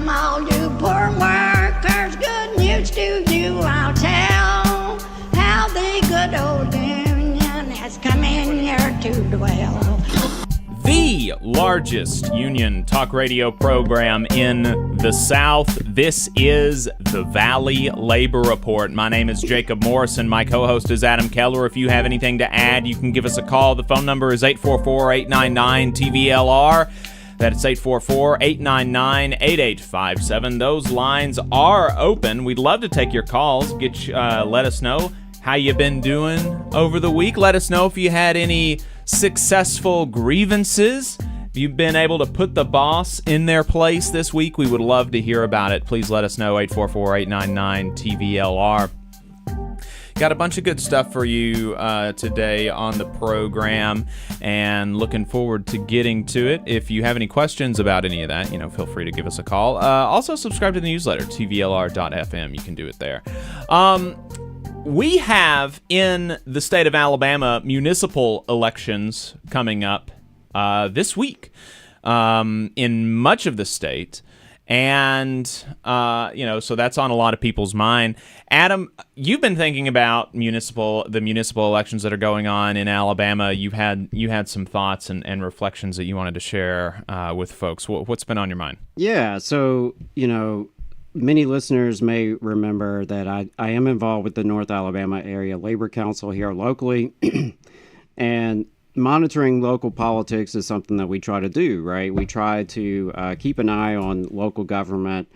Come all you poor workers, good news to you I'll tell, how the good old union has come in here to dwell. The largest union talk radio program in the South. This is the Valley Labor Report. My name is Jacob Morrison. My co-host is Adam Keller. If you have anything to add, you can give us a call. The phone number is 844-899-TVLR. That's 844-899-8857. Those lines are open. We'd love to take your calls. Let us know how you've been doing over the week. Let us know if you had any successful grievances. If you've been able to put the boss in their place this week, we would love to hear about it. Please let us know, 844-899-TVLR. Got a bunch of good stuff for you today on the program, and looking forward to getting to it. If you have any questions about any of that, feel free to give us a call. Also, subscribe to the newsletter, tvlr.fm. You can do it there. We have, in the state of Alabama, municipal elections coming up this week in much of the state. And, so that's on a lot of people's mind. Adam, you've been thinking about the municipal elections that are going on in Alabama. You had some thoughts and reflections that you wanted to share with folks. What's been on your mind? Yeah, so, many listeners may remember that I am involved with the North Alabama Area Labor Council here locally, and monitoring local politics is something that we try to do, right? We try to keep an eye on local government,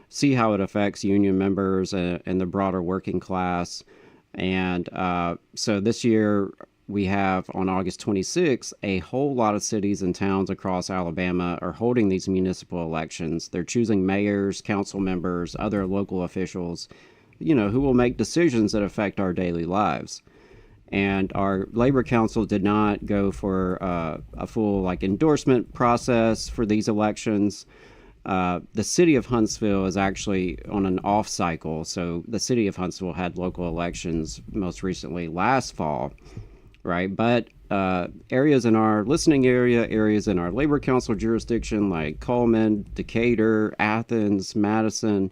see how it affects union members and the broader working class. And so this year we have, on August 26th, a whole lot of cities and towns across Alabama are holding these municipal elections. They're choosing mayors, council members, other local officials, who will make decisions that affect our daily lives. And our labor council did not go for a full endorsement process for these elections. The city of Huntsville is actually on an off cycle. So the city of Huntsville had local elections most recently last fall, right? But areas in our listening area, areas in our labor council jurisdiction like Coleman, Decatur, Athens, Madison,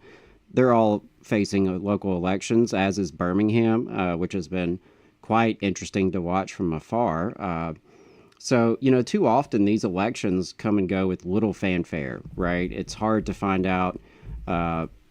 they're all facing local elections, as is Birmingham, which has been quite interesting to watch from afar. So, too often these elections come and go with little fanfare, right? It's hard to find out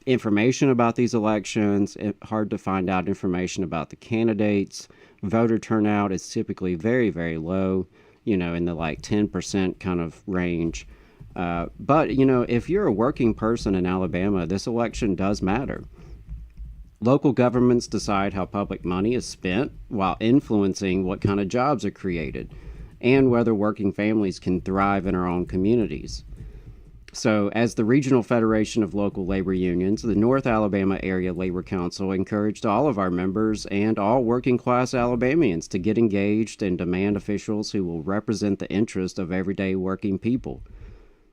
information about these elections, hard to find out information about the candidates. Voter turnout is typically very, very low, in the 10% kind of range. But, if you're a working person in Alabama, this election does matter. Local governments decide how public money is spent while influencing what kind of jobs are created and whether working families can thrive in our own communities. So, as the Regional Federation of Local Labor Unions, the North Alabama Area Labor Council encouraged all of our members and all working-class Alabamians to get engaged and demand officials who will represent the interests of everyday working people.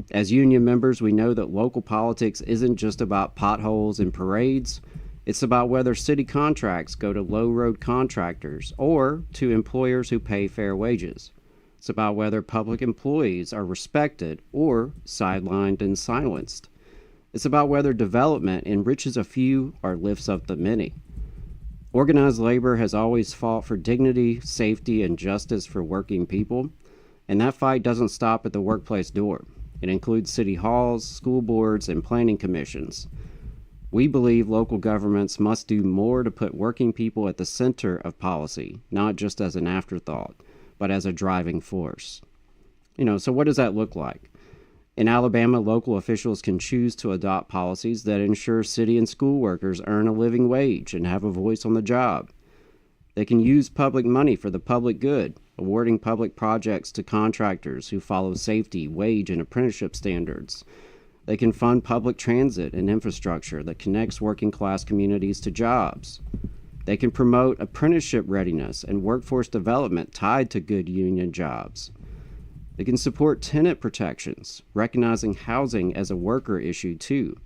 As union members, we know that local politics isn't just about potholes and parades. It's about whether city contracts go to low-road contractors or to employers who pay fair wages. It's about whether public employees are respected or sidelined and silenced. It's about whether development enriches a few or lifts up the many. Organized labor has always fought for dignity, safety, and justice for working people, and that fight doesn't stop at the workplace door. It includes city halls, school boards, and planning commissions. We believe local governments must do more to put working people at the center of policy, not just as an afterthought, but as a driving force. So what does that look like? In Alabama, local officials can choose to adopt policies that ensure city and school workers earn a living wage and have a voice on the job. They can use public money for the public good, awarding public projects to contractors who follow safety, wage, and apprenticeship standards. They can fund public transit and infrastructure that connects working-class communities to jobs. They can promote apprenticeship readiness and workforce development tied to good union jobs. They can support tenant protections, recognizing housing as a worker issue too.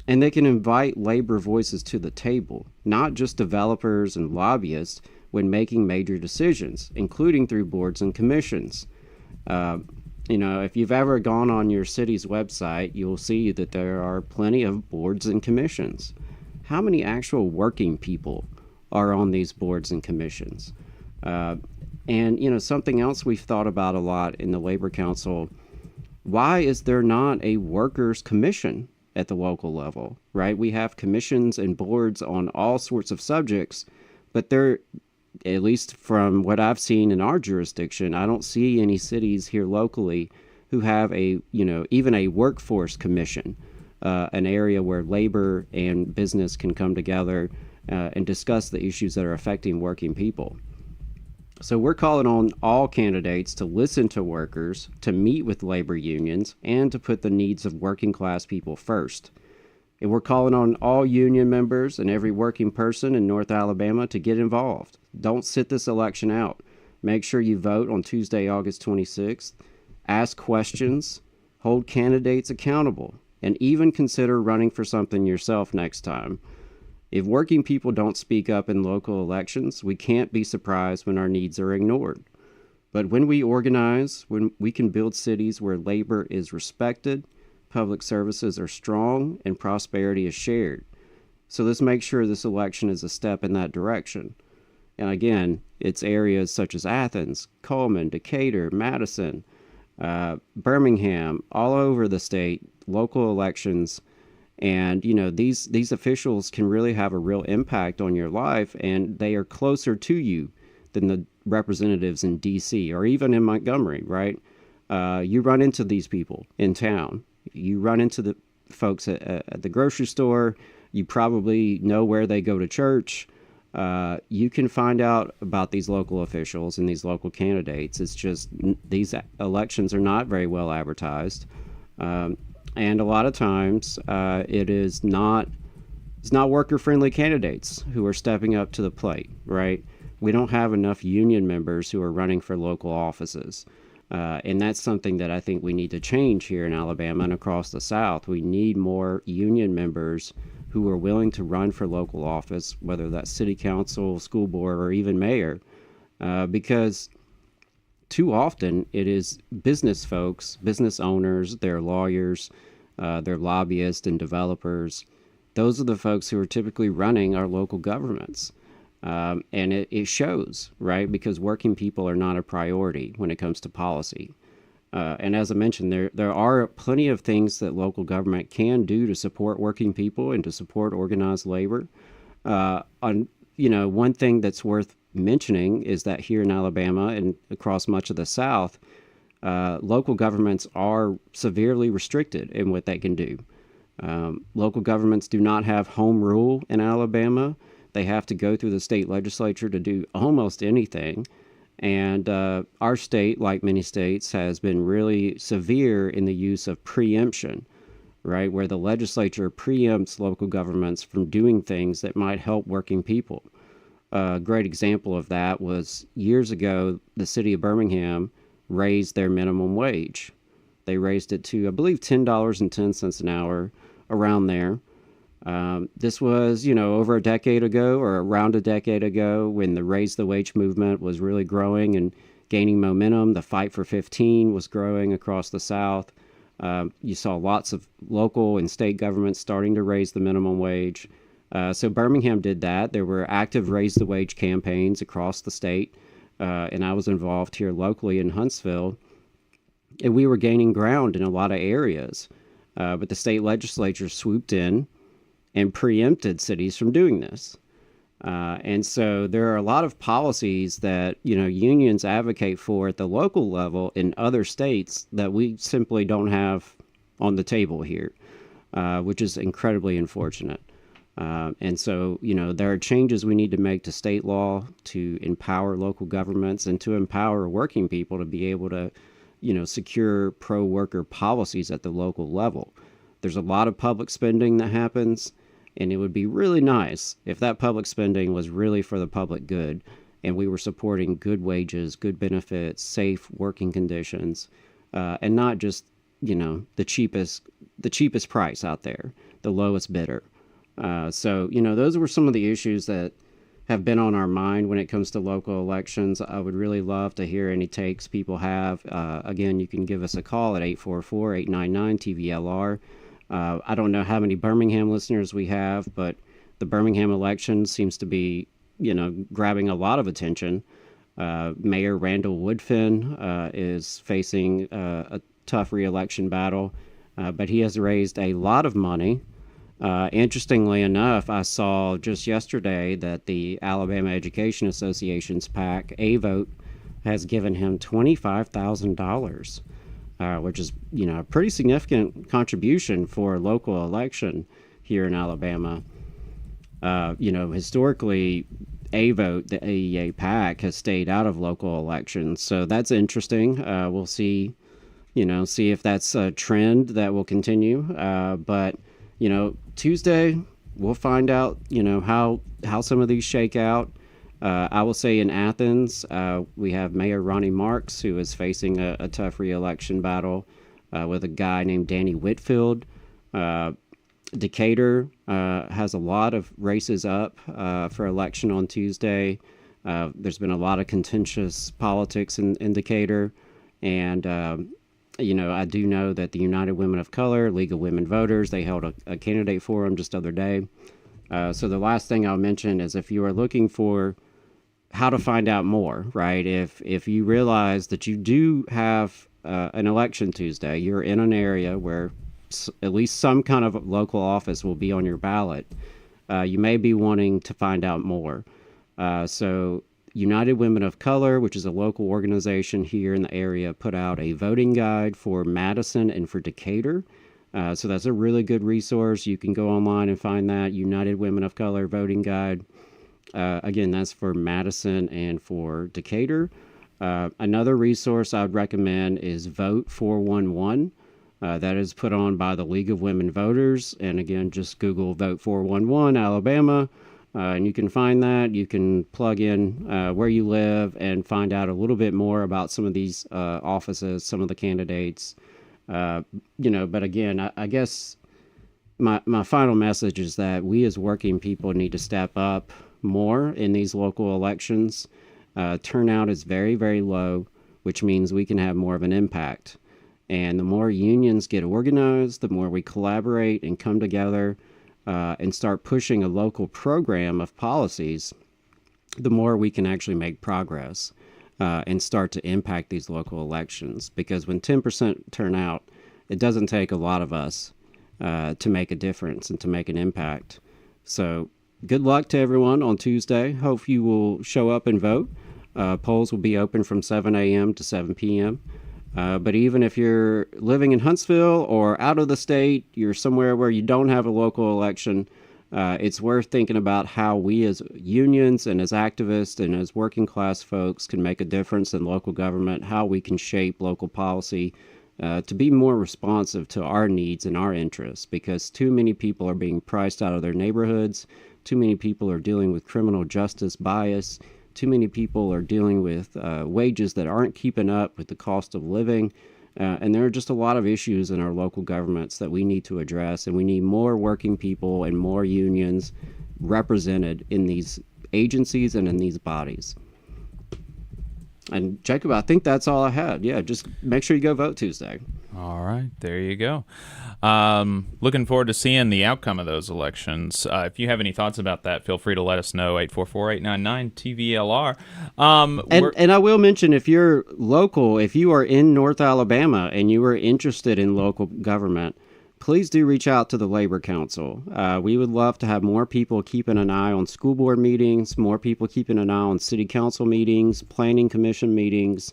And they can invite labor voices to the table, not just developers and lobbyists, when making major decisions, including through boards and commissions. If you've ever gone on your city's website, you'll see that there are plenty of boards and commissions. How many actual working people are on these boards and commissions? And something else we've thought about a lot in the Labor Council, why is there not a workers' commission at the local level, right? We have commissions and boards on all sorts of subjects, but they're, at least from what I've seen in our jurisdiction, I don't see any cities here locally who have even a workforce commission, an area where labor and business can come together and discuss the issues that are affecting working people. So we're calling on all candidates to listen to workers, to meet with labor unions, and to put the needs of working class people first. And we're calling on all union members and every working person in North Alabama to get involved. Don't sit this election out. Make sure you vote on Tuesday, August 26th. Ask questions, hold candidates accountable, and even consider running for something yourself next time. If working people don't speak up in local elections, we can't be surprised when our needs are ignored. But when we organize, when we can build cities where labor is respected, public services are strong, and prosperity is shared. So let's make sure this election is a step in that direction. And again, it's areas such as Athens, Coleman, Decatur, Madison, Birmingham, all over the state, local elections. And, these officials can really have a real impact on your life, and they are closer to you than the representatives in D.C. or even in Montgomery, right? You run into these people in town. You run into the folks at the grocery store. You probably know where they go to church. You can find out about these local officials and these local candidates. It's just these elections are not very well advertised. And a lot of times it's not worker-friendly candidates who are stepping up to the plate, right? We don't have enough union members who are running for local offices. And that's something that I think we need to change here in Alabama and across the South. We need more union members who are willing to run for local office, whether that's city council, school board, or even mayor, because too often it is business folks, business owners, their lawyers, their lobbyists and developers. Those are the folks who are typically running our local governments. And it shows, right? Because working people are not a priority when it comes to policy. And as I mentioned, there are plenty of things that local government can do to support working people and to support organized labor. One thing that's worth mentioning is that here in Alabama and across much of the South, local governments are severely restricted in what they can do. Local governments do not have home rule in Alabama. They have to go through the state legislature to do almost anything. And our state, like many states, has been really severe in the use of preemption, right? Where the legislature preempts local governments from doing things that might help working people. A great example of that was years ago, the city of Birmingham raised their minimum wage. They raised it to, I believe, $10.10 an hour, around there. This was, over a decade ago or around a decade ago when the Raise the Wage movement was really growing and gaining momentum. The Fight for 15 was growing across the South. You saw lots of local and state governments starting to raise the minimum wage. So Birmingham did that. There were active Raise the Wage campaigns across the state. And I was involved here locally in Huntsville. And we were gaining ground in a lot of areas. But the state legislature swooped in and preempted cities from doing this. And so there are a lot of policies that, unions advocate for at the local level in other states that we simply don't have on the table here, which is incredibly unfortunate. And so, there are changes we need to make to state law to empower local governments and to empower working people to be able to, secure pro-worker policies at the local level. There's a lot of public spending that happens, and it would be really nice if that public spending was really for the public good and we were supporting good wages, good benefits, safe working conditions, and not just, the cheapest price out there, the lowest bidder. So, those were some of the issues that have been on our mind when it comes to local elections. I would really love to hear any takes people have. Again, you can give us a call at 844-899-TVLR. I don't know how many Birmingham listeners we have, but the Birmingham election seems to be, grabbing a lot of attention. Mayor Randall Woodfin is facing a tough re-election battle, but he has raised a lot of money. Interestingly enough, I saw just yesterday that the Alabama Education Association's PAC, A-Vote, has given him $25,000, which is, a pretty significant contribution for a local election here in Alabama. Historically, A-Vote, the AEA PAC, has stayed out of local elections. So that's interesting. We'll see if that's a trend that will continue. But Tuesday, we'll find out, how some of these shake out. I will say in Athens, we have Mayor Ronnie Marks, who is facing a tough re-election battle with a guy named Danny Whitfield. Decatur has a lot of races up for election on Tuesday. There's been a lot of contentious politics in Decatur. And, I do know that the United Women of Color, League of Women Voters, they held a candidate forum just the other day. So the last thing I'll mention is if you are looking for how to find out more, right? If you realize that you do have an election Tuesday, you're in an area where at least some kind of local office will be on your ballot, you may be wanting to find out more. So United Women of Color, which is a local organization here in the area, put out a voting guide for Madison and for Decatur. So that's a really good resource. You can go online and find that, United Women of Color voting guide. Again, that's for Madison and for Decatur. Another resource I would recommend is Vote 411. That is put on by the League of Women Voters. And again, just Google Vote 411 Alabama, and you can find that. You can plug in where you live and find out a little bit more about some of these offices, some of the candidates. But again, I guess my final message is that we as working people need to step up more in these local elections. Turnout is very, very low, which means we can have more of an impact. And the more unions get organized, the more we collaborate and come together and start pushing a local program of policies, the more we can actually make progress and start to impact these local elections. Because when 10% turn out, it doesn't take a lot of us to make a difference and to make an impact. So good luck to everyone on Tuesday. Hope you will show up and vote. Polls will be open from 7 a.m. to 7 p.m. But even if you're living in Huntsville or out of the state, you're somewhere where you don't have a local election, it's worth thinking about how we as unions and as activists and as working class folks can make a difference in local government, how we can shape local policy to be more responsive to our needs and our interests, because too many people are being priced out of their neighborhoods. Too many people are dealing with criminal justice bias. Too many people are dealing with wages that aren't keeping up with the cost of living. And there are just a lot of issues in our local governments that we need to address. And we need more working people and more unions represented in these agencies and in these bodies. And Jacob, I think that's all I had. Yeah, just make sure you go vote Tuesday. All right, there you go. Looking forward to seeing the outcome of those elections. If you have any thoughts about that, feel free to let us know, 844-899-TVLR. And I will mention, if you're local, if you are in North Alabama and you are interested in local government, please do reach out to the Labor Council. We would love to have more people keeping an eye on school board meetings, more people keeping an eye on city council meetings, planning commission meetings.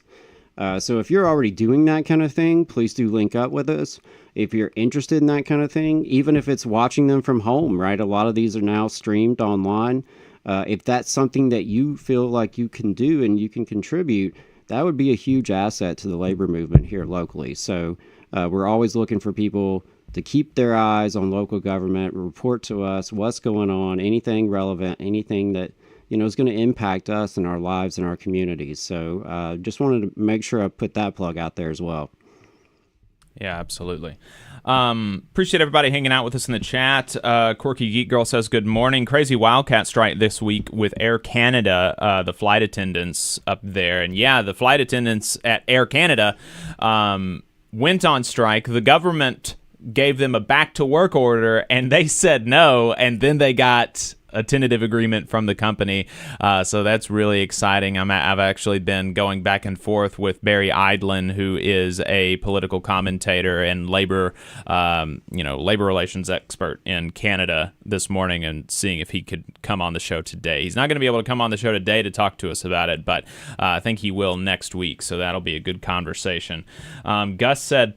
So if you're already doing that kind of thing, please do link up with us. If you're interested in that kind of thing, even if it's watching them from home, right? A lot of these are now streamed online. If that's something that you feel like you can do and you can contribute, that would be a huge asset to the labor movement here locally. So we're always looking for people to keep their eyes on local government, report to us what's going on, anything relevant, anything that is going to impact us and our lives and our communities. So just wanted to make sure I put that plug out there as well. Yeah, absolutely. Appreciate everybody hanging out with us in the chat. Quirky Geek Girl says, good morning. Crazy Wildcat strike this week with Air Canada, the flight attendants up there. And yeah, the flight attendants at Air Canada went on strike. The government gave them a back to work order and they said no. And then they got a tentative agreement from the company. So that's really exciting. I've actually been going back and forth with Barry Eidlin, who is a political commentator and labor relations expert in Canada this morning, and seeing if he could come on the show today. He's not going to be able to come on the show today to talk to us about it, but I think he will next week. So that'll be a good conversation. Gus said,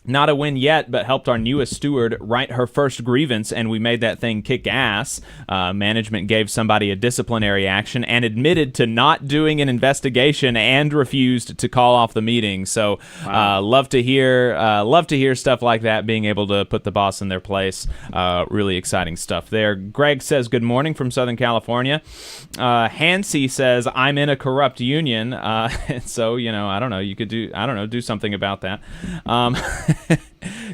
not a win yet, but helped our newest steward write her first grievance, and we made that thing kick ass. Management gave somebody a disciplinary action and admitted to not doing an investigation and refused to call off the meeting. So, Wow. love to hear stuff like that, being able to put the boss in their place. Really exciting stuff there. Greg says, good morning from Southern California. Hansi says, I'm in a corrupt union. So, I don't know, you could do something about that.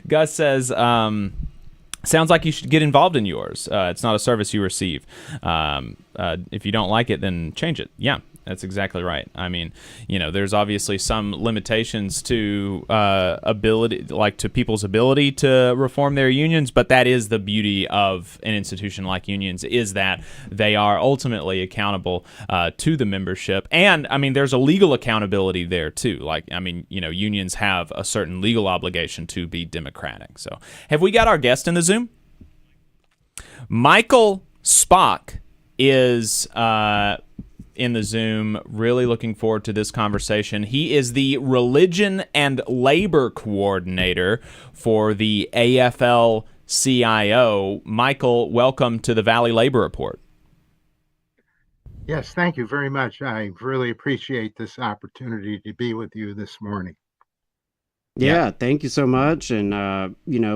Gus says, sounds like you should get involved in yours. It's not a service you receive. If you don't like it, then change it. Yeah, that's exactly right. I mean, there's obviously some limitations to to people's ability to reform their unions, but that is the beauty of an institution like unions, is that they are ultimately accountable to the membership. And I mean, there's a legal accountability there too. Unions have a certain legal obligation to be democratic. So have we got our guest in the Zoom? Michael Spock is in the Zoom. Really looking forward to this conversation. He is the Religion and Labor Coordinator for the AFL-CIO. Michael, welcome to the Valley Labor Report. Yes, thank you very much. I really appreciate this opportunity to be with you this morning. Yeah, thank you so much. And,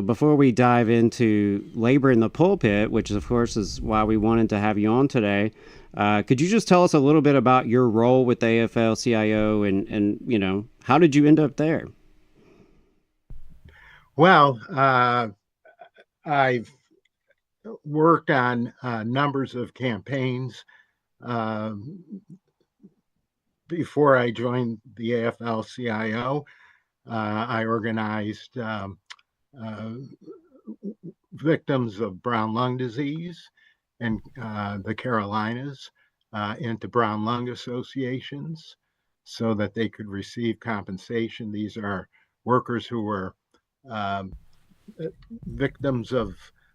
before we dive into labor in the pulpit, which of course is why we wanted to have you on today, could you just tell us a little bit about your role with the AFL-CIO and how did you end up there? Well, I've worked on numbers of campaigns before I joined the AFL-CIO. I organized victims of brown lung disease in the Carolinas into brown lung associations so that they could receive compensation. These are workers who were victims of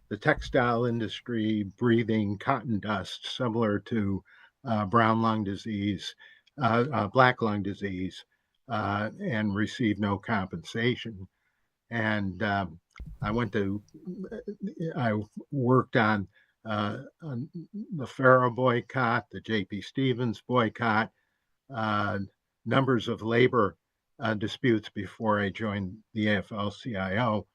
the textile industry, breathing cotton dust, similar to brown lung disease, black lung disease, and received no compensation. And I worked on the Farah boycott, the J.P. Stevens boycott, numbers of labor disputes before I joined the AFL-CIO.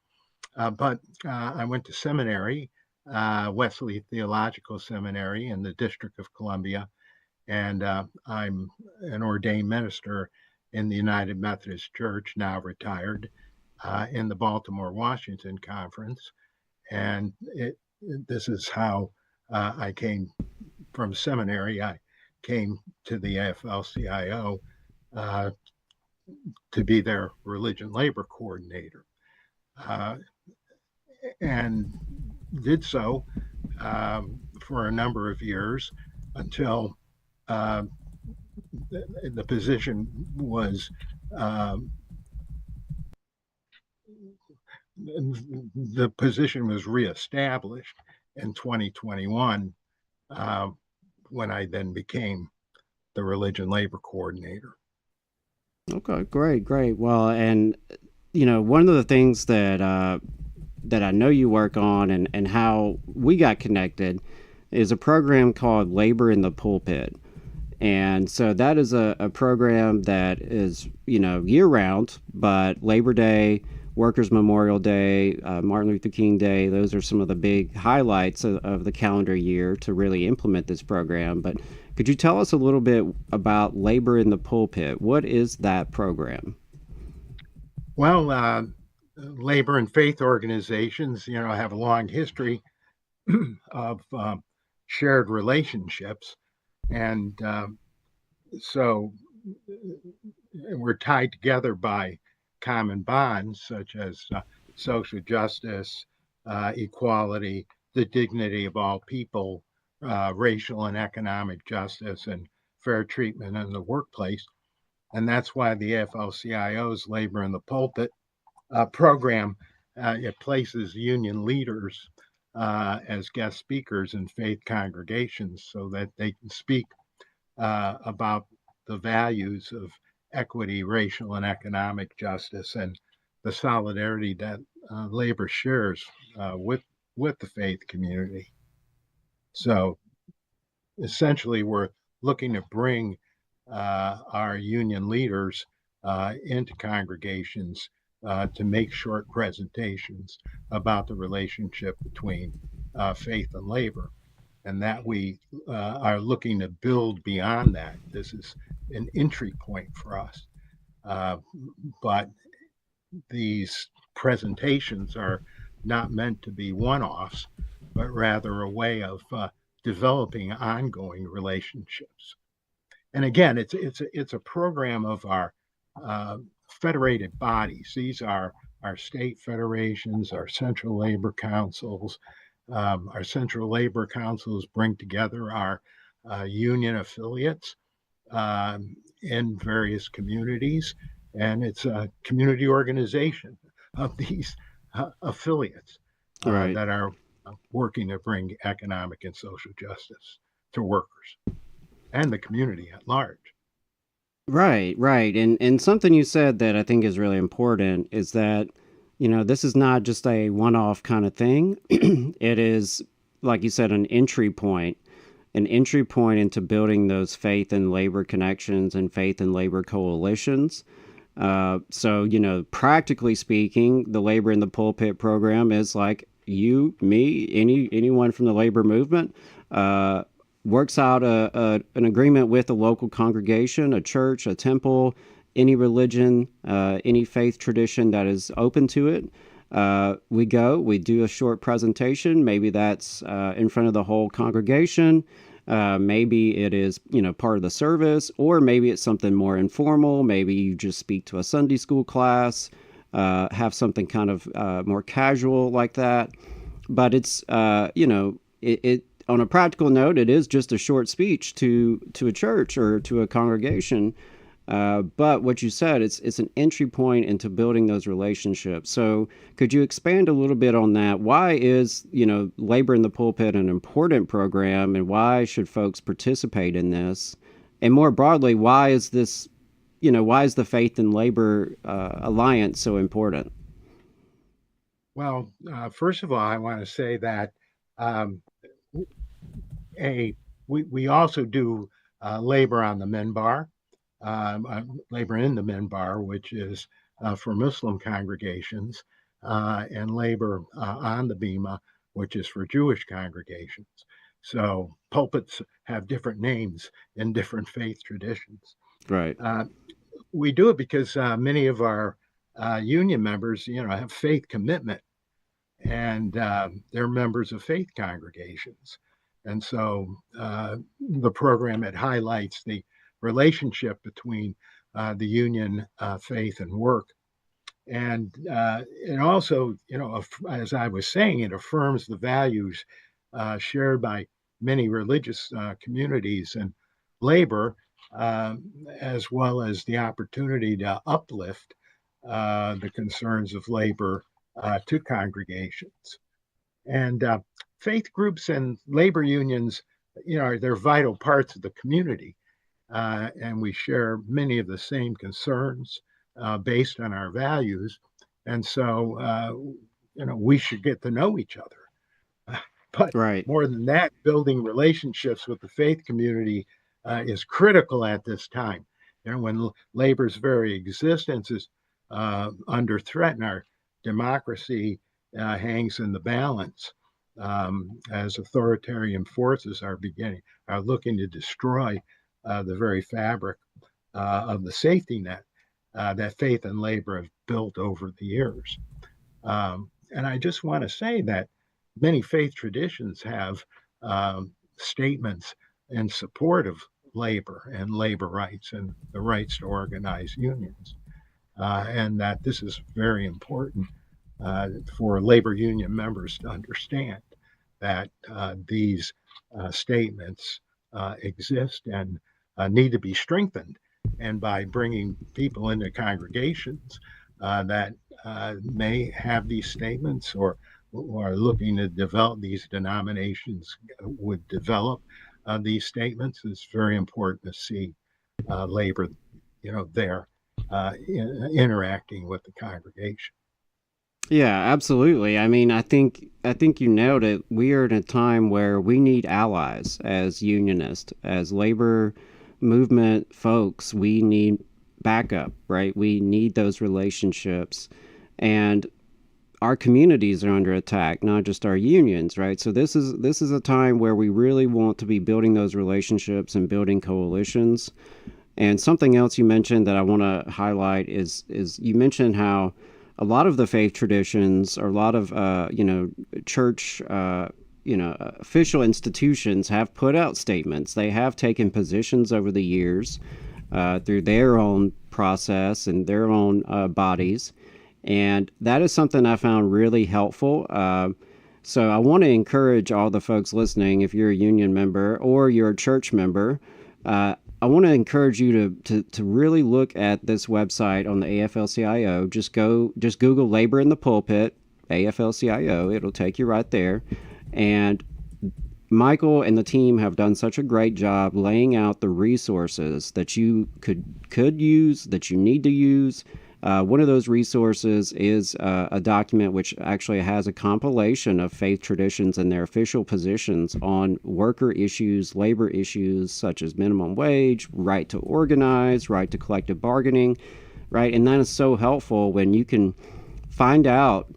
But I went to seminary, Wesley Theological Seminary in the District of Columbia, and I'm an ordained minister in the United Methodist Church, now retired, in the Baltimore, Washington Conference. And this is how I came from seminary. I came to the AFL-CIO to be their religion labor coordinator, and did so for a number of years until the position was reestablished in 2021 when I then became the religion labor coordinator. Okay, great. Well, and one of the things that I know you work on and how we got connected is a program called Labor in the Pulpit. And so that is a program that is, year round, but Labor Day, Workers' Memorial Day, Martin Luther King Day, those are some of the big highlights of the calendar year to really implement this program. But could you tell us a little bit about Labor in the Pulpit? What is that program? Well, labor and faith organizations, have a long history of shared relationships, and so we're tied together by common bonds such as social justice, equality, the dignity of all people, racial and economic justice, and fair treatment in the workplace. And that's why the AFL-CIO's Labor in the Pulpit program, it places union leaders as guest speakers in faith congregations so that they can speak about the values of equity, racial and economic justice, and the solidarity that labor shares with the faith community. So essentially, we're looking to bring our union leaders into congregations to make short presentations about the relationship between faith and labor, and that we are looking to build beyond that. This is an entry point for us. But these presentations are not meant to be one-offs, but rather a way of developing ongoing relationships. And again, it's a program of our federated bodies. These are our state federations, our central labor councils. Our central labor councils bring together our union affiliates in various communities, and it's a community organization of these affiliates Right. that are working to bring economic and social justice to workers and the community at large. Right, right. And something you said that I think is really important is that, this is not just a one-off kind of thing. It is, like you said, an entry point into building those faith and labor connections and faith and labor coalitions. So, practically speaking, the Labor in the Pulpit program is like you, me, anyone from the labor movement, works out an agreement with a local congregation, a church, a temple, any religion, any faith tradition that is open to it. We do a short presentation. Maybe that's in front of the whole congregation. Maybe it is, part of the service, or maybe it's something more informal. Maybe you just speak to a Sunday school class, have something kind of more casual like that. But it's, it on a practical note, it is just a short speech to a church or to a congregation. But what you said, it's an entry point into building those relationships. So could you expand a little bit on that? Why is, Labor in the Pulpit an important program, and why should folks participate in this? And more broadly, why is this, why is the Faith and Labor Alliance so important? Well, first of all, I want to say that we also do labor on the minbar. Labor in the minbar, which is for Muslim congregations, and labor on the bima, which is for Jewish congregations. So pulpits have different names in different faith traditions. Right. We do it because many of our union members, have faith commitment, and they're members of faith congregations. And so the program, it highlights the relationship between the union, faith, and work. And it also, as I was saying, it affirms the values shared by many religious communities and labor, as well as the opportunity to uplift the concerns of labor to congregations. And faith groups and labor unions, they're vital parts of the community. And we share many of the same concerns based on our values. And so, we should get to know each other. But Right. more than that, building relationships with the faith community is critical at this time. When labor's very existence is under threat and our democracy hangs in the balance, as authoritarian forces are looking to destroy the very fabric of the safety net that faith and labor have built over the years. And I just want to say that many faith traditions have statements in support of labor and labor rights and the rights to organize unions, and that this is very important for labor union members to understand that these statements exist and need to be strengthened. And by bringing people into congregations that may have these statements or are looking to develop these denominations would develop these statements, it's very important to see labor, there interacting with the congregation. Yeah, absolutely. I mean, I think you nailed it. We are in a time where we need allies as unionists, as labor movement folks. We need backup, right? We need those relationships, and our communities are under attack, not just our unions, right? So this is a time where we really want to be building those relationships and building coalitions. And something else you mentioned that I want to highlight is you mentioned how a lot of the faith traditions, or a lot of church official institutions have put out statements. They have taken positions over the years through their own process and their own bodies, and that is something I found really helpful. So I want to encourage all the folks listening, if you're a union member or you're a church member, I want to encourage you to really look at this website on the AFL-CIO. Just Google Labor in the Pulpit, AFL-CIO. It'll take you right there. And Michael and the team have done such a great job laying out the resources that you could use, that you need to use. One of those resources is a document which actually has a compilation of faith traditions and their official positions on worker issues, labor issues such as minimum wage, right to organize, right to collective bargaining, right? And that is so helpful when you can find out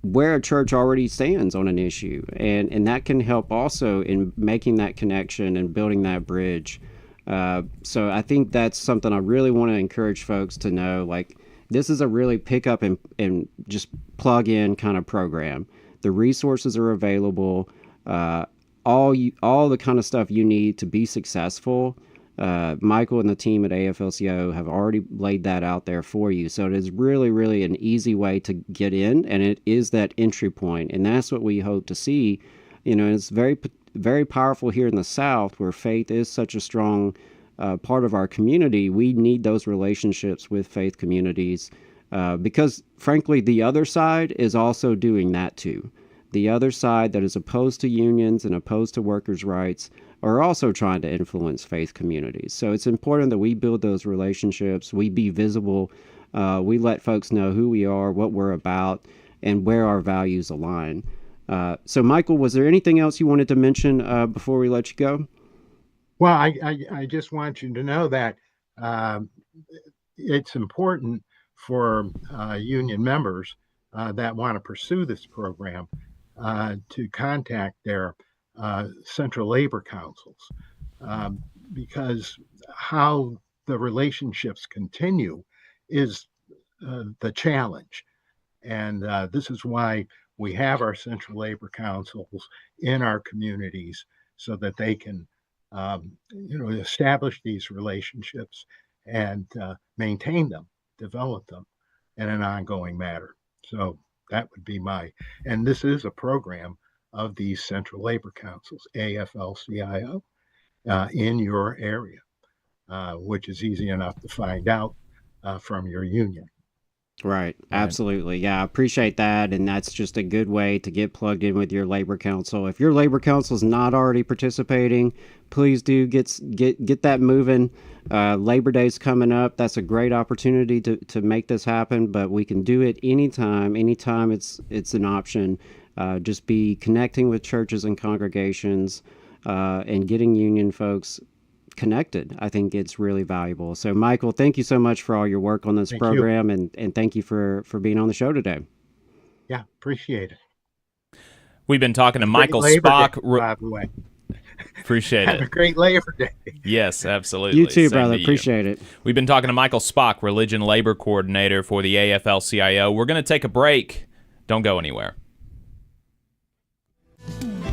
where a church already stands on an issue. And that can help also in making that connection and building that bridge. So I think that's something I really want to encourage folks to know. Like, this is a really pick up and just plug in kind of program. The resources are available. All the kind of stuff you need to be successful. Michael and the team at AFL-CIO have already laid that out there for you. So it is really, really an easy way to get in, and it is that entry point. And that's what we hope to see. It's very, very powerful here in the South, where faith is such a strong part of our community. We need those relationships with faith communities because, frankly, the other side is also doing that too. The other side that is opposed to unions and opposed to workers' rights are also trying to influence faith communities. So it's important that we build those relationships, we be visible, we let folks know who we are, what we're about, and where our values align. So, Michael, was there anything else you wanted to mention before we let you go? Well, I just want you to know that it's important for union members that want to pursue this program to contact their central labor councils, because how the relationships continue is the challenge. And this is why we have our central labor councils in our communities, so that they can establish these relationships and maintain them, develop them in an ongoing manner. So that would be and this is a program of these central labor councils, AFL-CIO, in your area, which is easy enough to find out from your union. Right. Absolutely. Yeah, I appreciate that. And that's just a good way to get plugged in with your labor council. If your labor council is not already participating, please do get that moving. Labor Day's coming up. That's a great opportunity to make this happen, but we can do it anytime it's an option. Just be connecting with churches and congregations and getting union folks connected. I think it's really valuable. So, Michael, thank you so much for all your work on this program, and thank you for being on the show today. Yeah, appreciate it. We've been talking to Michael Spock. By the way. Appreciate Have it. a great Labor Day. Yes, absolutely. You too, Same brother. to you. Appreciate it. We've been talking to Michael Spock, Religion Labor Coordinator for the AFL-CIO. We're going to take a break. Don't go anywhere.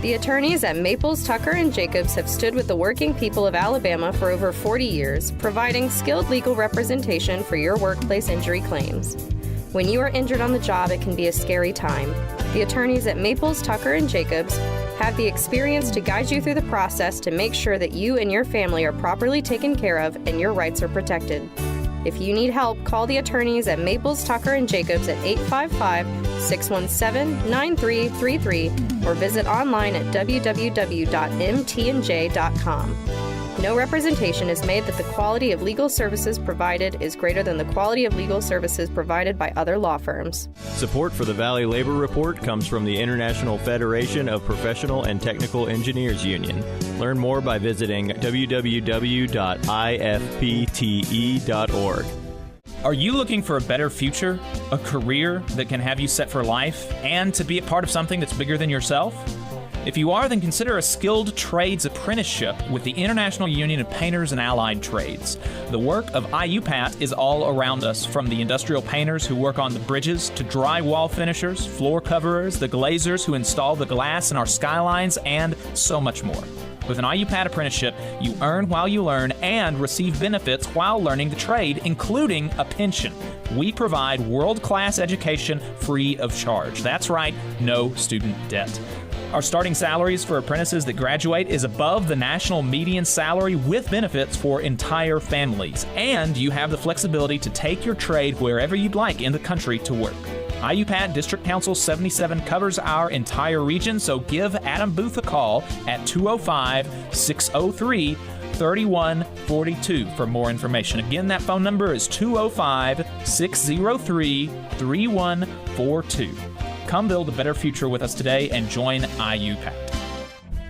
The attorneys at Maples, Tucker & Jacobs have stood with the working people of Alabama for over 40 years, providing skilled legal representation for your workplace injury claims. When you are injured on the job, it can be a scary time. The attorneys at Maples, Tucker & Jacobs have the experience to guide you through the process to make sure that you and your family are properly taken care of and your rights are protected. If you need help, call the attorneys at Maples, Tucker & Jacobs at 855-617-9333 or visit online at www.mtnj.com. No representation is made that the quality of legal services provided is greater than the quality of legal services provided by other law firms. Support for the Valley Labor Report comes from the International Federation of Professional and Technical Engineers Union. Learn more by visiting www.ifpte.org. Are you looking for a better future, a career that can have you set for life, and to be a part of something that's bigger than yourself? If you are, then consider a skilled trades apprenticeship with the International Union of Painters and Allied Trades. The work of IUPAT is all around us, from the industrial painters who work on the bridges to drywall finishers, floor coverers, the glazers who install the glass in our skylines, and so much more. With an IUPAT apprenticeship, you earn while you learn and receive benefits while learning the trade, including a pension. We provide world-class education free of charge. That's right, no student debt. Our starting salaries for apprentices that graduate is above the national median salary with benefits for entire families. And you have the flexibility to take your trade wherever you'd like in the country to work. IUPAT District Council 77 covers our entire region, so give Adam Booth a call at 205-603-3142 for more information. Again, that phone number is 205-603-3142. Come build a better future with us today and join IUPAT.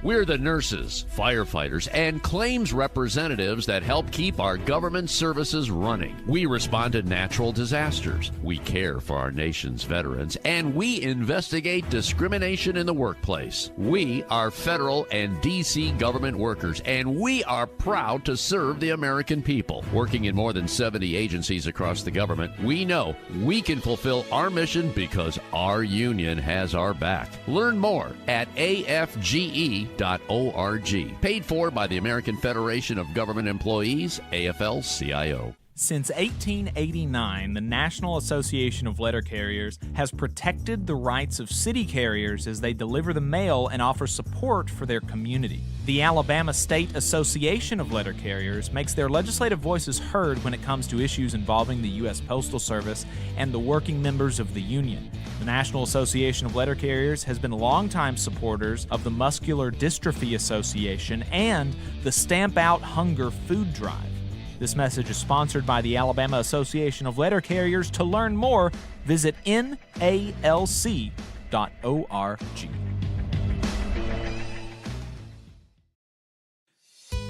We're the nurses, firefighters, and claims representatives that help keep our government services running. We respond to natural disasters. We care for our nation's veterans, and we investigate discrimination in the workplace. We are federal and D.C. government workers, and we are proud to serve the American people. Working in more than 70 agencies across the government, we know we can fulfill our mission because our union has our back. Learn more at afge.org. Paid for by the American Federation of Government Employees, AFL-CIO. Since 1889, the National Association of Letter Carriers has protected the rights of city carriers as they deliver the mail and offer support for their community. The Alabama State Association of Letter Carriers makes their legislative voices heard when it comes to issues involving the U.S. Postal Service and the working members of the union. The National Association of Letter Carriers has been longtime supporters of the Muscular Dystrophy Association and the Stamp Out Hunger food drive. This message is sponsored by the Alabama Association of Letter Carriers. To learn more, visit nalc.org.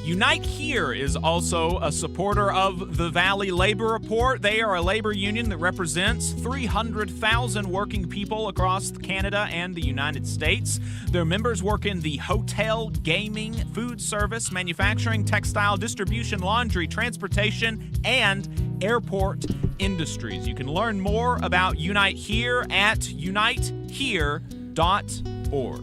Unite Here is also a supporter of the Valley Labor Report. They are a labor union that represents 300,000 working people across Canada and the United States. Their members work in the hotel, gaming, food service, manufacturing, textile, distribution, laundry, transportation, and airport industries. You can learn more about Unite Here at unitehere.org.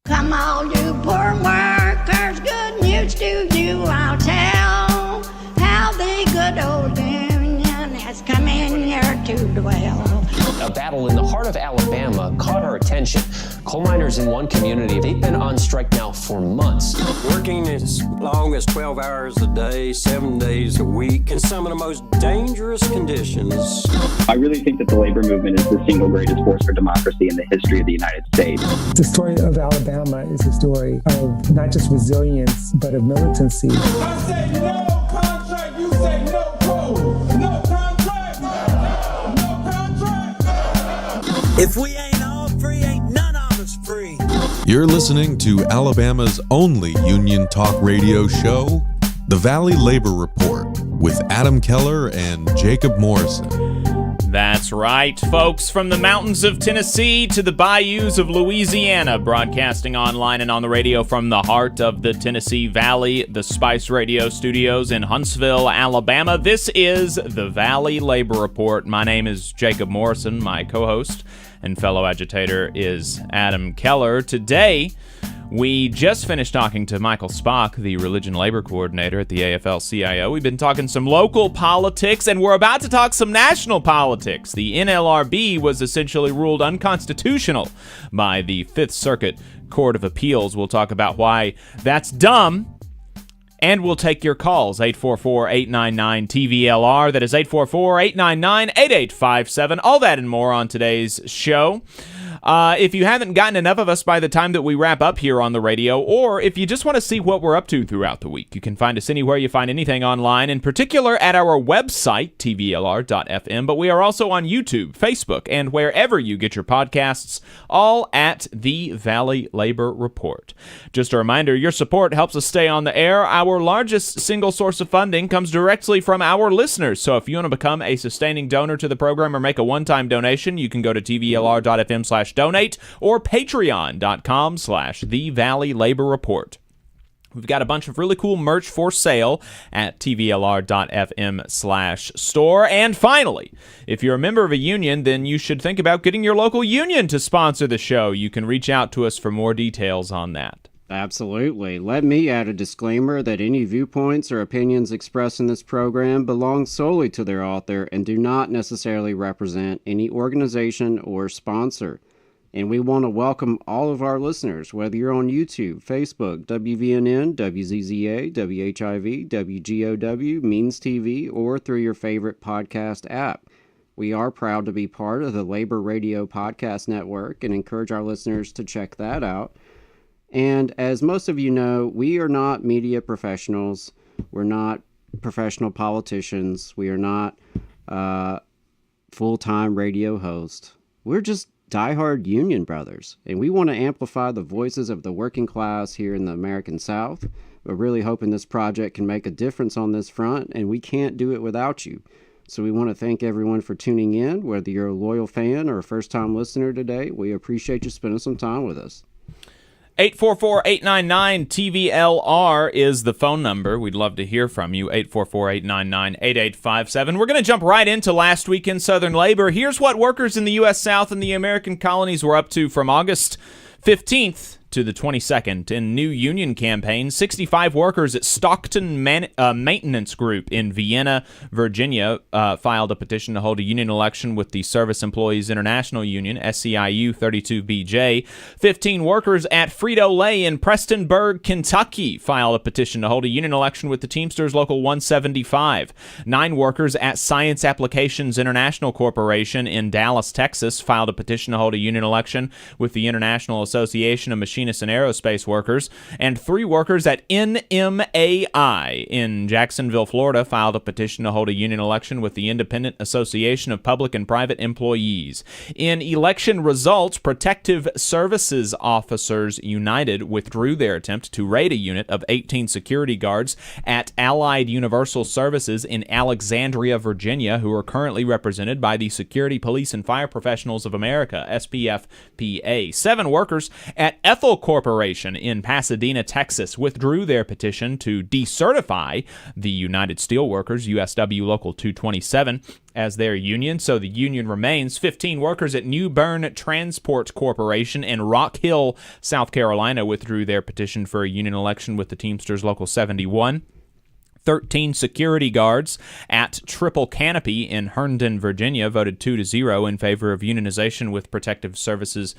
Come all you poor workers, good news to you I'll tell, how the good old union has come in here to dwell. A battle in the heart of Alabama caught our attention. Coal miners in one community, they've been on strike now for months. Working as long as 12 hours a day, 7 days a week, in some of the most dangerous conditions. I really think that the labor movement is the single greatest force for democracy in the history of the United States. The story of Alabama is a story of not just resilience, but of militancy. I say no contract, you say no code. No contract, no contract. If we ain't all free, ain't none of us free. You're listening to Alabama's only union talk radio show, The Valley Labor Report, with Adam Keller and Jacob Morrison. That's right, folks. From the mountains of Tennessee to the bayous of Louisiana, broadcasting online and on the radio from the heart of the Tennessee Valley, the Spice Radio Studios in Huntsville, Alabama. This is the Valley Labor Report. My name is Jacob Morrison. My co-host and fellow agitator is Adam Keller. Today, we just finished talking to Michael Spock, the Religion Labor Coordinator at the AFL-CIO. We've been talking some local politics, and we're about to talk some national politics. The NLRB was essentially ruled unconstitutional by the Fifth Circuit Court of Appeals. We'll talk about why that's dumb, and we'll take your calls, 844-899-TVLR. That is 844-899-8857. All that and more on today's show. If you haven't gotten enough of us by the time that we wrap up here on the radio, or if you just want to see what we're up to throughout the week, you can find us anywhere you find anything online, in particular at our website, tvlr.fm, but we are also on YouTube, Facebook, and wherever you get your podcasts, all at the Valley Labor Report. Just a reminder, your support helps us stay on the air. Our largest single source of funding comes directly from our listeners, so if you want to become a sustaining donor to the program or make a one-time donation, you can go to tvlr.fm/donate or patreon.com/The Valley Labor Report. We've got a bunch of really cool merch for sale at tvlr.fm/store. And finally, if you're a member of a union, then you should think about getting your local union to sponsor the show. You can reach out to us for more details on that. Absolutely. Let me add a disclaimer that any viewpoints or opinions expressed in this program belong solely to their author and do not necessarily represent any organization or sponsor. And we want to welcome all of our listeners, whether you're on YouTube, Facebook, WVNN, WZZA, WHIV, WGOW, Means TV, or through your favorite podcast app. We are proud to be part of the Labor Radio Podcast Network and encourage our listeners to check that out. And as most of you know, we are not media professionals. We're not professional politicians. We are not full-time radio hosts. We're just diehard union brothers, and we want to amplify the voices of the working class here in the American South. We're really hoping this project can make a difference on this front, and we can't do it without you. So we want to thank everyone for tuning in, whether you're a loyal fan or a first-time listener today. We appreciate you spending some time with us. 844-899-TVLR is the phone number. We'd love to hear from you, 844-899-8857. We're going to jump right into last week in Southern labor. Here's what workers in the U.S. South and the American colonies were up to from August 15th to the 22nd. In new union campaign, 65 workers at Stockton Maintenance Group in Vienna, Virginia, filed a petition to hold a union election with the Service Employees International Union, SEIU 32BJ. 15 workers at Frito-Lay in Prestonburg, Kentucky, filed a petition to hold a union election with the Teamsters Local 175. 9 workers at Science Applications International Corporation in Dallas, Texas, filed a petition to hold a union election with the International Association of Machinists and Aerospace Workers, and 3 workers at NMAI in Jacksonville, Florida, filed a petition to hold a union election with the Independent Association of Public and Private Employees. In election results, Protective Services Officers United withdrew their attempt to raid a unit of 18 security guards at Allied Universal Services in Alexandria, Virginia, who are currently represented by the Security Police and Fire Professionals of America, SPF-PA. 7 workers at Ethel Corporation in Pasadena, Texas, withdrew their petition to decertify the United Steelworkers, USW Local 227, as their union, so the union remains. 15 workers at New Bern Transport Corporation in Rock Hill, South Carolina, withdrew their petition for a union election with the Teamsters Local 71. 13 security guards at Triple Canopy in Herndon, Virginia, voted 2-0 in favor of unionization with Protective Service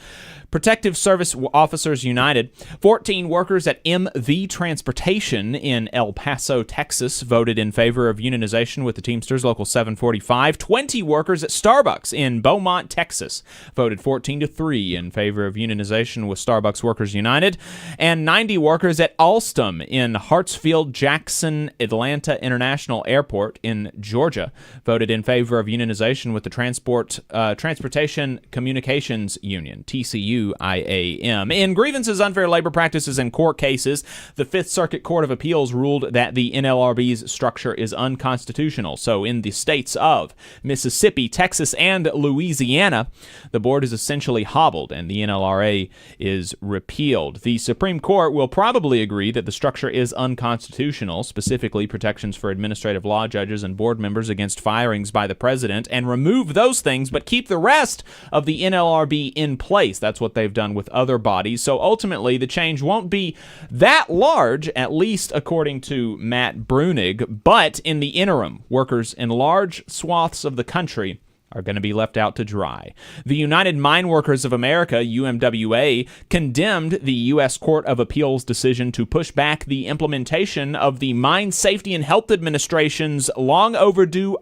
Officers United. 14 workers at MV Transportation in El Paso, Texas, voted in favor of unionization with the Teamsters Local 745. 20 workers at Starbucks in Beaumont, Texas, voted 14-3 in favor of unionization with Starbucks Workers United. And 90 workers at Alstom in Hartsfield, Jackson, Atlanta, Atlanta International Airport in Georgia voted in favor of unionization with the Transportation Communications Union, TCU-IAM. In grievances, unfair labor practices, and court cases, the Fifth Circuit Court of Appeals ruled that the NLRB's structure is unconstitutional. So in the states of Mississippi, Texas, and Louisiana, the board is essentially hobbled and the NLRA is repealed. The Supreme Court will probably agree that the structure is unconstitutional, specifically protections for administrative law judges and board members against firings by the president, and remove those things, but keep the rest of the NLRB in place. That's what they've done with other bodies. So ultimately, the change won't be that large, at least according to Matt Brunig, but in the interim, workers in large swaths of the country are going to be left out to dry. The United Mine Workers of America, UMWA, condemned the U.S. Court of Appeals decision to push back the implementation of the Mine Safety and Health Administration's long overdue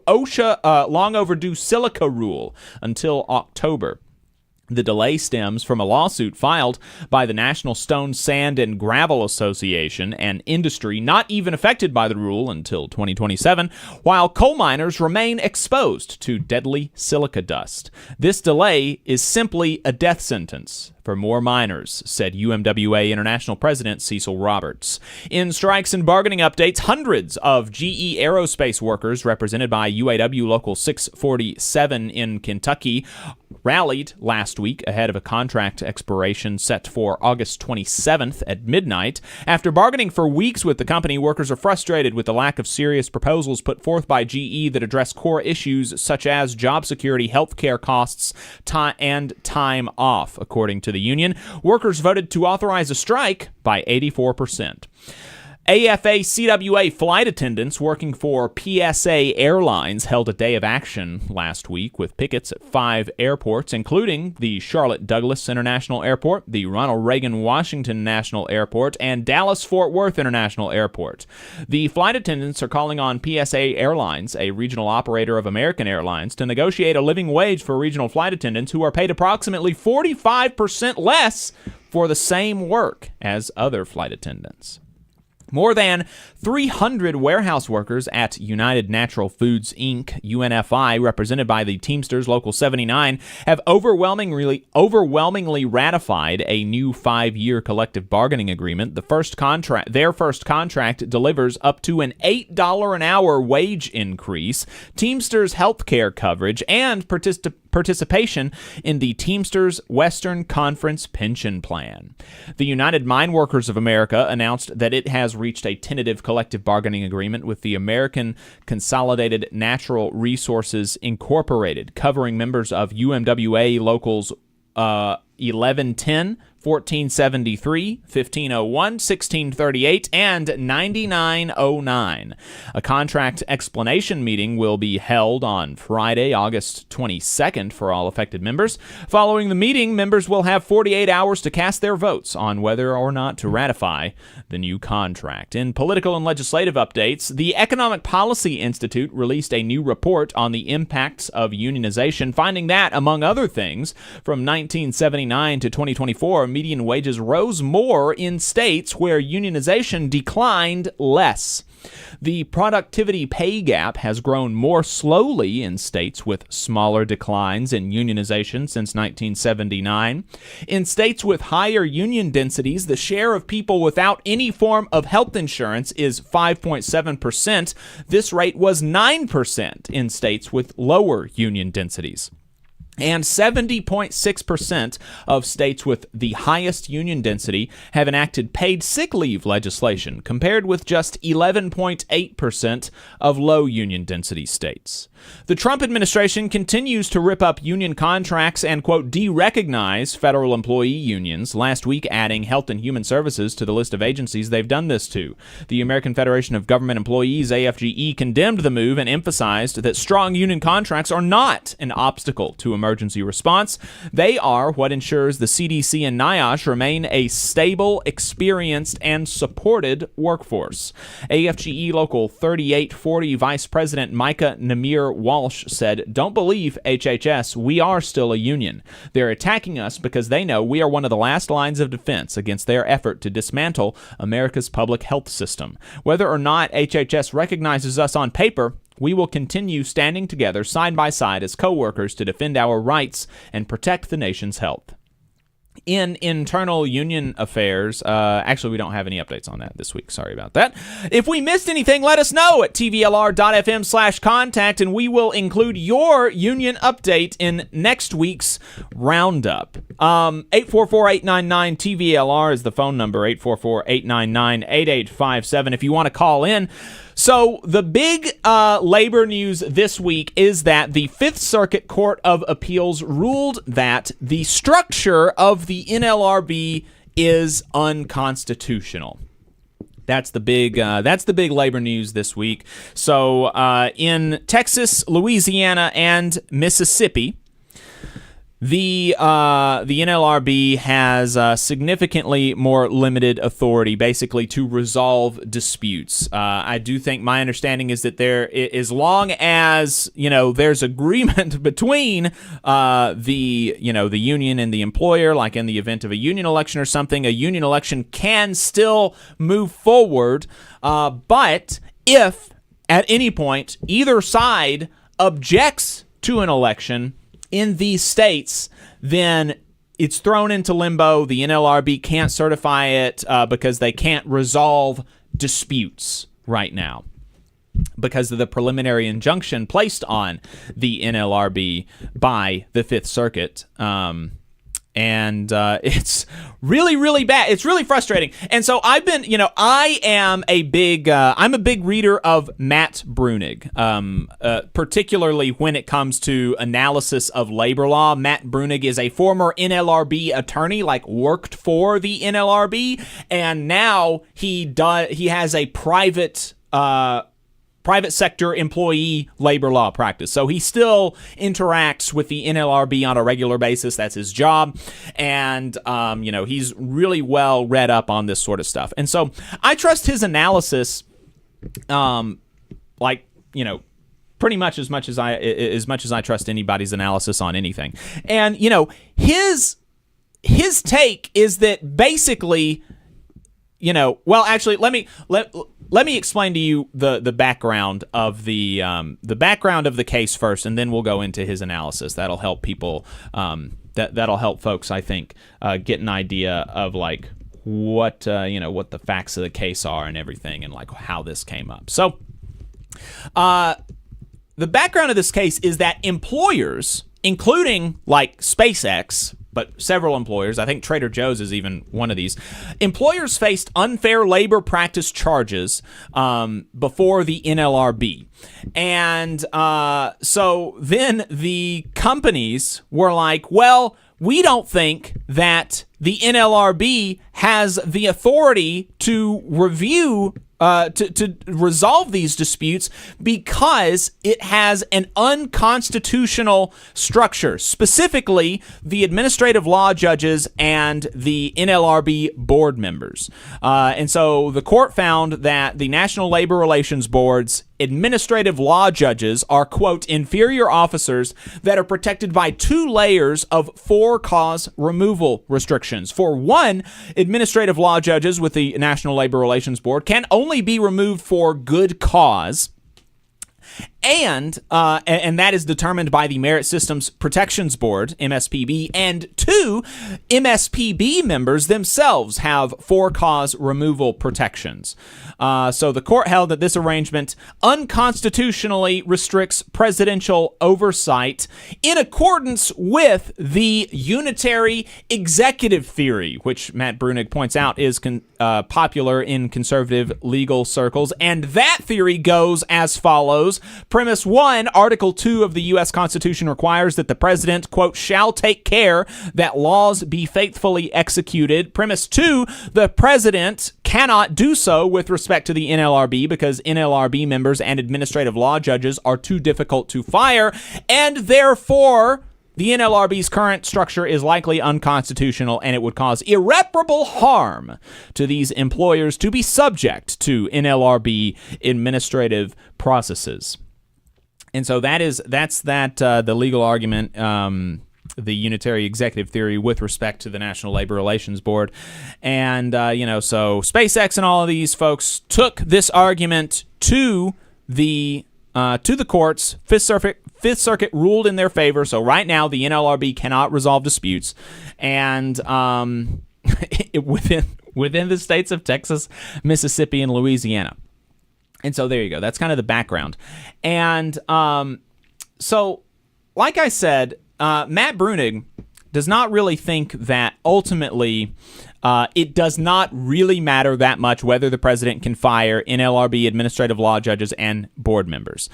silica rule until October. The delay stems from a lawsuit filed by the National Stone, Sand, and Gravel Association, an industry not even affected by the rule until 2027, while coal miners remain exposed to deadly silica dust. This delay is simply a death sentence for more miners, said UMWA International President Cecil Roberts. In strikes and bargaining updates, hundreds of GE Aerospace workers, represented by UAW Local 647 in Kentucky, rallied last week ahead of a contract expiration set for August 27th at midnight. After bargaining for weeks with the company, workers are frustrated with the lack of serious proposals put forth by GE that address core issues such as job security, health care costs, and time off, according to the union. Workers voted to authorize a strike by 84%. AFA-CWA flight attendants working for PSA Airlines held a day of action last week with pickets at 5 airports, including the Charlotte Douglas International Airport, the Ronald Reagan Washington National Airport, and Dallas-Fort Worth International Airport. The flight attendants are calling on PSA Airlines, a regional operator of American Airlines, to negotiate a living wage for regional flight attendants who are paid approximately 45% less for the same work as other flight attendants. More than 300 warehouse workers at United Natural Foods, Inc., UNFI, represented by the Teamsters Local 79, have overwhelmingly ratified a new 5-year collective bargaining agreement. Their first contract delivers up to an $8 an hour wage increase, Teamsters health care coverage, and participation in the Teamsters Western Conference Pension Plan. The United Mine Workers of America announced that it has reached a tentative collective bargaining agreement with the American Consolidated Natural Resources Incorporated, covering members of UMWA Locals 1110, 1473, 1501, 1638, and 9909. A contract explanation meeting will be held on Friday, August 22nd for all affected members. Following the meeting, members will have 48 hours to cast their votes on whether or not to ratify the new contract. In political and legislative updates, the Economic Policy Institute released a new report on the impacts of unionization, finding that, among other things, from 1979 to 2024, median wages rose more in states where unionization declined less. The productivity pay gap has grown more slowly in states with smaller declines in unionization since 1979. In states with higher union densities, the share of people without any form of health insurance is 5.7%. This rate was 9% in states with lower union densities. And 70.6% of states with the highest union density have enacted paid sick leave legislation, compared with just 11.8% of low union density states. The Trump administration continues to rip up union contracts and, quote, de-recognize federal employee unions, last week adding Health and Human Services to the list of agencies they've done this to. The American Federation of Government Employees, AFGE, condemned the move and emphasized that strong union contracts are not an obstacle to American emergency response. They are what ensures the CDC and NIOSH remain a stable, experienced, and supported workforce. AFGE Local 3840 Vice President Micah Namir Walsh said, "Don't believe HHS, we are still a union. They're attacking us because they know we are one of the last lines of defense against their effort to dismantle America's public health system. Whether or not HHS recognizes us on paper, we will continue standing together side by side as co-workers to defend our rights and protect the nation's health." In internal union affairs, actually, we don't have any updates on that this week. Sorry about that. If we missed anything, let us know at tvlr.fm/contact, and we will include your union update in next week's roundup. 844-899-TVLR is the phone number, 844-899-8857 if you want to call in. So the big labor news this week is that the Fifth Circuit Court of Appeals ruled that the structure of the NLRB is unconstitutional. That's the big labor news this week. So in Texas, Louisiana, and Mississippi, the NLRB has significantly more limited authority, basically, to resolve disputes. I do think my understanding is that as long as there's agreement between the union and the employer, like in the event of a union election or something, a union election can still move forward. But if at any point either side objects to an election in these states, then it's thrown into limbo. The NLRB can't certify it because they can't resolve disputes right now because of the preliminary injunction placed on the NLRB by the Fifth Circuit. And it's really, really bad. It's really frustrating. And so I've been, I'm a big reader of Matt Brunig, particularly when it comes to analysis of labor law. Matt Brunig is a former NLRB attorney, worked for the NLRB, and now he has a private sector employee labor law practice. So he still interacts with the NLRB on a regular basis. That's his job. And, he's really well read up on this sort of stuff. And so I trust his analysis, pretty much as much as I trust anybody's analysis on anything. And, his take is that basically, let me explain to you the background of the background of the case first, and then we'll go into his analysis. That'll help people. That'll help folks, I think, get an idea of what the facts of the case are and everything, and how this came up. So, the background of this case is that employers, including SpaceX, but several employers, I think Trader Joe's is even one of these, employers faced unfair labor practice charges before the NLRB. And so then the companies were like, well, we don't think that the NLRB has the authority to review to resolve these disputes because it has an unconstitutional structure, specifically the administrative law judges and the NLRB board members. And so the court found that the National Labor Relations Board's administrative law judges are, quote, inferior officers that are protected by two layers of for-cause removal restrictions. For one, administrative law judges with the National Labor Relations Board can only be removed for good cause, and that is determined by the Merit Systems Protections Board, MSPB, and two, MSPB members themselves have for-cause removal protections. So the court held that this arrangement unconstitutionally restricts presidential oversight in accordance with the unitary executive theory, which Matt Brunig points out is popular in conservative legal circles. And that theory goes as follows. Premise 1, Article 2 of the U.S. Constitution requires that the president, quote, shall take care that laws be faithfully executed. Premise 2, the president cannot do so with respect to the NLRB because NLRB members and administrative law judges are too difficult to fire, and therefore the NLRB's current structure is likely unconstitutional, and it would cause irreparable harm to these employers to be subject to NLRB administrative processes. And so that's the legal argument, the unitary executive theory with respect to the National Labor Relations Board. And, so SpaceX and all of these folks took this argument to the courts. Fifth Circuit ruled in their favor. So right now, the NLRB cannot resolve disputes. And within the states of Texas, Mississippi, and Louisiana. And so there you go. That's kind of the background. And so, like I said, Matt Brunig does not really think that ultimately it does not really matter that much whether the president can fire NLRB administrative law judges and board members.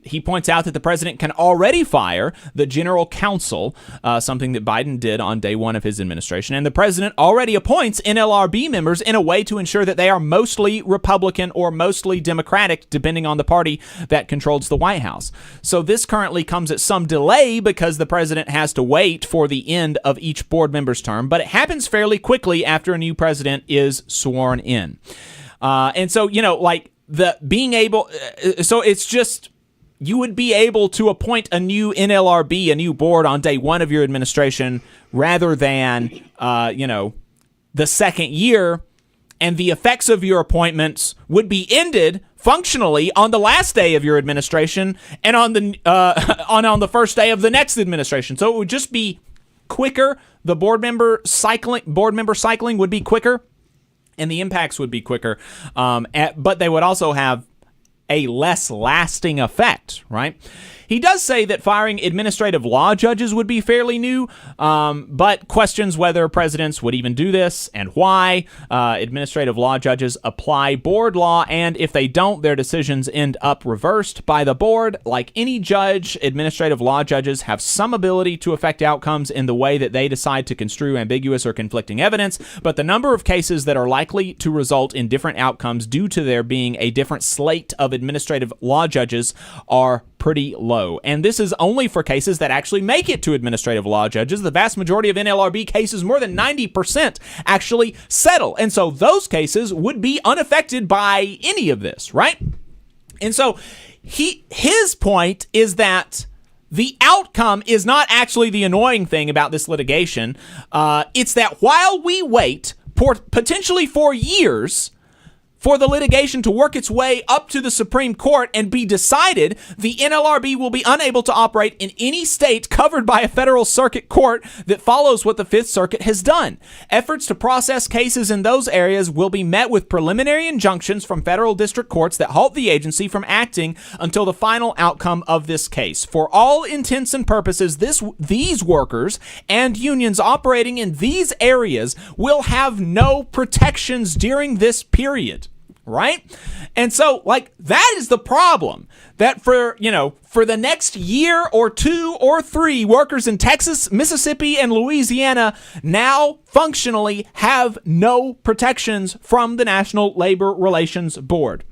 He points out that the president can already fire the general counsel, something that Biden did on day one of his administration, and the president already appoints NLRB members in a way to ensure that they are mostly Republican or mostly Democratic, depending on the party that controls the White House. So this currently comes at some delay because the president has to wait for the end of each board member's term, but it happens fairly quickly after a new president is sworn in. And so, so it's just, you would be able to appoint a new NLRB, a new board on day one of your administration rather than, the second year, and the effects of your appointments would be ended functionally on the last day of your administration and on the first day of the next administration. So it would just be quicker. The board member cycling would be quicker, and the impacts would be quicker. But they would also have a less lasting effect, right? He does say that firing administrative law judges would be fairly new, but questions whether presidents would even do this and why. Administrative law judges apply board law, and if they don't, their decisions end up reversed by the board. Like any judge, administrative law judges have some ability to affect outcomes in the way that they decide to construe ambiguous or conflicting evidence, but the number of cases that are likely to result in different outcomes due to there being a different slate of administrative law judges are pretty low. And this is only for cases that actually make it to administrative law judges. The vast majority of NLRB cases, more than 90%, actually settle. And so those cases would be unaffected by any of this, right? And so his point is that the outcome is not actually the annoying thing about this litigation. It's that while we wait potentially for years for the litigation to work its way up to the Supreme Court and be decided, the NLRB will be unable to operate in any state covered by a federal circuit court that follows what the Fifth Circuit has done. Efforts to process cases in those areas will be met with preliminary injunctions from federal district courts that halt the agency from acting until the final outcome of this case. For all intents and purposes, these workers and unions operating in these areas will have no protections during this period. Right? And so, that is the problem. That for the next year or two or three, workers in Texas, Mississippi, and Louisiana now functionally have no protections from the National Labor Relations Board.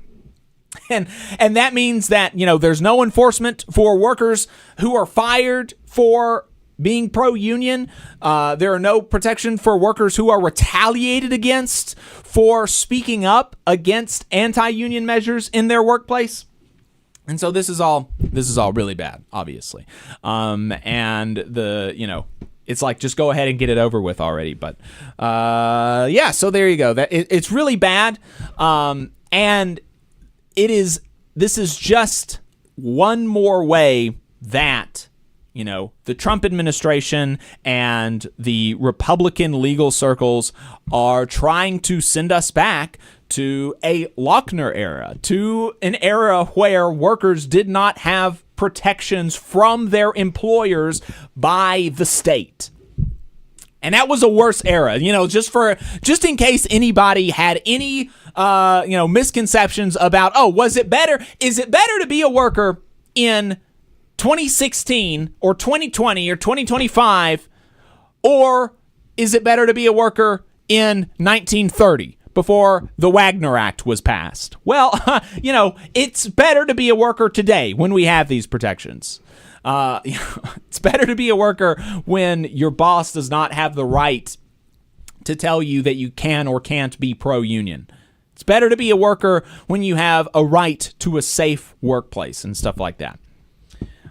And that means that, there's no enforcement for workers who are fired for being pro-union. There are no protection for workers who are retaliated against for speaking up against anti-union measures in their workplace. And so this is all really bad, obviously. And it's like, just go ahead and get it over with already. But so there you go. It's really bad. And this is just one more way that the Trump administration and the Republican legal circles are trying to send us back to a Lochner era, to an era where workers did not have protections from their employers by the state. And that was a worse era, just in case anybody had any, misconceptions about, is it better to be a worker in 2016 or 2020 or 2025, or is it better to be a worker in 1930? before the Wagner Act was passed? Well, it's better to be a worker today when we have these protections. It's better to be a worker when your boss does not have the right to tell you that you can or can't be pro-union. It's better to be a worker when you have a right to a safe workplace and stuff like that.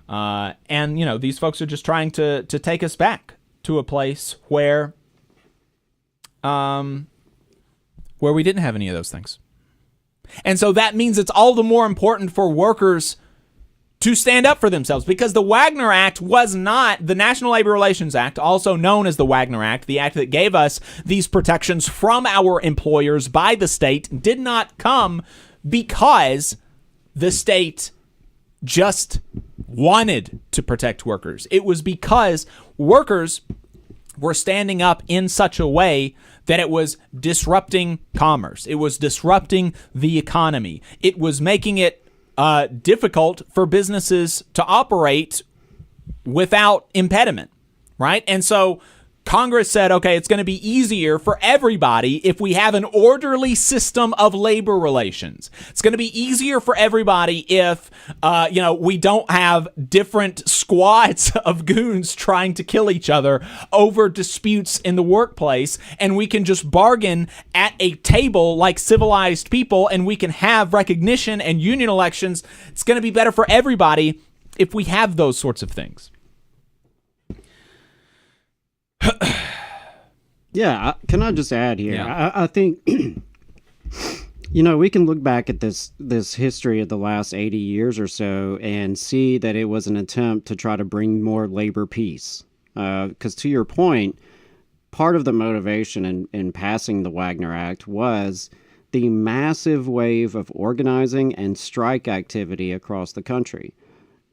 And these folks are just trying to take us back to a place where we didn't have any of those things. And so that means it's all the more important for workers to stand up for themselves, because the Wagner Act was not the National Labor Relations Act, also known as the Wagner Act, the act that gave us these protections from our employers by the state, did not come because the state just wanted to protect workers. It was because workers were standing up in such a way that it was disrupting commerce. It was disrupting the economy. It was making it difficult for businesses to operate without impediment, right? And so Congress said, okay, it's going to be easier for everybody if we have an orderly system of labor relations. It's going to be easier for everybody if, we don't have different squads of goons trying to kill each other over disputes in the workplace, and we can just bargain at a table like civilized people, and we can have recognition and union elections. It's going to be better for everybody if we have those sorts of things. Yeah, can I just add here? Yeah. I think, we can look back at this history of the last 80 years or so and see that it was an attempt to try to bring more labor peace. Because to your point, part of the motivation in passing the Wagner Act was the massive wave of organizing and strike activity across the country.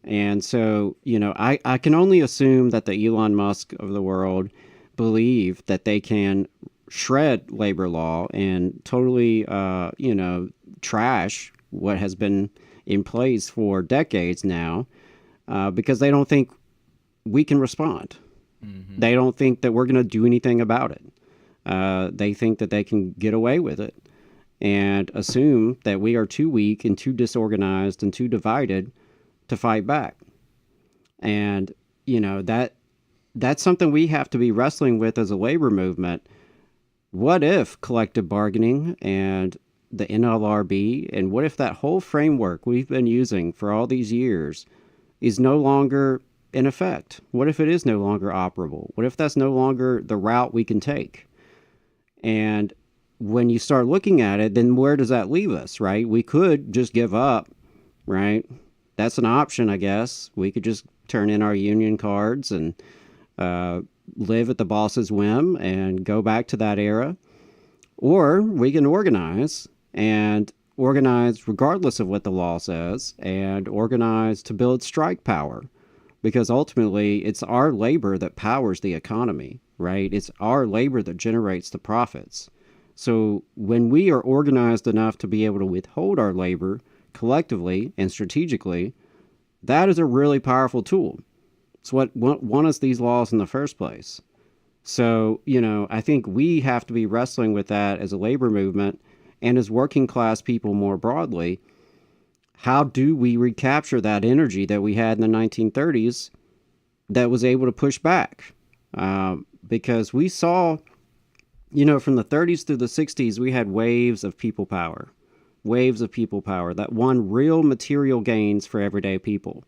And so, I can only assume that the Elon Musk of the world believe that they can shred labor law and totally, trash what has been in place for decades now, because they don't think we can respond. Mm-hmm. They don't think that we're going to do anything about it. They think that they can get away with it and assume that we are too weak and too disorganized and too divided to fight back. And, that's something we have to be wrestling with as a labor movement. What if collective bargaining and the NLRB, and what if that whole framework we've been using for all these years is no longer in effect? What if it is no longer operable? What if that's no longer the route we can take? And when you start looking at it, then where does that leave us, right? We could just give up, right? That's an option, I guess. We could just turn in our union cards and live at the boss's whim and go back to that era. Or we can organize regardless of what the law says, and organize to build strike power. Because ultimately, it's our labor that powers the economy, right? It's our labor that generates the profits. So when we are organized enough to be able to withhold our labor collectively and strategically, that is a really powerful tool. It's what won us these laws in the first place. So, I think we have to be wrestling with that as a labor movement and as working class people more broadly. How do we recapture that energy that we had in the 1930s that was able to push back? Because we saw, from the 30s through the 60s, we had waves of people power that won real material gains for everyday people.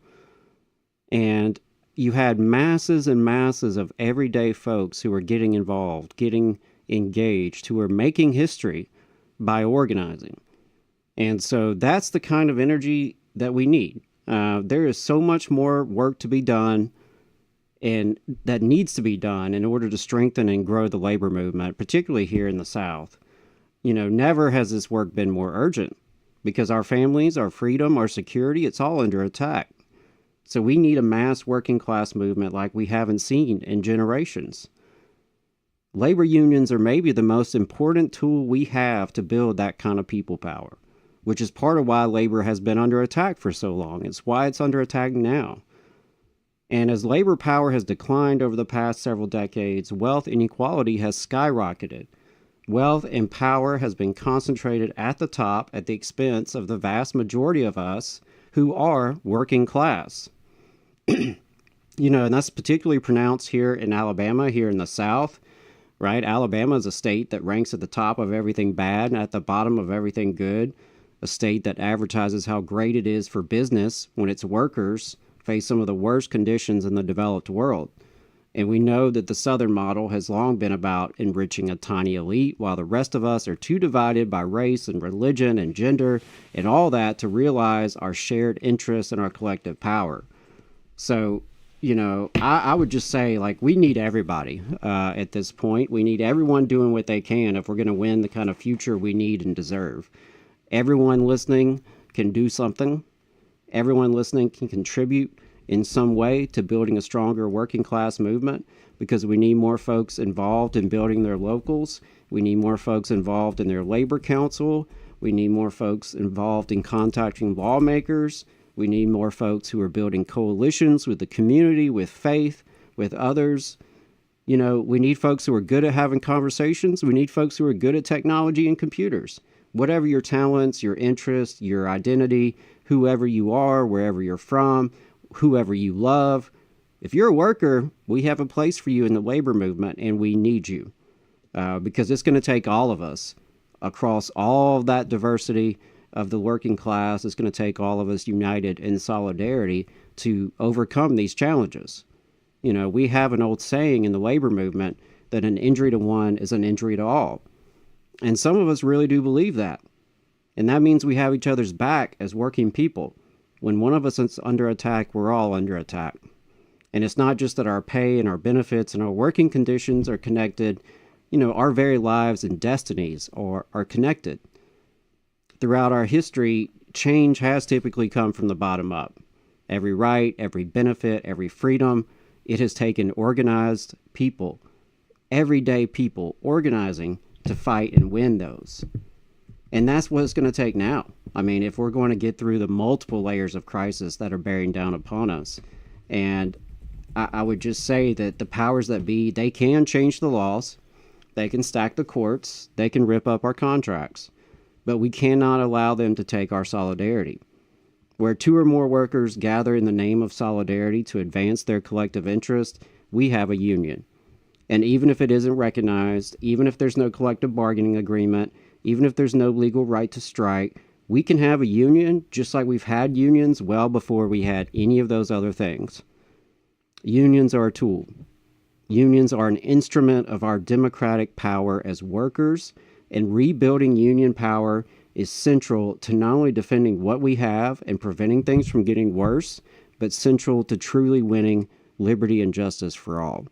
And you had masses and masses of everyday folks who were getting involved, getting engaged, who were making history by organizing. And so that's the kind of energy that we need. There is so much more work to be done, and that needs to be done in order to strengthen and grow the labor movement, particularly here in the South. Never has this work been more urgent, because our families, our freedom, our security, it's all under attack. So we need a mass working class movement like we haven't seen in generations. Labor unions are maybe the most important tool we have to build that kind of people power, which is part of why labor has been under attack for so long. It's why it's under attack now. And as labor power has declined over the past several decades, wealth inequality has skyrocketed. Wealth and power has been concentrated at the top at the expense of the vast majority of us who are working class. And that's particularly pronounced here in Alabama, here in the South, right? Alabama is a state that ranks at the top of everything bad and at the bottom of everything good, a state that advertises how great it is for business when its workers face some of the worst conditions in the developed world. And we know that the Southern model has long been about enriching a tiny elite, while the rest of us are too divided by race and religion and gender and all that to realize our shared interests and our collective power. So, I would just say, we need everybody at this point. We need everyone doing what they can if we're going to win the kind of future we need and deserve. Everyone listening can do something. Everyone listening can contribute in some way to building a stronger working class movement, because we need more folks involved in building their locals. We need more folks involved in their labor council. We need more folks involved in contacting lawmakers. We need more folks who are building coalitions with the community, with faith, with others. We need folks who are good at having conversations. We need folks who are good at technology and computers. Whatever your talents, your interests, your identity, whoever you are, wherever you're from, whoever you love. If you're a worker, we have a place for you in the labor movement, and we need you because it's going to take all of us across all that diversity of the working class. It's going to take all of us united in solidarity to overcome these challenges. We have an old saying in the labor movement that an injury to one is an injury to all. And some of us really do believe that. And that means we have each other's back as working people. When one of us is under attack, we're all under attack. And it's not just that our pay and our benefits and our working conditions are connected. Our very lives and destinies are connected. Throughout our history, change has typically come from the bottom up. Every right, every benefit, every freedom, it has taken organized people, everyday people, organizing to fight and win those. And that's what it's going to take now. If we're going to get through the multiple layers of crisis that are bearing down upon us. And I would just say that the powers that be, they can change the laws, they can stack the courts, they can rip up our contracts. But we cannot allow them to take our solidarity. Where two or more workers gather in the name of solidarity to advance their collective interest, we have a union. And even if it isn't recognized, even if there's no collective bargaining agreement, even if there's no legal right to strike, we can have a union just like we've had unions well before we had any of those other things. Unions are a tool. Unions are an instrument of our democratic power as workers. And rebuilding union power is central to not only defending what we have and preventing things from getting worse, but central to truly winning liberty and justice for all.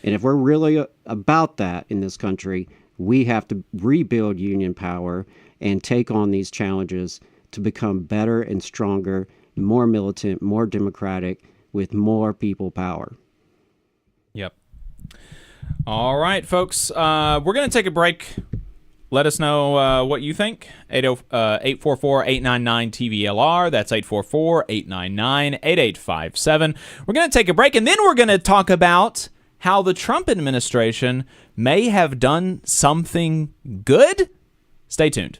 And if we're really about that in this country, we have to rebuild union power and take on these challenges to become better and stronger, more militant, more democratic, with more people power. Yep. All right, folks. We're going to take a break. Let us know what you think. 844-899-TVLR. That's 844-899-8857. We're going to take a break, and then we're going to talk about how the Trump administration may have done something good. Stay tuned.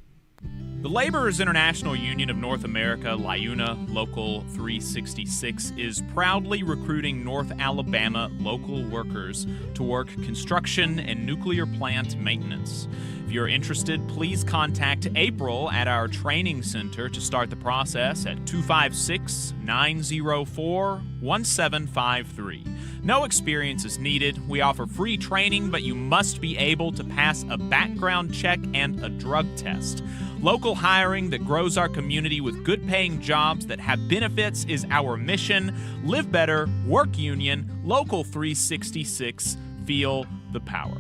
The Laborers International Union of North America, LIUNA Local 366, is proudly recruiting North Alabama local workers to work construction and nuclear plant maintenance. If you're interested, please contact April at our training center to start the process at 256-904-1753. No experience is needed. We offer free training, but you must be able to pass a background check and a drug test. Local hiring that grows our community with good-paying jobs that have benefits is our mission. Live better, work union, Local 366, feel the power.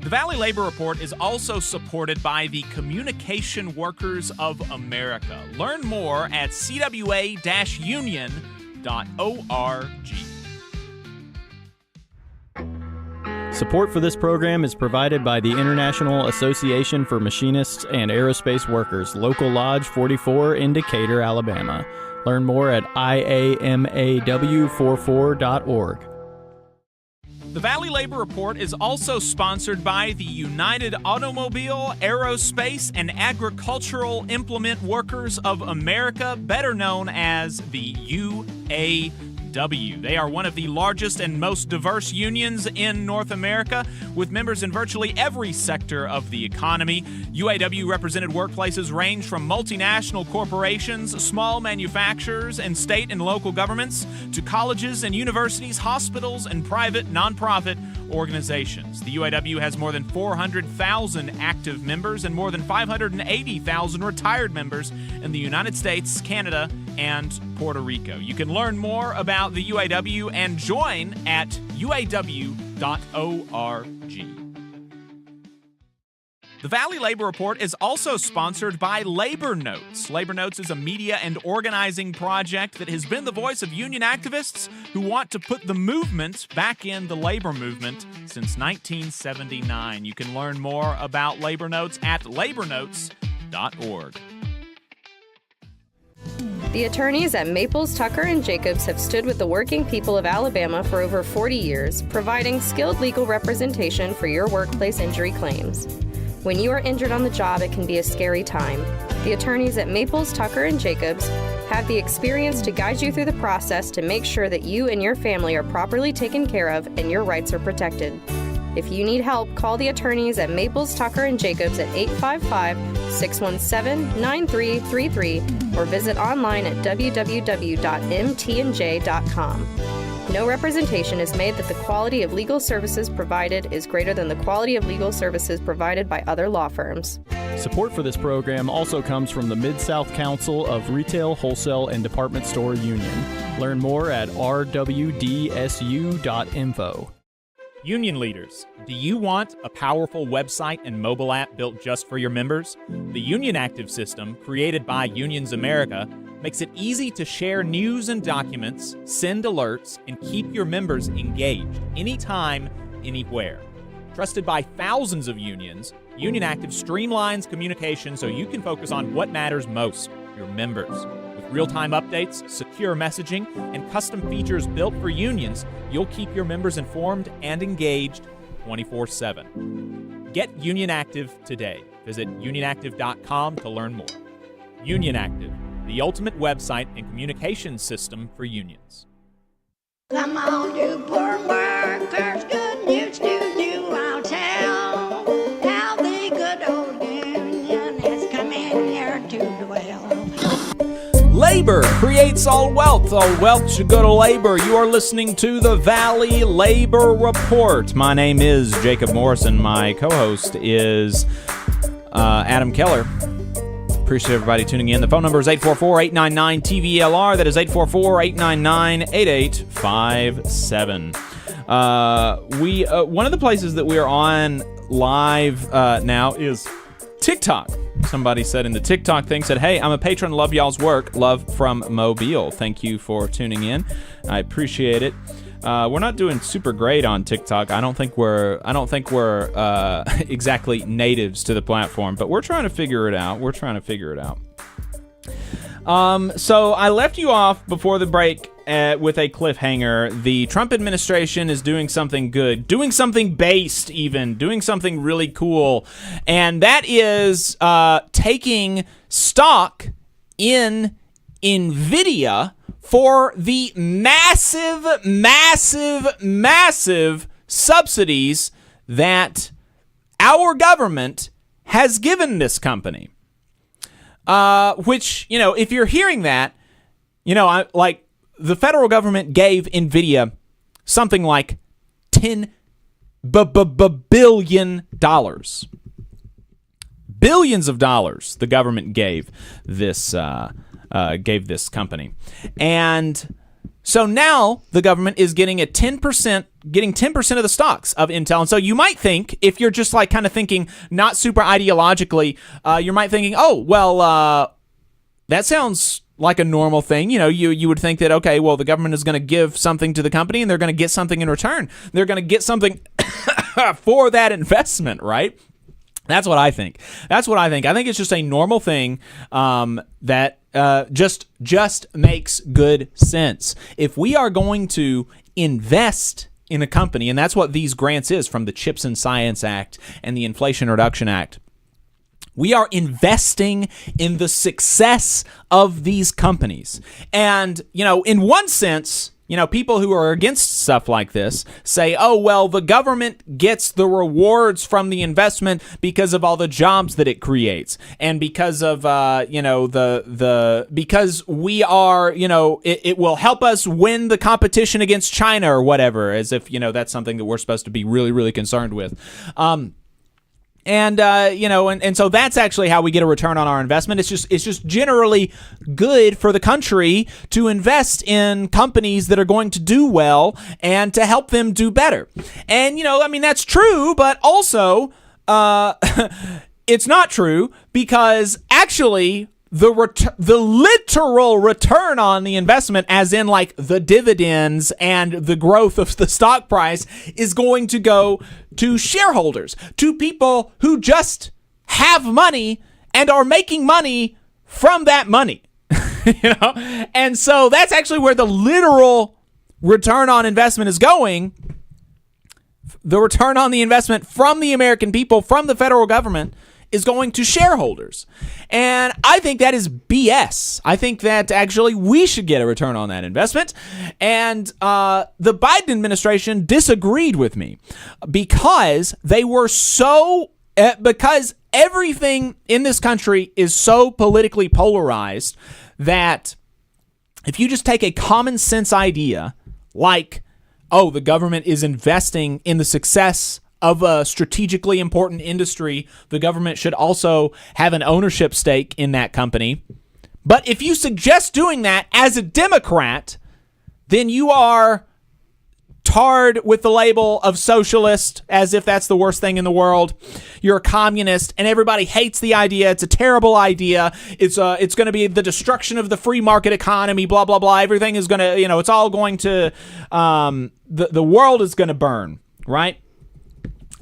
The Valley Labor Report is also supported by the Communication Workers of America. Learn more at cwa-union.org. Support for this program is provided by the International Association for Machinists and Aerospace Workers, Local Lodge 44 in Decatur, Alabama. Learn more at iamaw44.org. The Valley Labor Report is also sponsored by the United Automobile, Aerospace, and Agricultural Implement Workers of America, better known as the UAW. They are one of the largest and most diverse unions in North America, with members in virtually every sector of the economy. UAW-represented workplaces range from multinational corporations, small manufacturers, and state and local governments, to colleges and universities, hospitals, and private nonprofit organizations. The UAW has more than 400,000 active members and more than 580,000 retired members in the United States, Canada, and Puerto Rico. You can learn more about the UAW and join at uaw.org. The Valley Labor Report is also sponsored by Labor Notes. Labor Notes is a media and organizing project that has been the voice of union activists who want to put the movement back in the labor movement since 1979. You can learn more about Labor Notes at labornotes.org. The attorneys at Maples, Tucker, and Jacobs have stood with the working people of Alabama for over 40 years, providing skilled legal representation for your workplace injury claims. When you are injured on the job, it can be a scary time. The attorneys at Maples, Tucker, and Jacobs have the experience to guide you through the process to make sure that you and your family are properly taken care of and your rights are protected. If you need help, call the attorneys at Maples, Tucker, and Jacobs at 855-617-9333 or visit online at www.mtnj.com. No representation is made that the quality of legal services provided is greater than the quality of legal services provided by other law firms. Support for this program also comes from the Mid-South Council of Retail, Wholesale, and Department Store Union. Learn more at rwdsu.info. Union leaders, do you want a powerful website and mobile app built just for your members? The Union Active system, created by Unions America, makes it easy to share news and documents, send alerts, and keep your members engaged anytime, anywhere. Trusted by thousands of unions, Union Active streamlines communication so you can focus on what matters most, your members. With real-time updates, secure messaging, and custom features built for unions, you'll keep your members informed and engaged 24/7. Get Union Active today. Visit unionactive.com to learn more. Union Active, the ultimate website and communication system for unions. Come on, you poor workers, good news to you I'll tell. How the good old union has come in here to dwell. Labor creates all wealth. All wealth should go to labor. You are listening to the Valley Labor Report. My name is Jacob Morrison. My co-host is Adam Keller. Appreciate everybody tuning in. The phone number is 844-899-TVLR. That is 844-899-8857. One of the places that we are on live now is TikTok. Somebody said in the TikTok thing, said, "Hey, I'm a patron, love y'all's work. Love from Mobile." Thank you for tuning in. I appreciate it. We're not doing super great on TikTok. I don't think we're exactly natives to the platform, but we're trying to figure it out. So I left you off before the break with a cliffhanger. The Trump administration is doing something good, doing something based even, doing something really cool, and that is taking stock in NVIDIA for the massive subsidies that our government has given this company. Which, if you're hearing that, the federal government gave NVIDIA something like $10 billion. Billions of dollars the government gave this company. And so now the government is getting 10% of the stocks of Intel. And so you might think, if you're just kind of thinking not super ideologically, you might thinking, oh, well, that sounds like a normal thing. You would think that, okay, well, the government is going to give something to the company and they're going to get something in return. They're going to get something for that investment, right? That's what I think. I think it's just a normal thing that just makes good sense. If we are going to invest in a company, and that's what these grants is from the CHIPS and Science Act and the Inflation Reduction Act. We are investing in the success of these companies. And, in one sense, people who are against stuff like this say, oh, well, the government gets the rewards from the investment because of all the jobs that it creates. And because of, because we are, it will help us win the competition against China or whatever, as if, that's something that we're supposed to be really, really concerned with. And so that's actually how we get a return on our investment. It's just generally good for the country to invest in companies that are going to do well and to help them do better. And, that's true, but also, it's not true because actually the literal return on the investment, as in like the dividends and the growth of the stock price, is going to go to shareholders, to people who just have money and are making money from that money. And so that's actually where the literal return on investment is going. The return on the investment from the American people, from the federal government, is going to shareholders. And I think that is BS. I think that actually we should get a return on that investment. And the Biden administration disagreed with me because they were because everything in this country is so politically polarized that if you just take a common sense idea like, oh, the government is investing in the success of a strategically important industry, the government should also have an ownership stake in that company. But if you suggest doing that as a Democrat, then you are tarred with the label of socialist, as if that's the worst thing in the world. You're a communist, and everybody hates the idea. It's a terrible idea. It's going to be the destruction of the free market economy, blah, blah, blah. Everything is going to, it's all going to, the world is going to burn, right?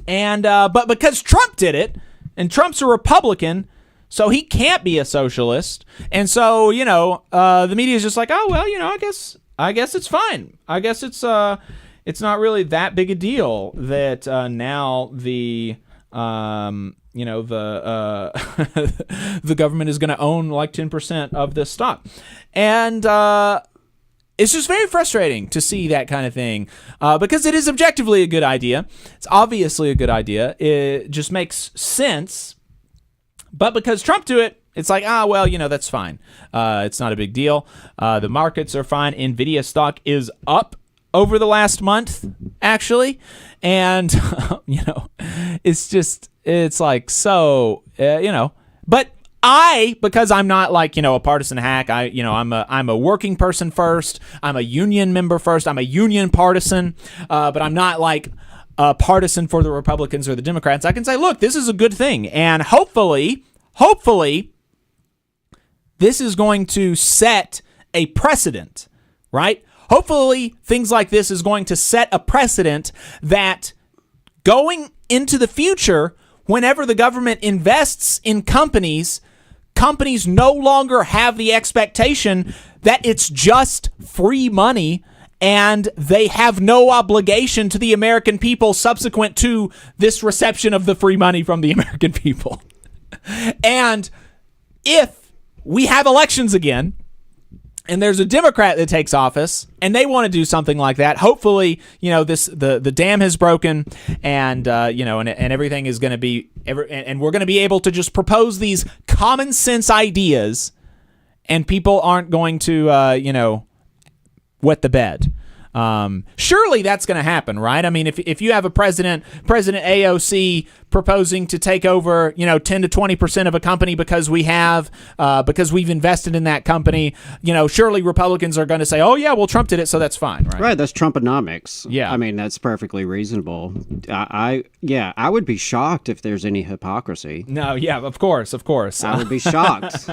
And but because Trump did it, and Trump's a Republican, so he can't be a socialist. And so, the media is just like, oh, well, I guess it's fine. I guess it's not really that big a deal that now the the government is going to own like 10% of this stock. And it's just very frustrating to see that kind of thing because it is objectively a good idea. It's obviously a good idea. It just makes sense. But because Trump do it, it's like, that's fine. It's not a big deal. The markets are fine. NVIDIA stock is up over the last month, actually. And, it's like, so, but because I'm not like, a partisan hack, I'm a working person first. I'm a union member first. I'm a union partisan, but I'm not like a partisan for the Republicans or the Democrats. I can say, look, this is a good thing. And hopefully this is going to set a precedent, right? Hopefully things like this is going to set a precedent that going into the future, whenever the government invests in companies no longer have the expectation that it's just free money and they have no obligation to the American people subsequent to this reception of the free money from the American people. And if we have elections again, and there's a Democrat that takes office, and they want to do something like that, hopefully, the dam has broken, and and everything is going to be, and we're going to be able to just propose these common sense ideas, and people aren't going to, wet the bed. Surely that's going to happen, right? I mean, if you have a President AOC proposing to take over, 10 to 20% of a company because we've invested in that company, surely Republicans are going to say, oh yeah, well, Trump did it, so that's fine, right? Right, that's Trumponomics. Yeah. I mean, that's perfectly reasonable. I would be shocked if there's any hypocrisy. No, yeah, of course. I would be shocked.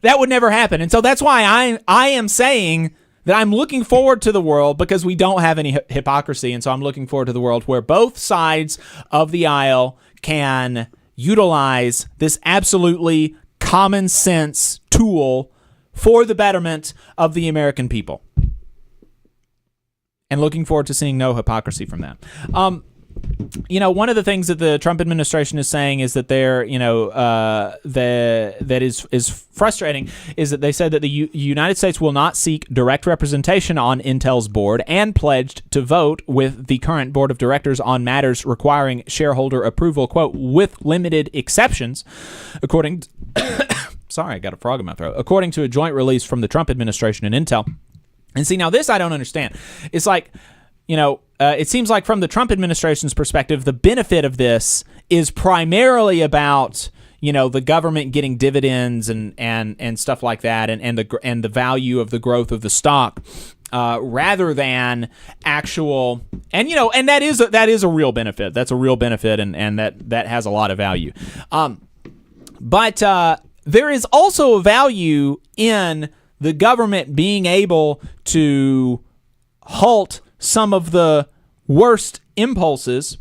That would never happen. And so that's why I am saying that I'm looking forward to the world, because we don't have any hypocrisy, and so I'm looking forward to the world where both sides of the aisle can utilize this absolutely common sense tool for the betterment of the American people. and looking forward to seeing no hypocrisy from that. One of the things that the Trump administration is saying is that that is frustrating is that they said that the United States will not seek direct representation on Intel's board and pledged to vote with the current board of directors on matters requiring shareholder approval, quote, with limited exceptions, according to, sorry, I got a frog in my throat, according to a joint release from the Trump administration and Intel. And see, now this I don't understand. It's like, it seems like from the Trump administration's perspective, the benefit of this is primarily about, the government getting dividends and stuff like that, and the value of the growth of the stock, rather than actual, and that is a real benefit. That's a real benefit, and that has a lot of value. But there is also a value in the government being able to halt some of the worst impulses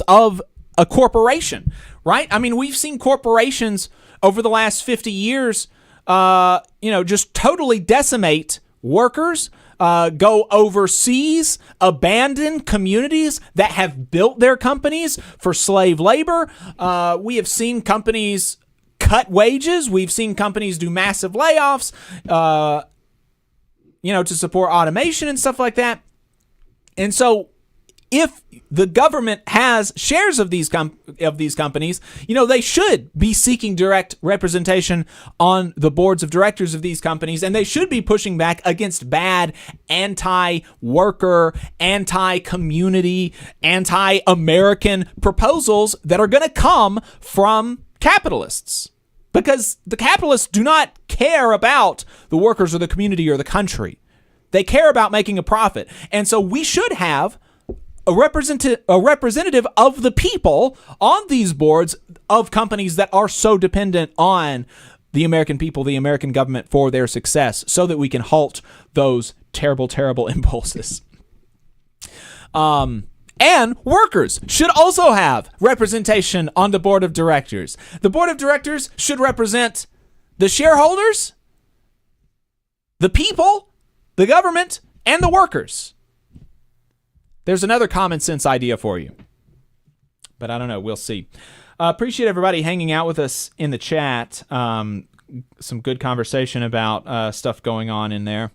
of a corporation, right? I mean, we've seen corporations over the last 50 years, just totally decimate workers, go overseas, abandon communities that have built their companies for slave labor. We have seen companies cut wages. We've seen companies do massive layoffs, to support automation and stuff like that. And so if the government has shares of these companies, they should be seeking direct representation on the boards of directors of these companies, and they should be pushing back against bad anti-worker, anti-community, anti-American proposals that are going to come from capitalists. Because the capitalists do not care about the workers or the community or the country. They care about making a profit. And so we should have a representative of the people on these boards of companies that are so dependent on the American people, the American government for their success, so that we can halt those terrible, terrible impulses. And workers should also have representation on the board of directors. The board of directors should represent the shareholders, the people, the government, and the workers. There's another common sense idea for you. But I don't know. We'll see. Appreciate everybody hanging out with us in the chat. Some good conversation about stuff going on in there.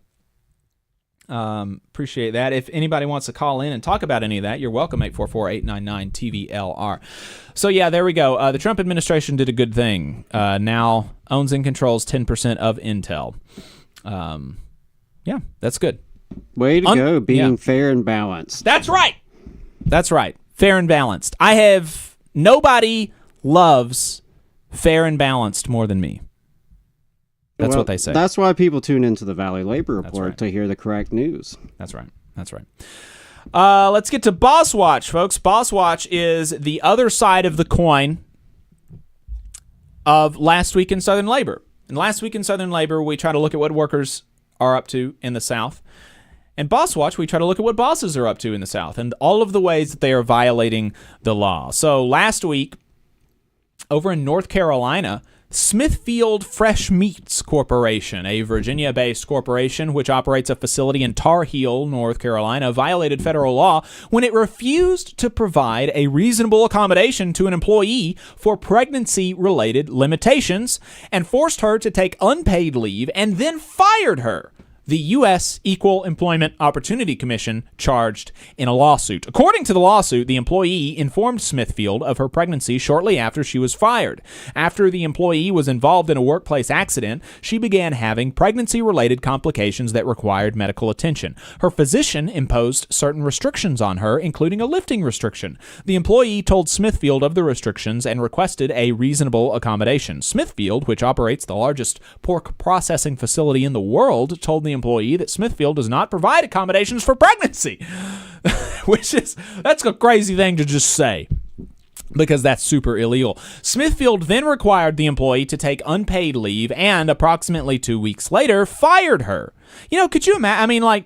Appreciate that. If anybody wants to call in and talk about any of that, you're welcome. 844-899-TVLR. So yeah, there we go. The Trump administration did a good thing. Now owns and controls 10% of Intel. Yeah, that's good. Way to go, being fair and balanced. That's right. That's right. Fair and balanced. Nobody loves fair and balanced more than me. That's what they say. That's why people tune into the Valley Labor Report, to hear the correct news. That's right. That's right. Let's get to Boss Watch, folks. Boss Watch is the other side of the coin of Last Week in Southern Labor. In Last Week in Southern Labor, we try to look at what workers are up to in the South. And Boss Watch, we try to look at what bosses are up to in the South and all of the ways that they are violating the law. So last week, over in North Carolina, Smithfield Fresh Meats Corporation, a Virginia-based corporation which operates a facility in Tar Heel, North Carolina, violated federal law when it refused to provide a reasonable accommodation to an employee for pregnancy-related limitations and forced her to take unpaid leave and then fired her. The U.S. Equal Employment Opportunity Commission charged in a lawsuit. According to the lawsuit, the employee informed Smithfield of her pregnancy shortly after she was fired. After the employee was involved in a workplace accident, she began having pregnancy-related complications that required medical attention. Her physician imposed certain restrictions on her, including a lifting restriction. The employee told Smithfield of the restrictions and requested a reasonable accommodation. Smithfield, which operates the largest pork processing facility in the world, told the employee that Smithfield does not provide accommodations for pregnancy, that's a crazy thing to just say, because that's super illegal. Smithfield then required the employee to take unpaid leave and approximately 2 weeks later fired her. Could you imagine,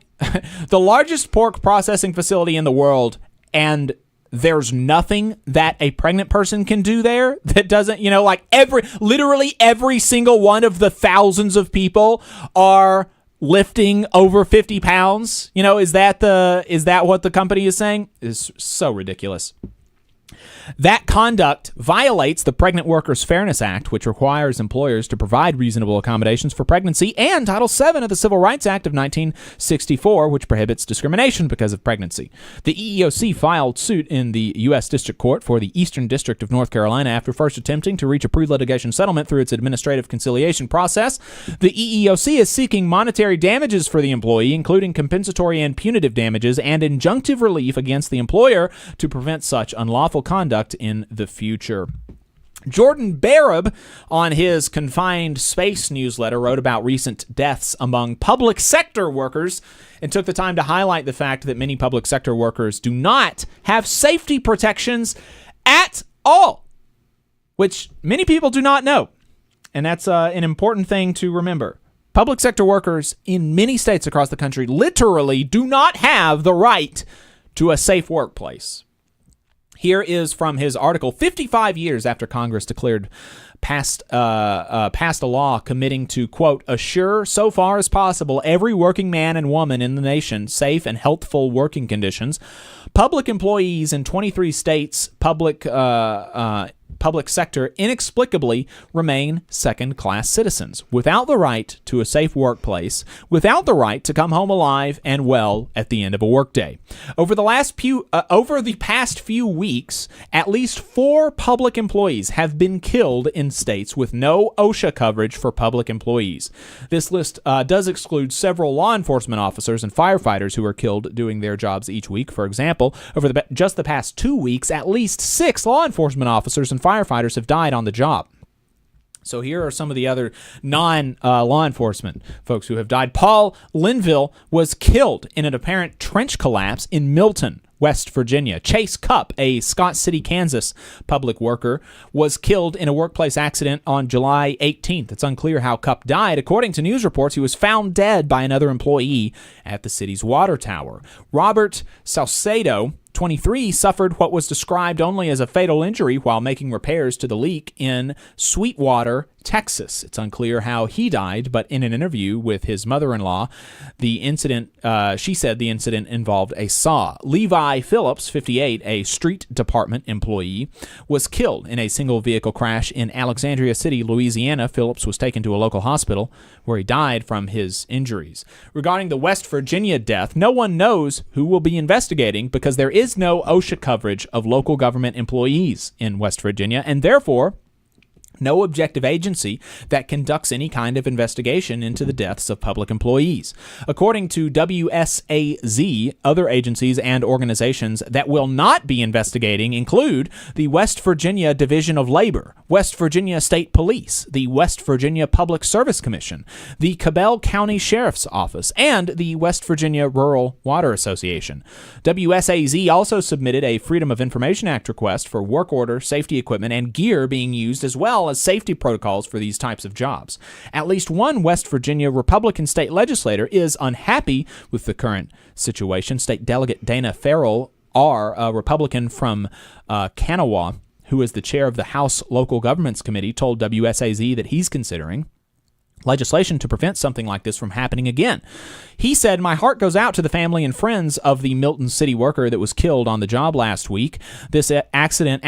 the largest pork processing facility in the world, and there's nothing that a pregnant person can do there that doesn't, literally every single one of the thousands of people are lifting over 50 pounds? You know, is that what the company is saying? Is so ridiculous. That conduct violates the Pregnant Workers Fairness Act, which requires employers to provide reasonable accommodations for pregnancy, and Title VII of the Civil Rights Act of 1964, which prohibits discrimination because of pregnancy. The EEOC filed suit in the U.S. District Court for the Eastern District of North Carolina after first attempting to reach a pre-litigation settlement through its administrative conciliation process. The EEOC is seeking monetary damages for the employee, including compensatory and punitive damages, and injunctive relief against the employer to prevent such unlawful conduct in the future. Jordan Barab, on his Confined Space newsletter, wrote about recent deaths among public sector workers and took the time to highlight the fact that many public sector workers do not have safety protections at all, which many people do not know. And that's an important thing to remember. Public sector workers in many states across the country literally do not have the right to a safe workplace. Here is from his article, 55 years after Congress passed a law committing to, quote, assure so far as possible every working man and woman in the nation safe and healthful working conditions. Public employees in 23 states, public sector inexplicably remain second-class citizens without the right to a safe workplace, without the right to come home alive and well at the end of a workday. Over the past few weeks, at least 4 public employees have been killed in states with no OSHA coverage for public employees. This list does exclude several law enforcement officers and firefighters who are killed doing their jobs each week. For example, over just the past 2 weeks, at least 6 law enforcement officers and firefighters have died on the job. So here are some of the other non-law enforcement folks who have died. Paul Linville was killed in an apparent trench collapse in Milton, West Virginia. Chase Cupp, a Scott City, Kansas public worker, was killed in a workplace accident on July 18th. It's unclear how Cupp died. According to news reports, he was found dead by another employee at the city's water tower. Robert Salcedo, 23, suffered what was described only as a fatal injury while making repairs to the leak in Sweetwater, Texas. It's unclear how he died, but in an interview with his mother-in-law, she said the incident involved a saw. Levi Phillips, 58, a street department employee, was killed in a single vehicle crash in Alexandria City, Louisiana. Phillips was taken to a local hospital where he died from his injuries. Regarding the West Virginia death, no one knows who will be investigating because there is no OSHA coverage of local government employees in West Virginia, and therefore no objective agency that conducts any kind of investigation into the deaths of public employees. According to WSAZ, other agencies and organizations that will not be investigating include the West Virginia Division of Labor, West Virginia State Police, the West Virginia Public Service Commission, the Cabell County Sheriff's Office, and the West Virginia Rural Water Association. WSAZ also submitted a Freedom of Information Act request for work order, safety equipment, and gear being used, as well as safety protocols for these types of jobs. At least one West Virginia Republican state legislator is unhappy with the current situation. State Delegate Dana Farrell, a Republican from Kanawha, who is the chair of the House Local Governments Committee, told WSAZ that he's considering legislation to prevent something like this from happening again. He said, "My heart goes out to the family and friends of the Milton City worker that was killed on the job last week. This accident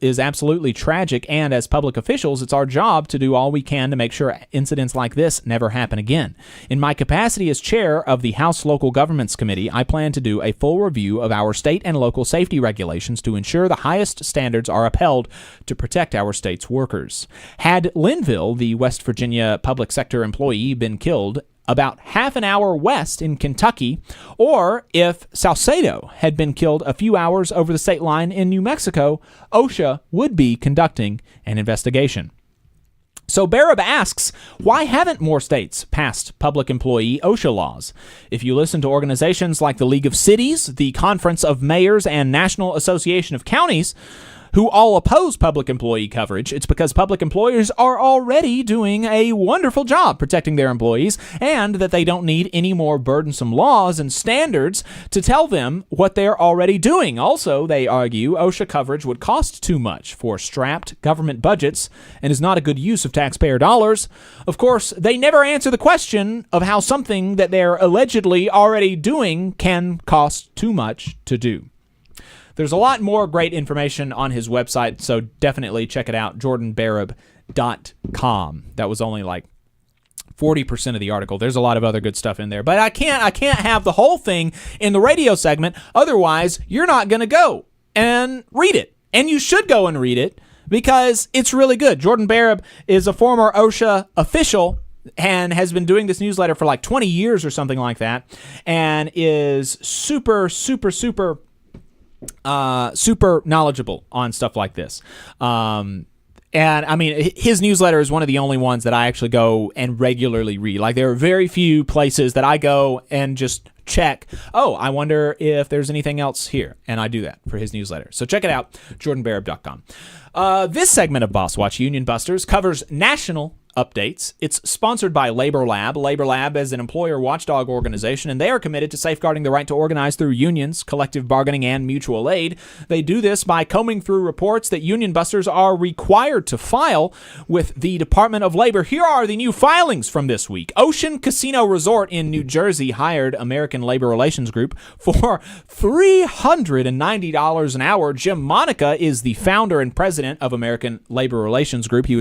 is absolutely tragic, and as public officials, it's our job to do all we can to make sure incidents like this never happen again. In my capacity as chair of the House Local Governments Committee, I plan to do a full review of our state and local safety regulations to ensure the highest standards are upheld to protect our state's workers." Had Linville, the West Virginia public sector employee, been killed about half an hour west in Kentucky, or if Salcedo had been killed a few hours over the state line in New Mexico, OSHA would be conducting an investigation. So Barab asks, why haven't more states passed public employee OSHA laws? If you listen to organizations like the League of Cities, the Conference of Mayors, and National Association of Counties, who all oppose public employee coverage. It's because public employers are already doing a wonderful job protecting their employees, and that they don't need any more burdensome laws and standards to tell them what they're already doing. Also, they argue OSHA coverage would cost too much for strapped government budgets and is not a good use of taxpayer dollars. Of course, they never answer the question of how something that they're allegedly already doing can cost too much to do. There's a lot more great information on his website, so definitely check it out, jordanbarab.com. That was only like 40% of the article. There's a lot of other good stuff in there, but I can't have the whole thing in the radio segment. Otherwise, you're not going to go and read it. And you should go and read it because it's really good. Jordan Barab is a former OSHA official and has been doing this newsletter for like 20 years or something like that, and is super knowledgeable on stuff like this. And I mean, his newsletter is one of the only ones that I actually go and regularly read. Like, there are very few places that I go and just check, oh, I wonder if there's anything else here. And I do that for his newsletter. So check it out, jordanbarab.com. This segment of Boss Watch Union Busters covers national updates. It's sponsored by Labor Lab. Labor Lab is an employer watchdog organization, and they are committed to safeguarding the right to organize through unions, collective bargaining, and mutual aid. They do this by combing through reports that union busters are required to file with the Department of Labor. Here are the new filings from this week. Ocean Casino Resort in New Jersey hired American Labor Relations Group for $390 an hour. Jim Monica is the founder and president of American Labor Relations Group. He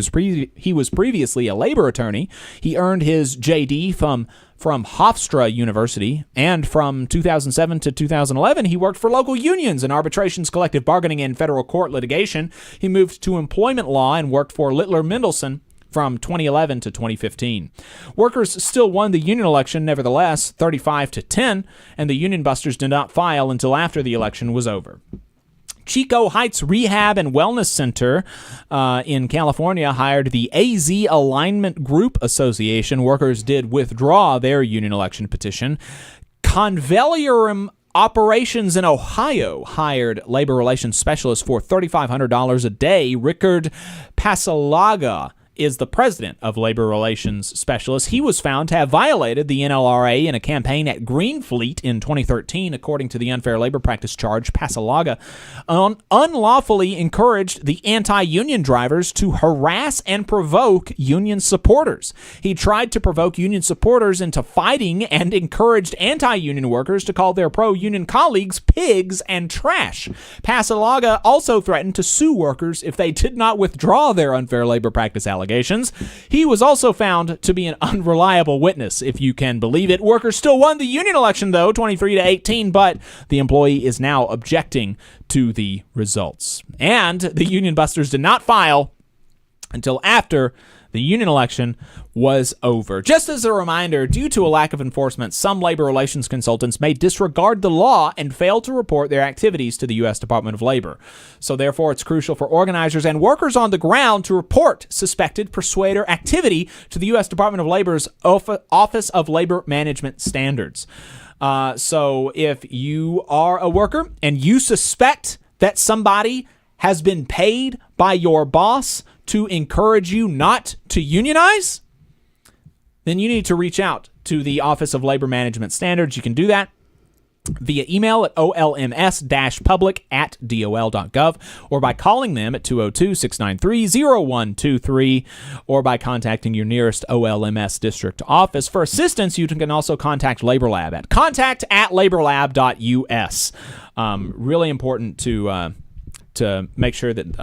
was previously a labor attorney. He earned his JD from Hofstra University, and from 2007 to 2011, he worked for local unions in arbitrations, collective bargaining, and federal court litigation. He moved to employment law and worked for Littler Mendelson from 2011 to 2015. Workers still won the union election, nevertheless, 35-10, and the union busters did not file until after the election was over. Chico Heights Rehab and Wellness Center in California hired the AZ Alignment Group Association. Workers did withdraw their union election petition. Convalium Operations in Ohio hired labor relations specialists for $3,500 a day. Rickard Pasalaga is the president of Labor Relations Specialists. He was found to have violated the NLRA in a campaign at Greenfleet in 2013. According to the unfair labor practice charge, Pasalaga unlawfully encouraged the anti-union drivers to harass and provoke union supporters. He tried to provoke union supporters into fighting and encouraged anti-union workers to call their pro-union colleagues pigs and trash. Pasalaga also threatened to sue workers if they did not withdraw their unfair labor practice allegations. He was also found to be an unreliable witness, if you can believe it. Workers still won the union election, though, 23-18, but the employee is now objecting to the results. And the union busters did not file until after the union election was over. Just as a reminder, due to a lack of enforcement, some labor relations consultants may disregard the law and fail to report their activities to the U.S. Department of Labor. So therefore, it's crucial for organizers and workers on the ground to report suspected persuader activity to the U.S. Department of Labor's Office of Labor Management Standards. So if you are a worker and you suspect that somebody has been paid by your boss to encourage you not to unionize, then you need to reach out to the Office of Labor Management Standards. You can do that via email at olms-public@dol.gov, or by calling them at 202-693-0123, or by contacting your nearest OLMS district office. For assistance, you can also contact Labor Lab at contact@laborlab.us. Really important to make sure that,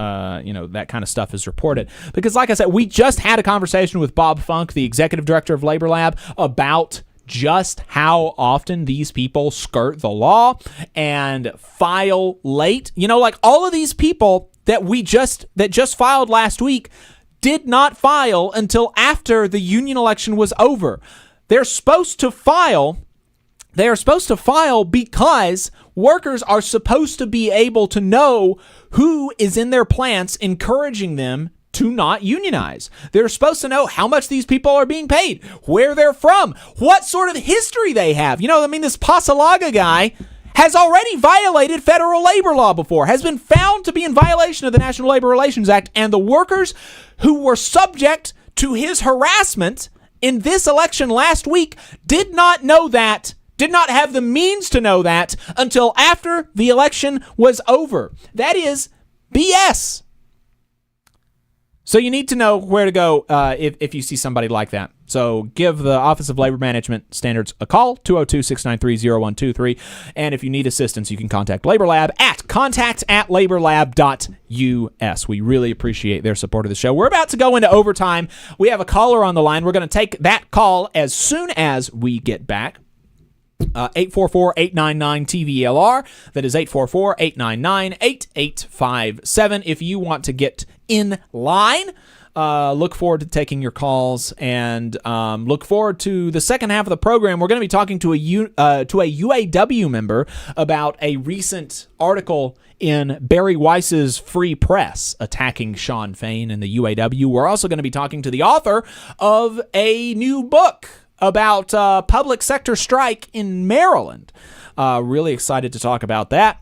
that kind of stuff is reported. Because like I said, we just had a conversation with Bob Funk, the executive director of Labor Lab, about just how often these people skirt the law and file late. Like all of these people that just filed last week did not file until after the union election was over. They're supposed to file because workers are supposed to be able to know who is in their plants encouraging them to not unionize. They're supposed to know how much these people are being paid, where they're from, what sort of history they have. This Pasalaga guy has already violated federal labor law before, has been found to be in violation of the National Labor Relations Act, and the workers who were subject to his harassment in this election last week did not know that, did not have the means to know that until after the election was over. That is BS. So you need to know where to go if you see somebody like that. So give the Office of Labor Management Standards a call, 202-693-0123. And if you need assistance, you can contact Labor Lab at contact@laborlab.us. We really appreciate their support of the show. We're about to go into overtime. We have a caller on the line. We're going to take that call as soon as we get back. 844-899-TVLR. That is 844-899-8857. If you want to get in line, look forward to taking your calls, and look forward to the second half of the program. We're going to be talking to a UAW member about a recent article in Barry Weiss's Free Press attacking Sean Fain and the UAW. We're also going to be talking to the author of a new book about public sector strike in Maryland. Really excited to talk about that.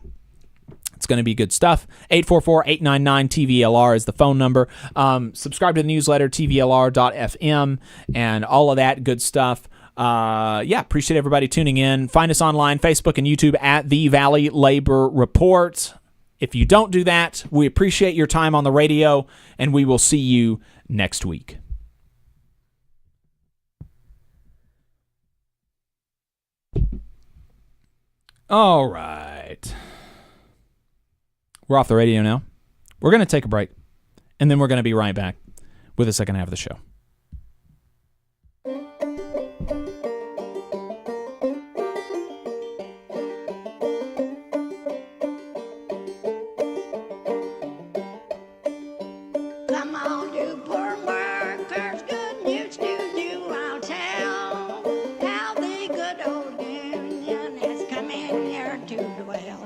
It's going to be good stuff. 844-899-TVLR is the phone number. Subscribe to the newsletter, tvlr.fm, and all of that good stuff. Appreciate everybody tuning in. Find us online, Facebook and YouTube at The Valley Labor Report. If you don't do that, we appreciate your time on the radio, and we will see you next week. All right. We're off the radio now. We're going to take a break, and then we're going to be right back with the second half of the show. Come on, you poor workers, good news to you I'll tell, how the good old union has come in here to dwell.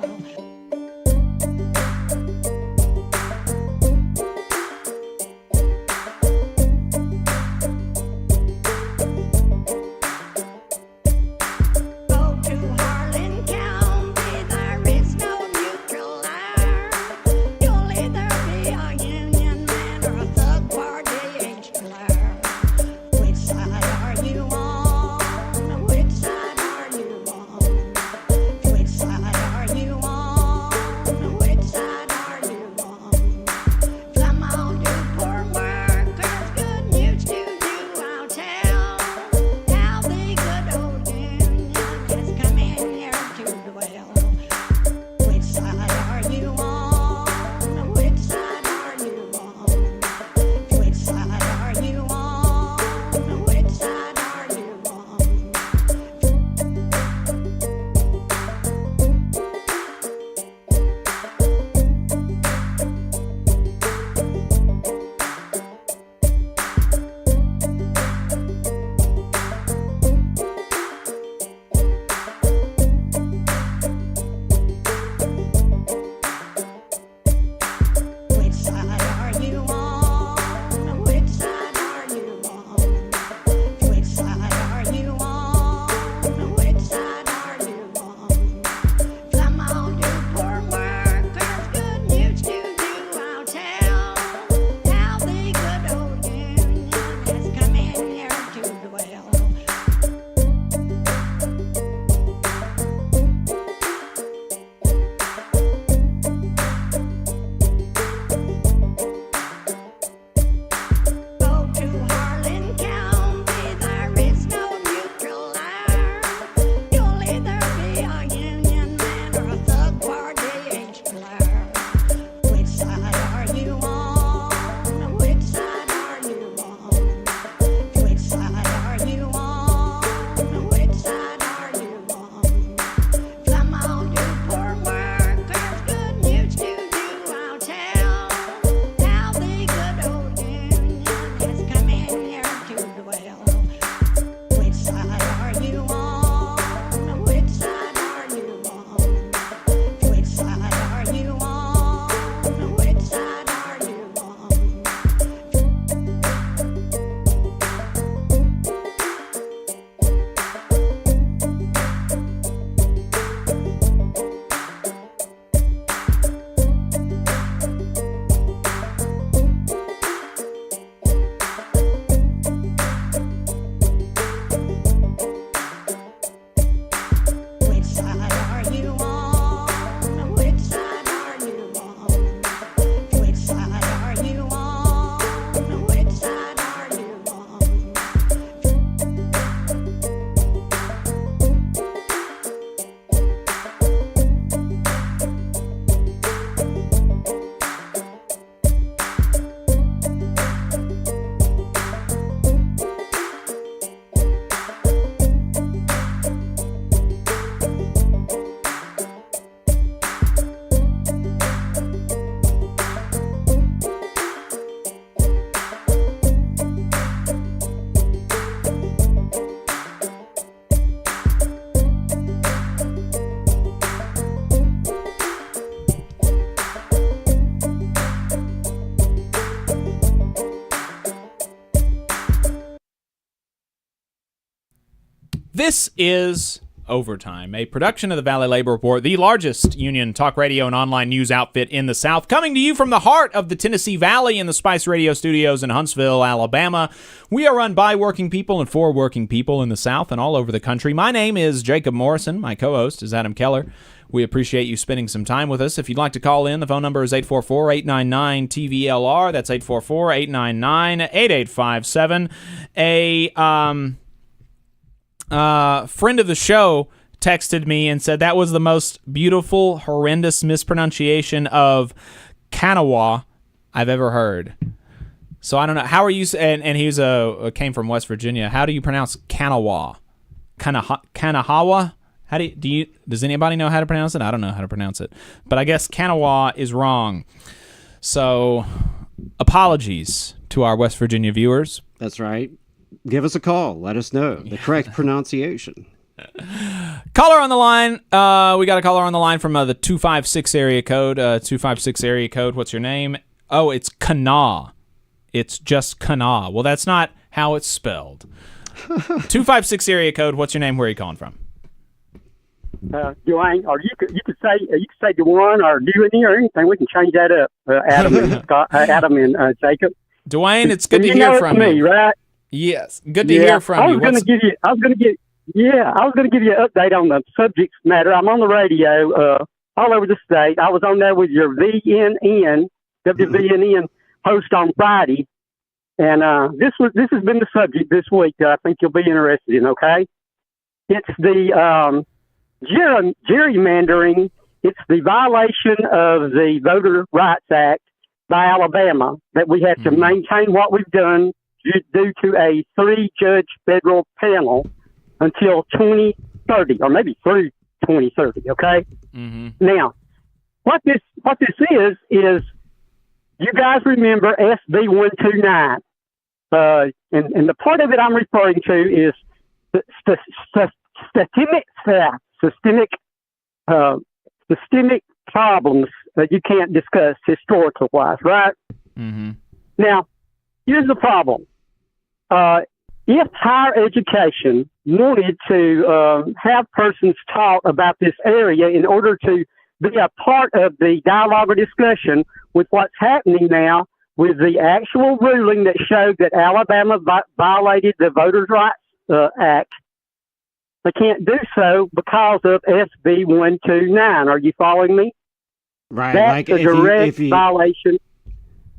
This is Overtime, a production of the Valley Labor Report, the largest union talk radio and online news outfit in the South, coming to you from the heart of the Tennessee Valley in the Spice Radio Studios in Huntsville, Alabama. We are run by working people and for working people in the South and all over the country. My name is Jacob Morrison. My co-host is Adam Keller. We appreciate you spending some time with us. If you'd like to call in, the phone number is 844-899-TVLR. That's 844-899-8857. A friend of the show texted me and said that was the most beautiful, horrendous mispronunciation of Kanawha I've ever heard. So I don't know. How are you? And he was came from West Virginia. How do you pronounce Kanawha? Kanahawa? How do you? Does anybody know how to pronounce it? I don't know how to pronounce it, but I guess Kanawha is wrong. So apologies to our West Virginia viewers. That's right. Give us a call. Let us know the correct pronunciation. Caller on the line. We got a caller on the line from the 256 area code. 256 area code. What's your name? Oh, it's Kana. It's just Kana. Well, that's not how it's spelled. 256 area code. What's your name? Where are you calling from? Dwayne, or you could say Dwayne or Dewey or anything. We can change that up. Adam and Scott, Adam and Jacob. Dwayne, it's good to hear from you. Right? Yes, good to hear from you. I was going to give you an update on the subject matter. I'm on the radio all over the state. I was on there with your WVNN host on Friday, and this has been the subject this week that I think you'll be interested in. Okay, it's the gerrymandering. It's the violation of the Voter Rights Act by Alabama that we have to maintain what we've done due to a 3-judge federal panel until 2030, or maybe through 2030. Okay. Mm-hmm. Now, what this is you guys remember SB 129, and the part of it I'm referring to is systemic problems that you can't discuss historical wise, right? Mm-hmm. Now, here's the problem. If higher education wanted to have persons taught about this area in order to be a part of the dialogue or discussion with what's happening now with the actual ruling that showed that Alabama violated the Voters' Rights Act, they can't do so because of SB 129. Are you following me? Right. That's a direct violation.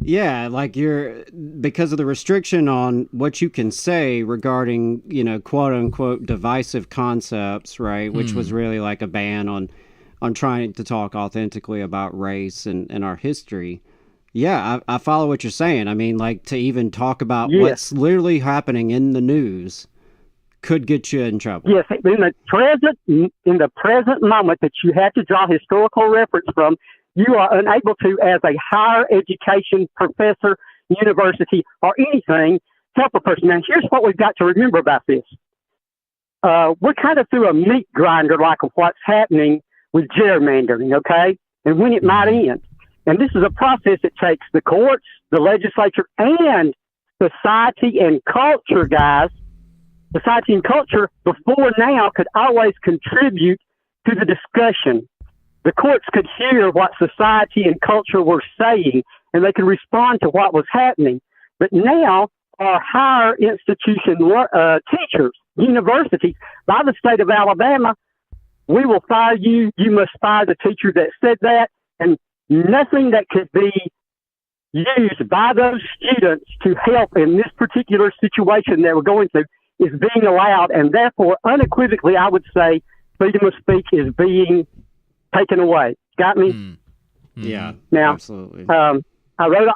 Yeah, like because of the restriction on what you can say regarding, quote unquote divisive concepts, right? Which was really like a ban on trying to talk authentically about race and our history. Yeah, I follow what you're saying. I mean, like to even talk about what's literally happening in the news could get you in trouble. Yes, in the present moment that you have to draw historical reference from, you are unable to, as a higher education professor, university, or anything, help a person. Now, here's what we've got to remember about this. We're kind of through a meat grinder like of what's happening with gerrymandering, okay? And when it might end. And this is a process that takes the courts, the legislature, and society and culture, guys. Society and culture, before now, could always contribute to the discussion. The courts could hear what society and culture were saying, and they could respond to what was happening. But now, our higher institution teachers, universities, by the state of Alabama, we will fire you. You must fire the teacher that said that, and nothing that could be used by those students to help in this particular situation that we're going through is being allowed, and therefore, unequivocally, I would say freedom of speech is being taken away. Got me? Yeah, now, absolutely. I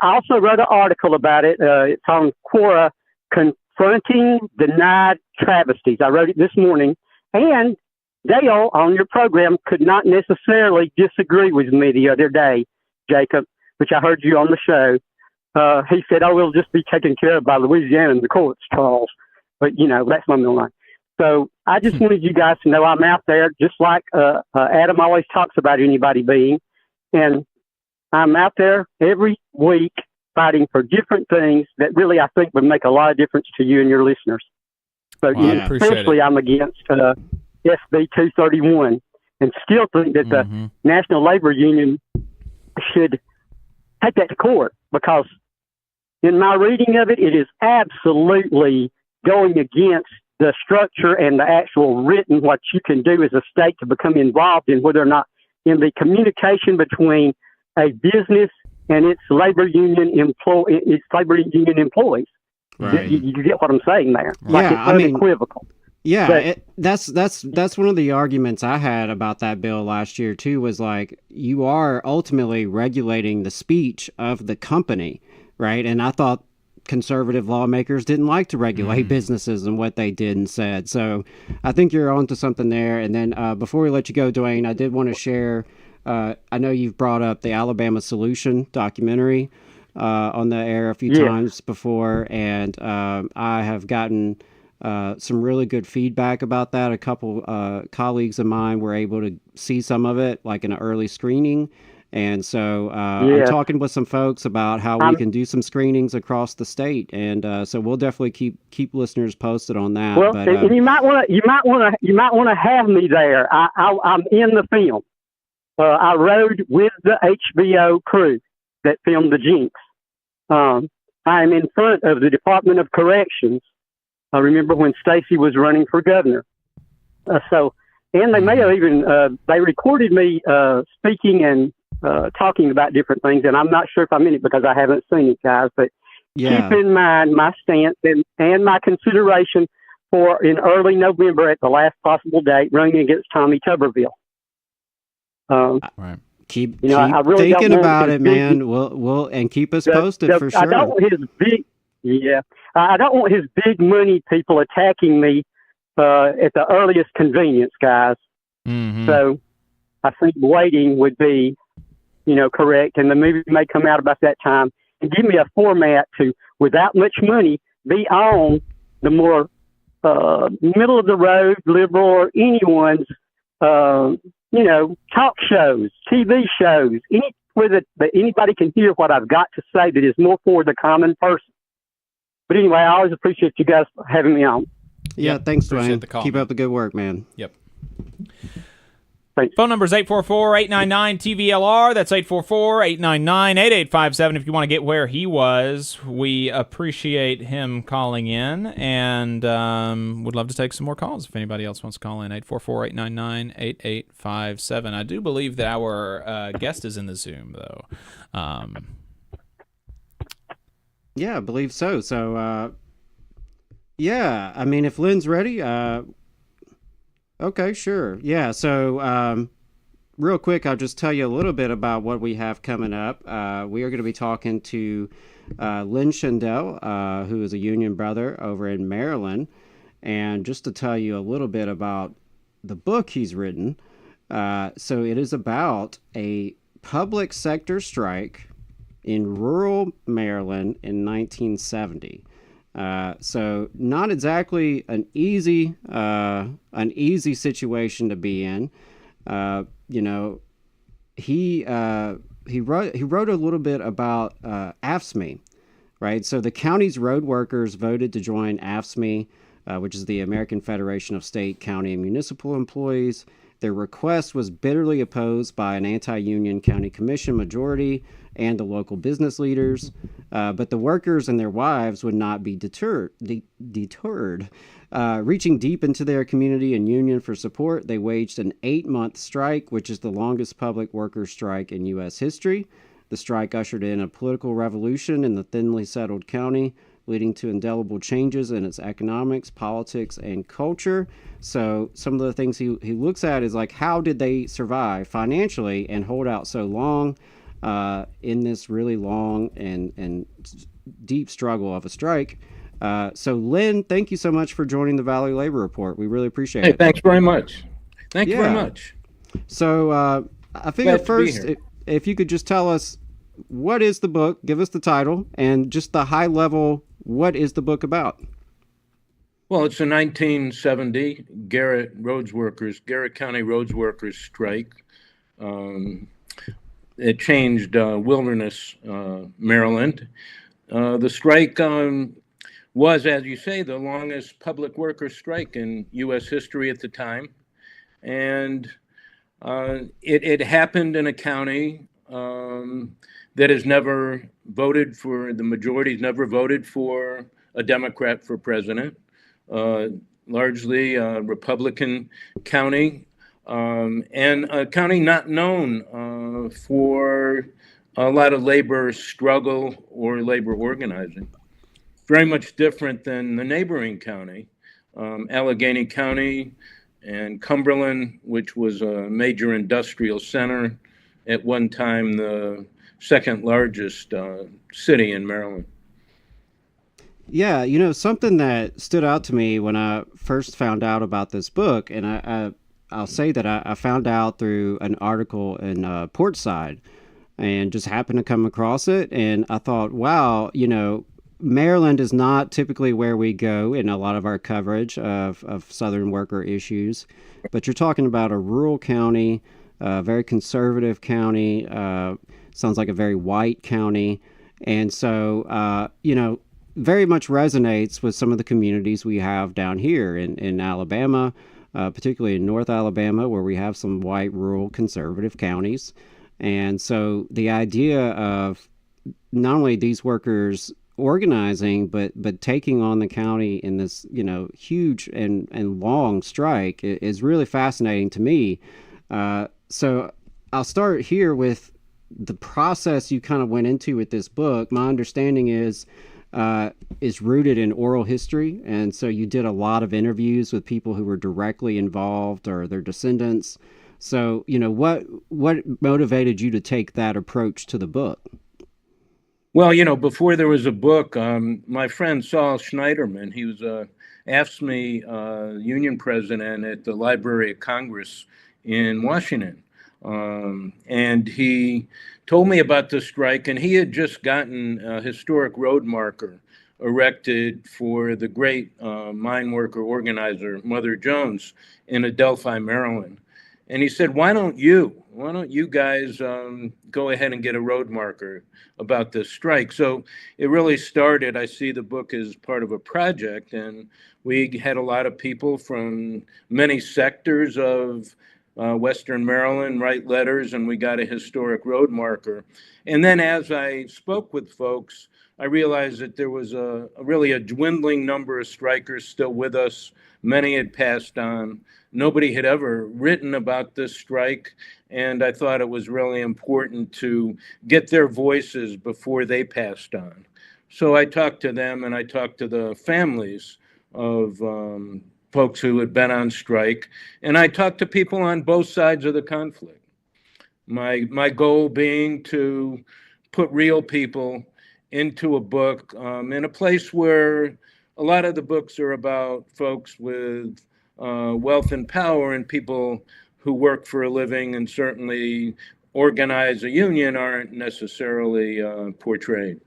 also wrote an article about it. It's on Quora, Confronting Denied Travesties. I wrote it this morning, and Dale on your program could not necessarily disagree with me the other day, Jacob, which I heard you on the show. He said, it'll just be taken care of by Louisiana and the courts, Charles. But, that's my middle line. So I just wanted you guys to know I'm out there, just like Adam always talks about anybody being. And I'm out there every week fighting for different things that really I think would make a lot of difference to you and your listeners. So especially I'm against SB 231, and still think that the National Labor Union should take that to court, because in my reading of it, it is absolutely going against the structure and the actual written what you can do as a state to become involved in whether or not in the communication between a business and its labor union employees. Right. You get what I'm saying there? Like Yeah, it's unequivocal. That's one of the arguments I had about that bill last year too, was like, you are ultimately regulating the speech of the company, right? And I thought conservative lawmakers didn't like to regulate businesses and what they did and said. So I think you're onto something there. And then before we let you go, Dwayne, I did want to share, I know you've brought up the Alabama Solution documentary on the air a few times before, and I have gotten some really good feedback about that. A couple colleagues of mine were able to see some of it, like in an early screening. And so I'm talking with some folks about how we can do some screenings across the state, and so we'll definitely keep listeners posted on that. Well, but, and you might want to have me there. I'm in the film. I rode with the HBO crew that filmed the Jinx. I am in front of the Department of Corrections. I remember when Stacey was running for governor. And they may have even they recorded me speaking and talking about different things, and I'm not sure if I'm in it because I haven't seen it, guys. But keep in mind my stance and my consideration for in early November at the last possible date running against Tommy Tuberville. Right. Keep I really thinking about it, man. We'll and keep us posted for sure. I don't want his I don't want his big money people attacking me at the earliest convenience, guys. So I think waiting would be, correct, and the movie may come out about that time, and give me a format to, without much money, be on the more middle of the road liberal or anyone's talk shows, TV shows, where that anybody can hear what I've got to say that is more for the common person. But anyway, I always appreciate you guys having me on. Yeah, thanks, Dwayne. Keep up the good work, man. Yep. Thanks. Phone number is 844-899-TVLR. That's 844-899-8857 if you want to get where he was. We appreciate him calling in, and would love to take some more calls if anybody else wants to call in. 844-899-8857. I do believe that our guest is in the Zoom, though. Yeah, I believe so. So, I mean, if Lynn's ready, okay, sure. Yeah, so real quick, I'll just tell you a little bit about what we have coming up. We are going to be talking to Lynn Shandell, who is a union brother over in Maryland. And just to tell you a little bit about the book he's written, so it is about a public sector strike in rural Maryland in 1970. So not exactly an easy situation to be in. He wrote a little bit about AFSCME, right? So the county's road workers voted to join AFSCME, which is the American Federation of State, County, and Municipal Employees. Their request was bitterly opposed by an anti-union county commission majority and the local business leaders, but the workers and their wives would not be deterred. Reaching deep into their community and union for support, they waged an 8-month strike, which is the longest public workers' strike in U.S. history. The strike ushered in a political revolution in the thinly settled county, leading to indelible changes in its economics, politics, and culture. So some of the things he looks at is like, how did they survive financially and hold out so long in this really long and deep struggle of a strike? So Lynn, thank you so much for joining the Valley Labor Report. We really appreciate it. Hey, thanks very much. Thank you very much. So I figure first, if you could just tell us, what is the book? Give us the title and just the high level. What is the book about? Well, it's a 1970 Garrett County roads workers strike. It changed Wilderness, Maryland. The strike was, as you say, the longest public worker strike in U.S. history at the time. And it happened in a county that has never voted for, the majority's never voted for a Democrat for president, largely a Republican county, and a county not known for a lot of labor struggle or labor organizing. Very much different than the neighboring county, Allegheny County and Cumberland, which was a major industrial center, at one time the second largest city in Maryland. Yeah, you know, something that stood out to me when I first found out about this book, and I'll say that I found out through an article in Portside and just happened to come across it. And I thought, wow, you know, Maryland is not typically where we go in a lot of our coverage of Southern worker issues, but you're talking about a rural county, a very conservative county, sounds like a very white county. And so, you know, very much resonates with some of the communities we have down here in Alabama, particularly in North Alabama, where we have some white, rural, conservative counties. And so the idea of not only these workers organizing, but taking on the county in this, you know, huge and long strike is really fascinating to me. So I'll start here with the process you kind of went into with this book. My understanding is rooted in oral history, and so you did a lot of interviews with people who were directly involved or their descendants. So, you know, what motivated you to take that approach to the book? Well, you know, before there was a book, my friend Saul Schneiderman, he was a AFSCME union president at the Library of Congress in Washington. And he told me about the strike, and he had just gotten a historic road marker erected for the great mine worker organizer, Mother Jones, in Adelphi, Maryland. And he said, why don't you guys go ahead and get a road marker about this strike? So it really started, I see the book as part of a project, and we had a lot of people from many sectors of Western Maryland write letters, and we got a historic road marker. And then as I spoke with folks, I realized that there was really a dwindling number of strikers still with us. Many had passed on. Nobody had ever written about this strike, and I thought it was really important to get their voices before they passed on. So I talked to them, and I talked to the families of folks who had been on strike, and I talked to people on both sides of the conflict. My goal being to put real people into a book in a place where a lot of the books are about folks with wealth and power, and people who work for a living and certainly organize a union aren't necessarily portrayed.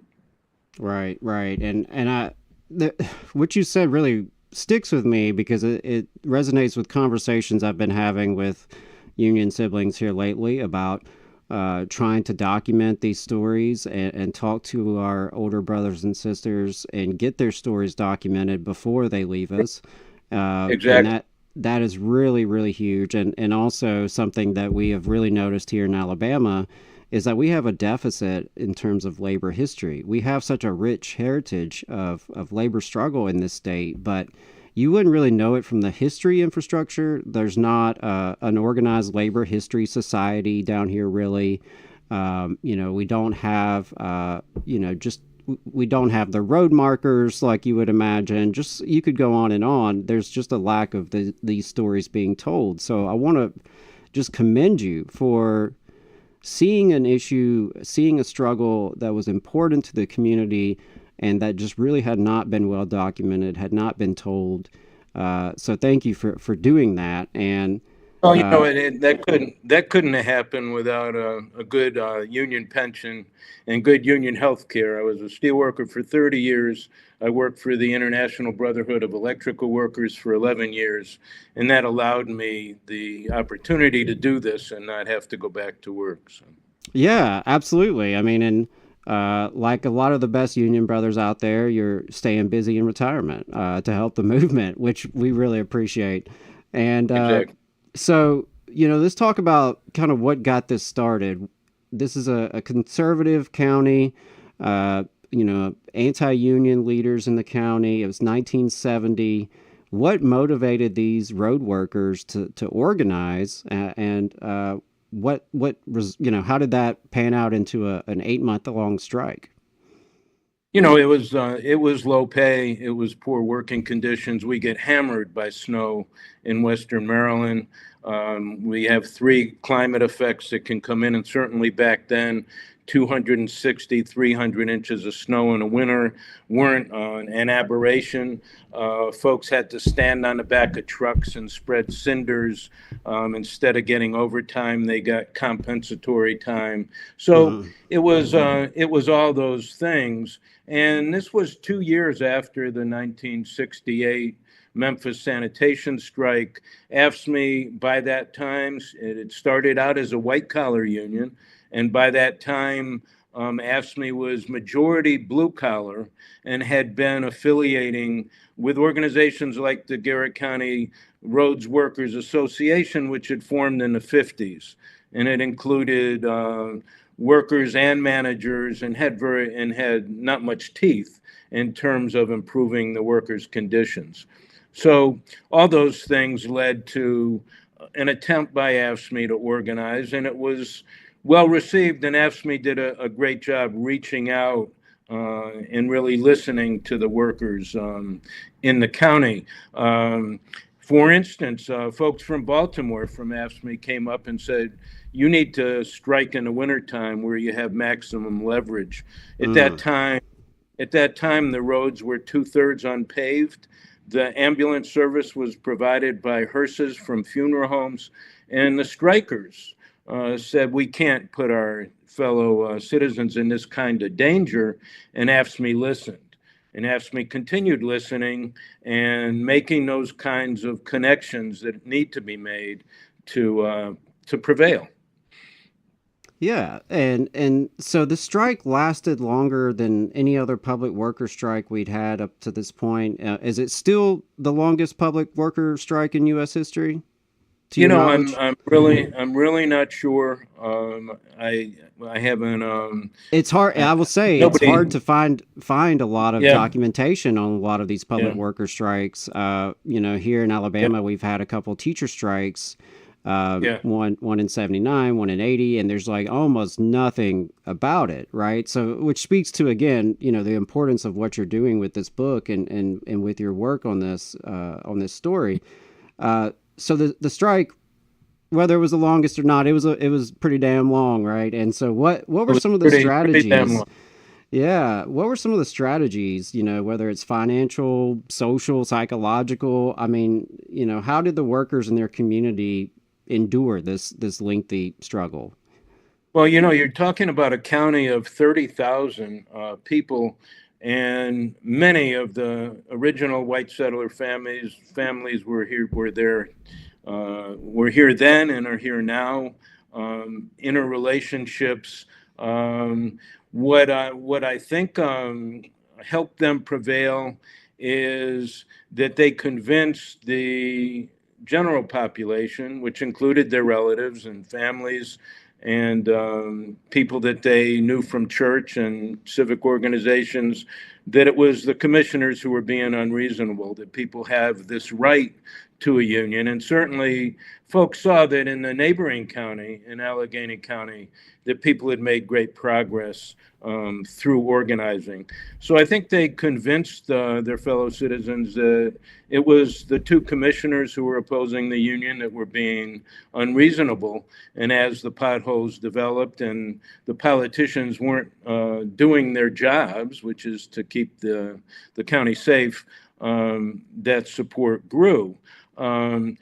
Right. And what you said really sticks with me because it resonates with conversations I've been having with union siblings here lately about trying to document these stories and talk to our older brothers and sisters and get their stories documented before they leave us. Exactly. And that is really, really huge. And also something that we have really noticed here in Alabama is that we have a deficit in terms of labor history. We have such a rich heritage of labor struggle in this state, but you wouldn't really know it from the history infrastructure. There's not an organized labor history society down here, really. You know, we don't have, we don't have the road markers like you would imagine. Just, you could go on and on. There's just a lack of these stories being told. So I want to just commend you for seeing an issue, seeing a struggle that was important to the community and that just really had not been well documented, had not been told. So thank you for doing that. And well, you know, that couldn't have happened without a good union pension and good union health care. I was a steelworker for 30 years. I worked for the International Brotherhood of Electrical Workers for 11 years, and that allowed me the opportunity to do this and not have to go back to work. So. Yeah, absolutely. I mean, and like a lot of the best union brothers out there, you're staying busy in retirement to help the movement, which we really appreciate. And Exactly. so, let's talk about kind of what got this started. This is a conservative county, anti-union leaders in the county. It was 1970. What motivated these road workers to organize, and what was, how did that pan out into an 8-month long strike? It was low pay. It was poor working conditions. We get hammered by snow in Western Maryland. We have 3 climate effects that can come in, and certainly back then, 260, 300 inches of snow in a winter weren't an aberration. Folks had to stand on the back of trucks and spread cinders. Instead of getting overtime, they got compensatory time. So it was all those things. And this was 2 years after the 1968 Memphis sanitation strike. AFSCME, by that time, it had started out as a white-collar union. And by that time, AFSCME was majority blue-collar and had been affiliating with organizations like the Garrett County Roads Workers Association, which had formed in the 50s. And it included workers and managers, and had not much teeth in terms of improving the workers' conditions. So all those things led to an attempt by AFSCME to organize, and it was well received, and AFSCME did a great job reaching out and really listening to the workers in the county. For instance, folks from Baltimore from AFSCME came up and said, you need to strike in the wintertime where you have maximum leverage. At that time, the roads were 2/3 unpaved. The ambulance service was provided by hearses from funeral homes, and the strikers said, we can't put our fellow citizens in this kind of danger, and AFSCME listened. And AFSCME continued listening and making those kinds of connections that need to be made to prevail. Yeah, and so the strike lasted longer than any other public worker strike we'd had up to this point. Is it still the longest public worker strike in U.S. history? I'm really not sure. I haven't. It's hard. I will say it's hard to find a lot of documentation on a lot of these public worker strikes. Here in Alabama, we've had a couple teacher strikes. One in 79, one in 80, and there's like almost nothing about it, right? So, which speaks to, again, the importance of what you're doing with this book and with your work on this story. So the strike, whether it was the longest or not, it was pretty damn long, right? And so what were some of the strategies? Yeah, what were some of the strategies? Whether it's financial, social, psychological. I mean, how did the workers in their community endure this lengthy struggle? Well, you're talking about a county of 30,000 people, and many of the original white settler families were here then and are here now. Interrelationships. What I think helped them prevail is that they convinced the general population, which included their relatives and families and people that they knew from church and civic organizations, that it was the commissioners who were being unreasonable, that people have this right to a union. And certainly folks saw that in the neighboring county, in Allegheny County, that people had made great progress through organizing. So I think they convinced their fellow citizens that it was the 2 commissioners who were opposing the union that were being unreasonable. And as the potholes developed and the politicians weren't doing their jobs, which is to keep the county safe, that support grew. And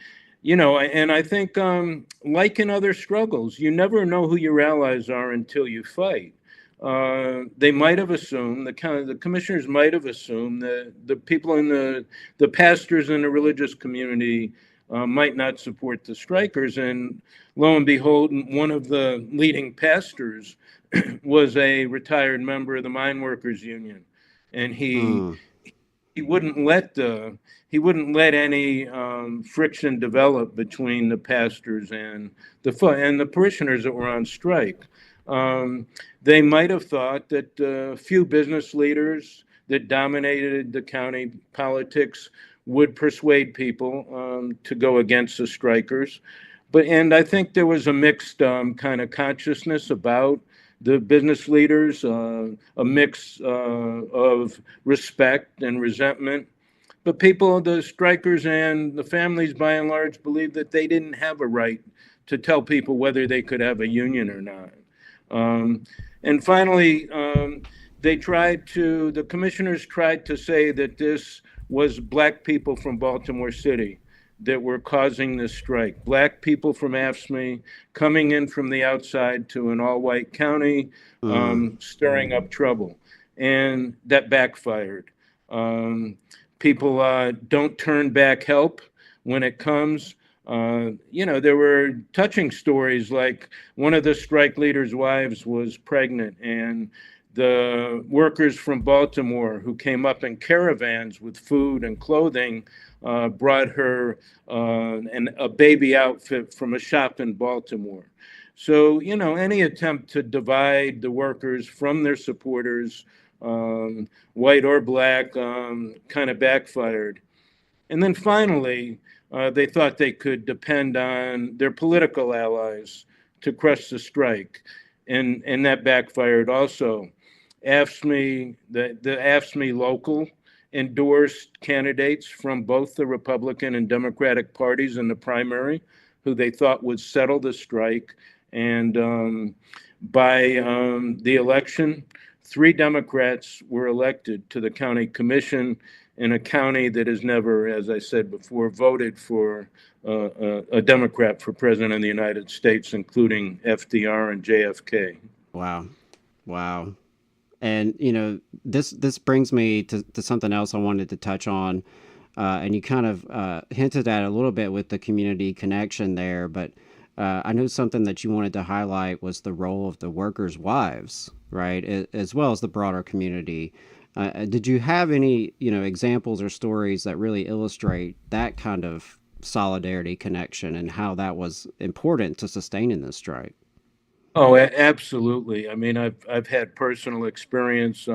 I think, like in other struggles, you never know who your allies are until you fight. They might have assumed, the commissioners might have assumed that the people in the pastors in the religious community might not support the strikers. And lo and behold, one of the leading pastors was a retired member of the mine workers union, and he wouldn't let any friction develop between the pastors and the parishioners that were on strike. They might have thought that a few business leaders that dominated the county politics would persuade people to go against the strikers. And I think there was a mixed kind of consciousness about the business leaders, a mix of respect and resentment. But people, the strikers and the families by and large, believed that they didn't have a right to tell people whether they could have a union or not. And finally, the commissioners tried to say that this was black people from Baltimore City that were causing this strike. Black people from AFSCME coming in from the outside to an all-white county, stirring up trouble. And that backfired. People don't turn back help when it comes. There were touching stories, like one of the strike leaders' wives was pregnant, and the workers from Baltimore who came up in caravans with food and clothing brought her a baby outfit from a shop in Baltimore. So, any attempt to divide the workers from their supporters, white or black, kind of backfired. And then finally, they thought they could depend on their political allies to crush the strike. And that backfired also. AFSCME, the AFSCME local endorsed candidates from both the Republican and Democratic parties in the primary, who they thought would settle the strike. And by the election, 3 Democrats were elected to the county commission in a county that has never, as I said before, voted for a Democrat for president of the United States, including FDR and JFK. Wow. And, this brings me to something else I wanted to touch on. And you kind of hinted at a little bit with the community connection there, but I know something that you wanted to highlight was the role of the workers' wives, right, as well as the broader community. Did you have any, examples or stories that really illustrate that kind of solidarity connection and how that was important to sustaining this strike? Oh, absolutely. I mean, I've had personal experience,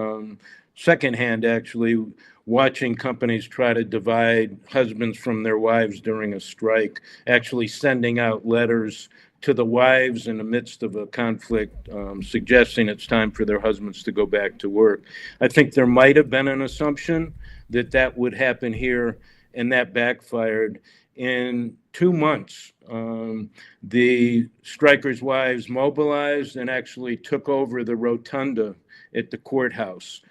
secondhand actually, watching companies try to divide husbands from their wives during a strike, actually sending out letters to the wives in the midst of a conflict, suggesting it's time for their husbands to go back to work. I think there might have been an assumption that would happen here, and that backfired. In 2 months, the strikers' wives mobilized and actually took over the rotunda at the courthouse.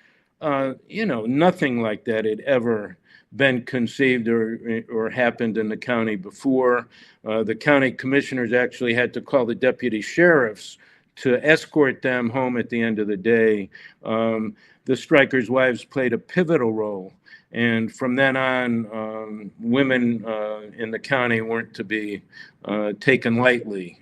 Nothing like that had ever been conceived or happened in the county before. The county commissioners actually had to call the deputy sheriffs to escort them home at the end of the day. The strikers' wives played a pivotal role. And from then on, women in the county weren't to be taken lightly.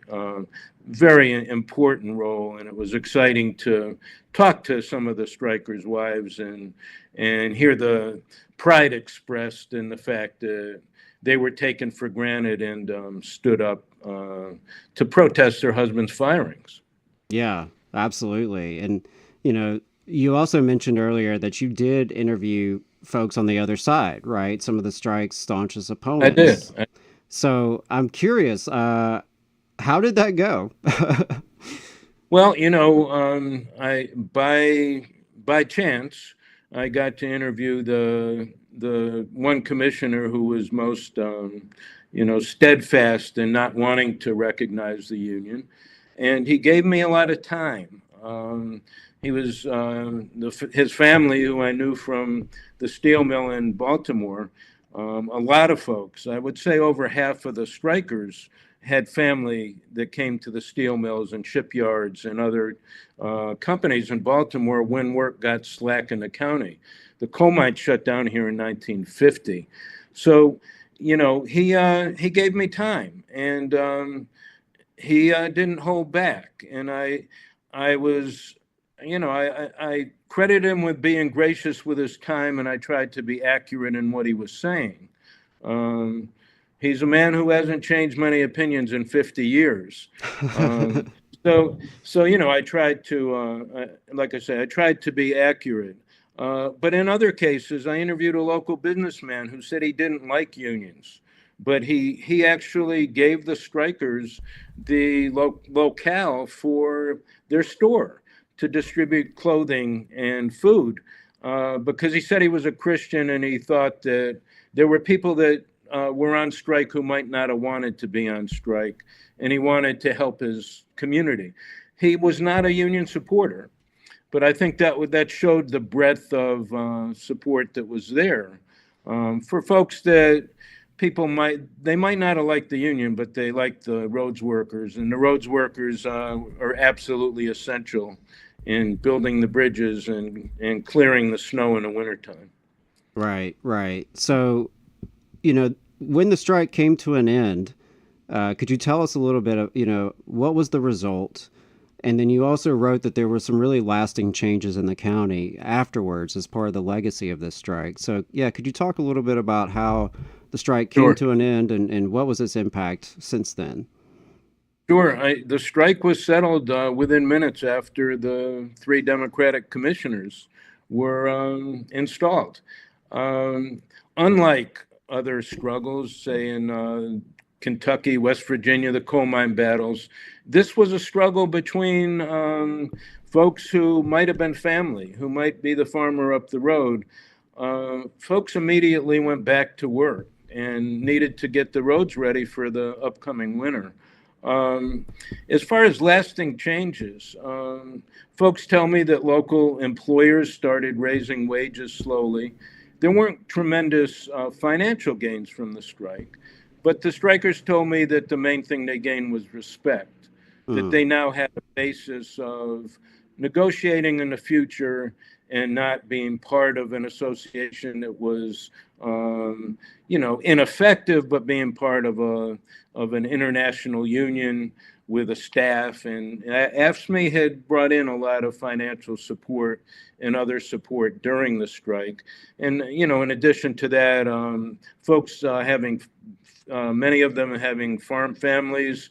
Very important role, and it was exciting to talk to some of the strikers' wives and hear the pride expressed in the fact that they were taken for granted and stood up to protest their husbands' firings. Yeah, absolutely. And, you also mentioned earlier that you did interview folks on the other side, right? Some of the strike's staunchest opponents. I did. So I'm curious, how did that go? Well, I by chance I got to interview the one commissioner who was most steadfast in not wanting to recognize the union, and he gave me a lot of time. He was his family, who I knew from the steel mill in Baltimore. A lot of folks, I would say over half of the strikers, had family that came to the steel mills and shipyards and other companies in Baltimore when work got slack in the county. The coal mine shut down here in 1950. So, he gave me time, and he didn't hold back. And I was, I credit him with being gracious with his time, and I tried to be accurate in what he was saying. He's a man who hasn't changed many opinions in 50 years. So I tried to, like I said, I tried to be accurate. But in other cases, I interviewed a local businessman who said he didn't like unions, but he actually gave the strikers the locale for their store to distribute clothing and food, because he said he was a Christian and he thought that there were people that were on strike who might not have wanted to be on strike, and he wanted to help his community. He was not a union supporter, but I think that showed the breadth of support that was there for folks that they might not have liked the union, but they liked the roads workers, and the roads workers are absolutely essential in building the bridges and clearing the snow in the wintertime. Right. So, when the strike came to an end, could you tell us a little bit of, what was the result? And then you also wrote that there were some really lasting changes in the county afterwards as part of the legacy of this strike. So, could you talk a little bit about how the strike came to an end and what was its impact since then? Sure. The strike was settled within minutes after the 3 Democratic commissioners were installed. Unlike other struggles, say in Kentucky, West Virginia, the coal mine battles, this was a struggle between folks who might have been family, who might be the farmer up the road. Folks immediately went back to work and needed to get the roads ready for the upcoming winter. As far as lasting changes, folks tell me that local employers started raising wages slowly. There weren't tremendous financial gains from the strike, but the strikers told me that the main thing they gained was respect, that they now had a basis of negotiating in the future and not being part of an association that was, ineffective, but being part of an international union with a staff. And AFSCME had brought in a lot of financial support and other support during the strike. And, in addition to that, folks many of them having farm families,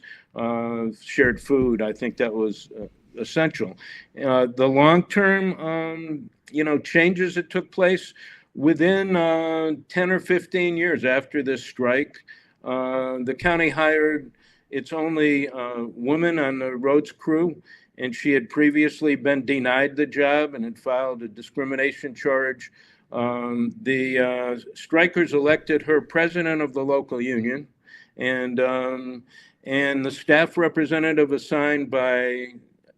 shared food. I think that was essential. The long-term, changes that took place within 10 or 15 years after this strike, the county hired its only woman on the roads crew, and she had previously been denied the job and had filed a discrimination charge. The strikers elected her president of the local union, and the staff representative assigned by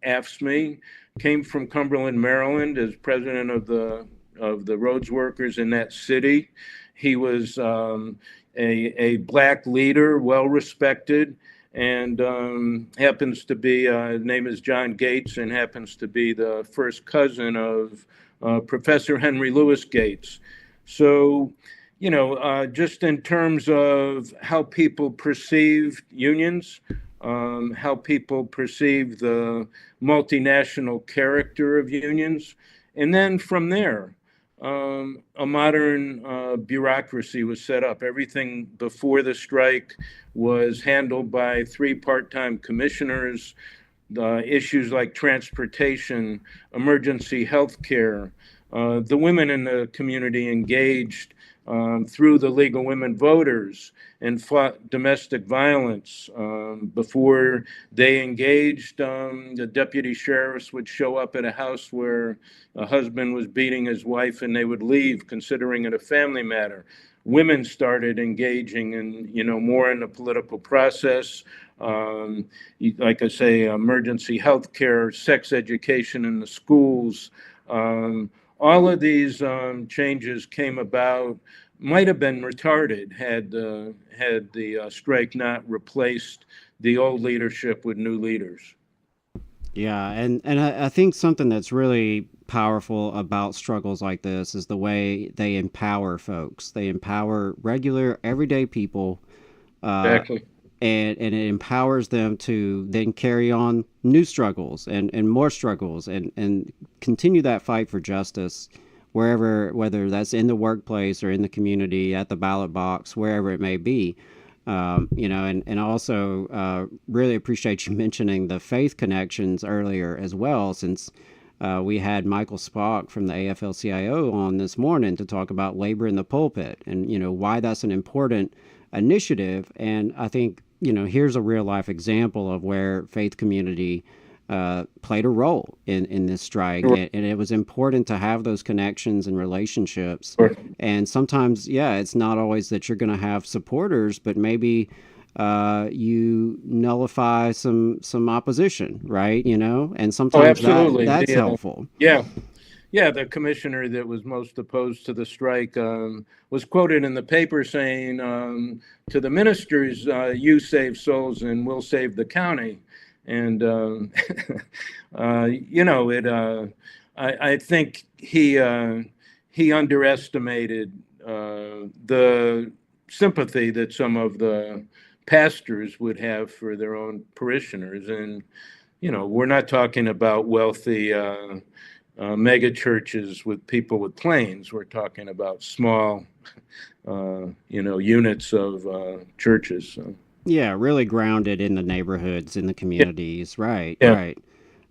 AFSCME came from Cumberland, Maryland, as president of the roads workers in that city. He was a Black leader, well respected, and happens to be, his name is John Gates, and happens to be the first cousin of Professor Henry Louis Gates. So, just in terms of how people perceive unions, how people perceive the multinational character of unions. And then from there, a modern bureaucracy was set up. Everything before the strike was handled by 3 part-time commissioners. Issues like transportation, emergency health care, the women in the community engaged through the League of Women Voters and fought domestic violence. Before they engaged, the deputy sheriffs would show up at a house where a husband was beating his wife, and they would leave, considering it a family matter. Women started engaging in, more in the political process. Like I say, emergency health care, sex education in the schools. All of these changes came about, might have been retarded had the strike not replaced the old leadership with new leaders. Yeah, and I think something that's really powerful about struggles like this is the way they empower folks. They empower regular, everyday people, Exactly. and it empowers them to then carry on new struggles and more struggles and continue that fight for justice wherever, whether that's in the workplace or in the community, at the ballot box, wherever it may be. And also really appreciate you mentioning the faith connections earlier as well, since we had Michael Spock from the AFL-CIO on this morning to talk about labor in the pulpit and, why that's an important initiative. And I think, here's a real life example of where faith community played a role in this strike. Sure. And it was important to have those connections and relationships. Sure. And sometimes, it's not always that you're going to have supporters, but maybe you nullify some opposition, right? And sometimes absolutely. that's helpful. Yeah. Yeah, the commissioner that was most opposed to the strike was quoted in the paper saying to the ministers, you save souls and we'll save the county. And, I think he underestimated the sympathy that some of the pastors would have for their own parishioners. And, we're not talking about wealthy mega churches with people with planes. We're talking about small, units of churches. So. Yeah, really grounded in the neighborhoods, in the communities. Yeah. Right, yeah.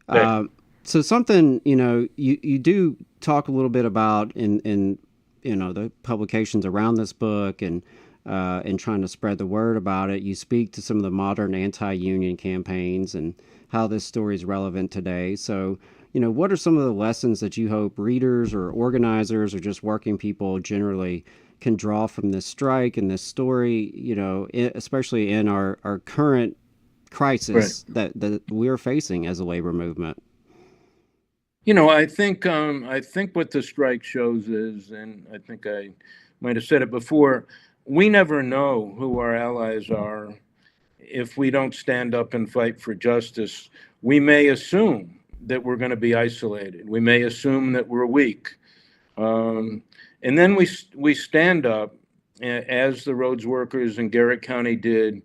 Right. So something, you do talk a little bit about in the publications around this book and trying to spread the word about it. You speak to some of the modern anti-union campaigns and how this story is relevant today. So, what are some of the lessons that you hope readers or organizers or just working people generally can draw from this strike and this story, especially in our current crisis that we're facing as a labor movement? I think what the strike shows is, and I think I might have said it before, we never know who our allies are if we don't stand up and fight for justice. We may assume that we're going to be isolated. We may assume that we're weak. And then we stand up, as the roads workers in Garrett County did,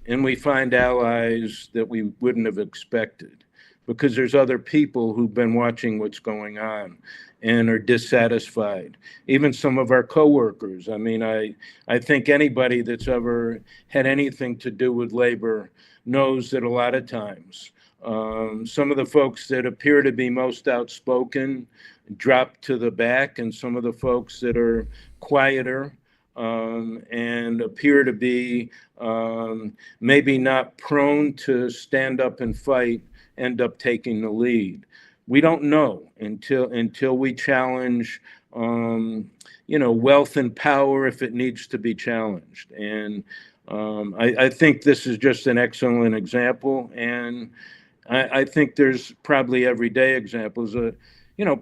and we find allies that we wouldn't have expected, because there's other people who've been watching what's going on and are dissatisfied. Even some of our coworkers. I mean, I think anybody that's ever had anything to do with labor knows that a lot of times some of the folks that appear to be most outspoken drop to the back, and some of the folks that are quieter and appear to be maybe not prone to stand up and fight end up taking the lead. We don't know until we challenge, wealth and power if it needs to be challenged. And I think this is just an excellent example. And I think there's probably everyday examples.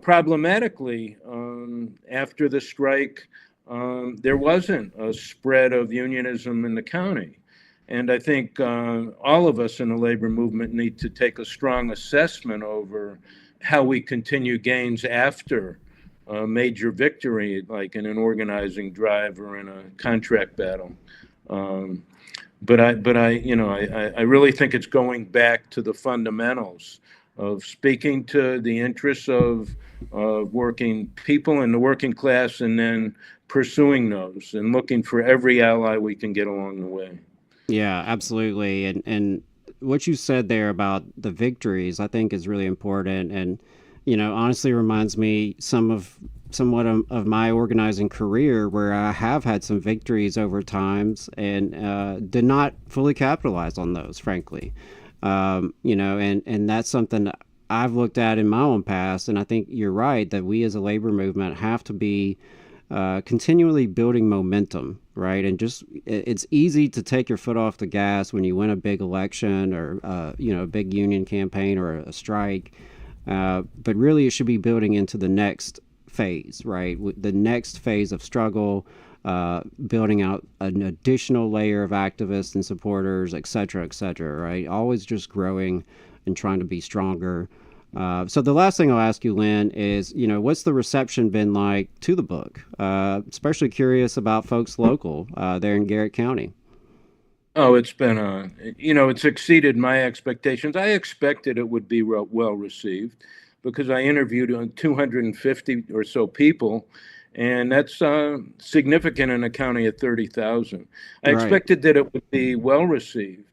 Problematically, after the strike, there wasn't a spread of unionism in the county. And I think all of us in the labor movement need to take a strong assessment over how we continue gains after a major victory, like in an organizing drive or in a contract battle. But I really think it's going back to the fundamentals of speaking to the interests of working people and the working class, and then pursuing those and looking for every ally we can get along the way. Yeah, absolutely. And what you said there about the victories, I think is really important. And, honestly reminds me somewhat of my organizing career, where I have had some victories over times and did not fully capitalize on those, frankly. And that's something that I've looked at in my own past. And I think you're right that we as a labor movement have to be continually building momentum, right? And just, it's easy to take your foot off the gas when you win a big election or, a big union campaign or a strike. But really it should be building into the next phase, right? The next phase of struggle, building out an additional layer of activists and supporters, et cetera, right? Always just growing and trying to be stronger. So the last thing I'll ask you, Lynn, is, what's the reception been like to the book? Especially curious about folks local there in Garrett County. Oh, it's been, it's exceeded my expectations. I expected it would be well received because I interviewed 250 or so people, and that's significant in a county of 30,000. I Right. expected that it would be well received,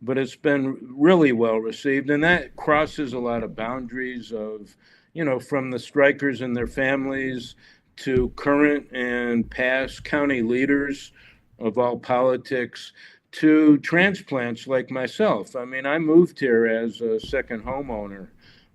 but it's been really well received, and that crosses a lot of boundaries of, from the strikers and their families to current and past county leaders of all politics to transplants like myself. I mean, I moved here as a second homeowner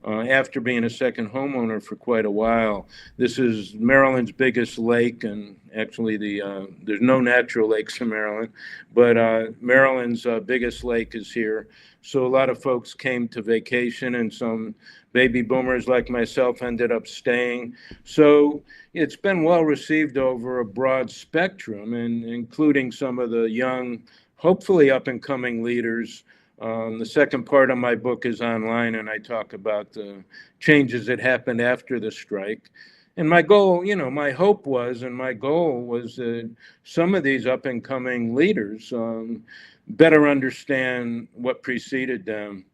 after being a second homeowner for quite a while. This is Maryland's biggest lake, and actually there's no natural lakes in Maryland, but Maryland's biggest lake is here. So a lot of folks came to vacation, and some baby boomers like myself ended up staying. So it's been well received over a broad spectrum, and including some of the young, hopefully up and coming leaders. The second part of my book is online, and I talk about the changes that happened after the strike. And my goal, my hope was, and my goal was that some of these up and coming leaders better understand what preceded them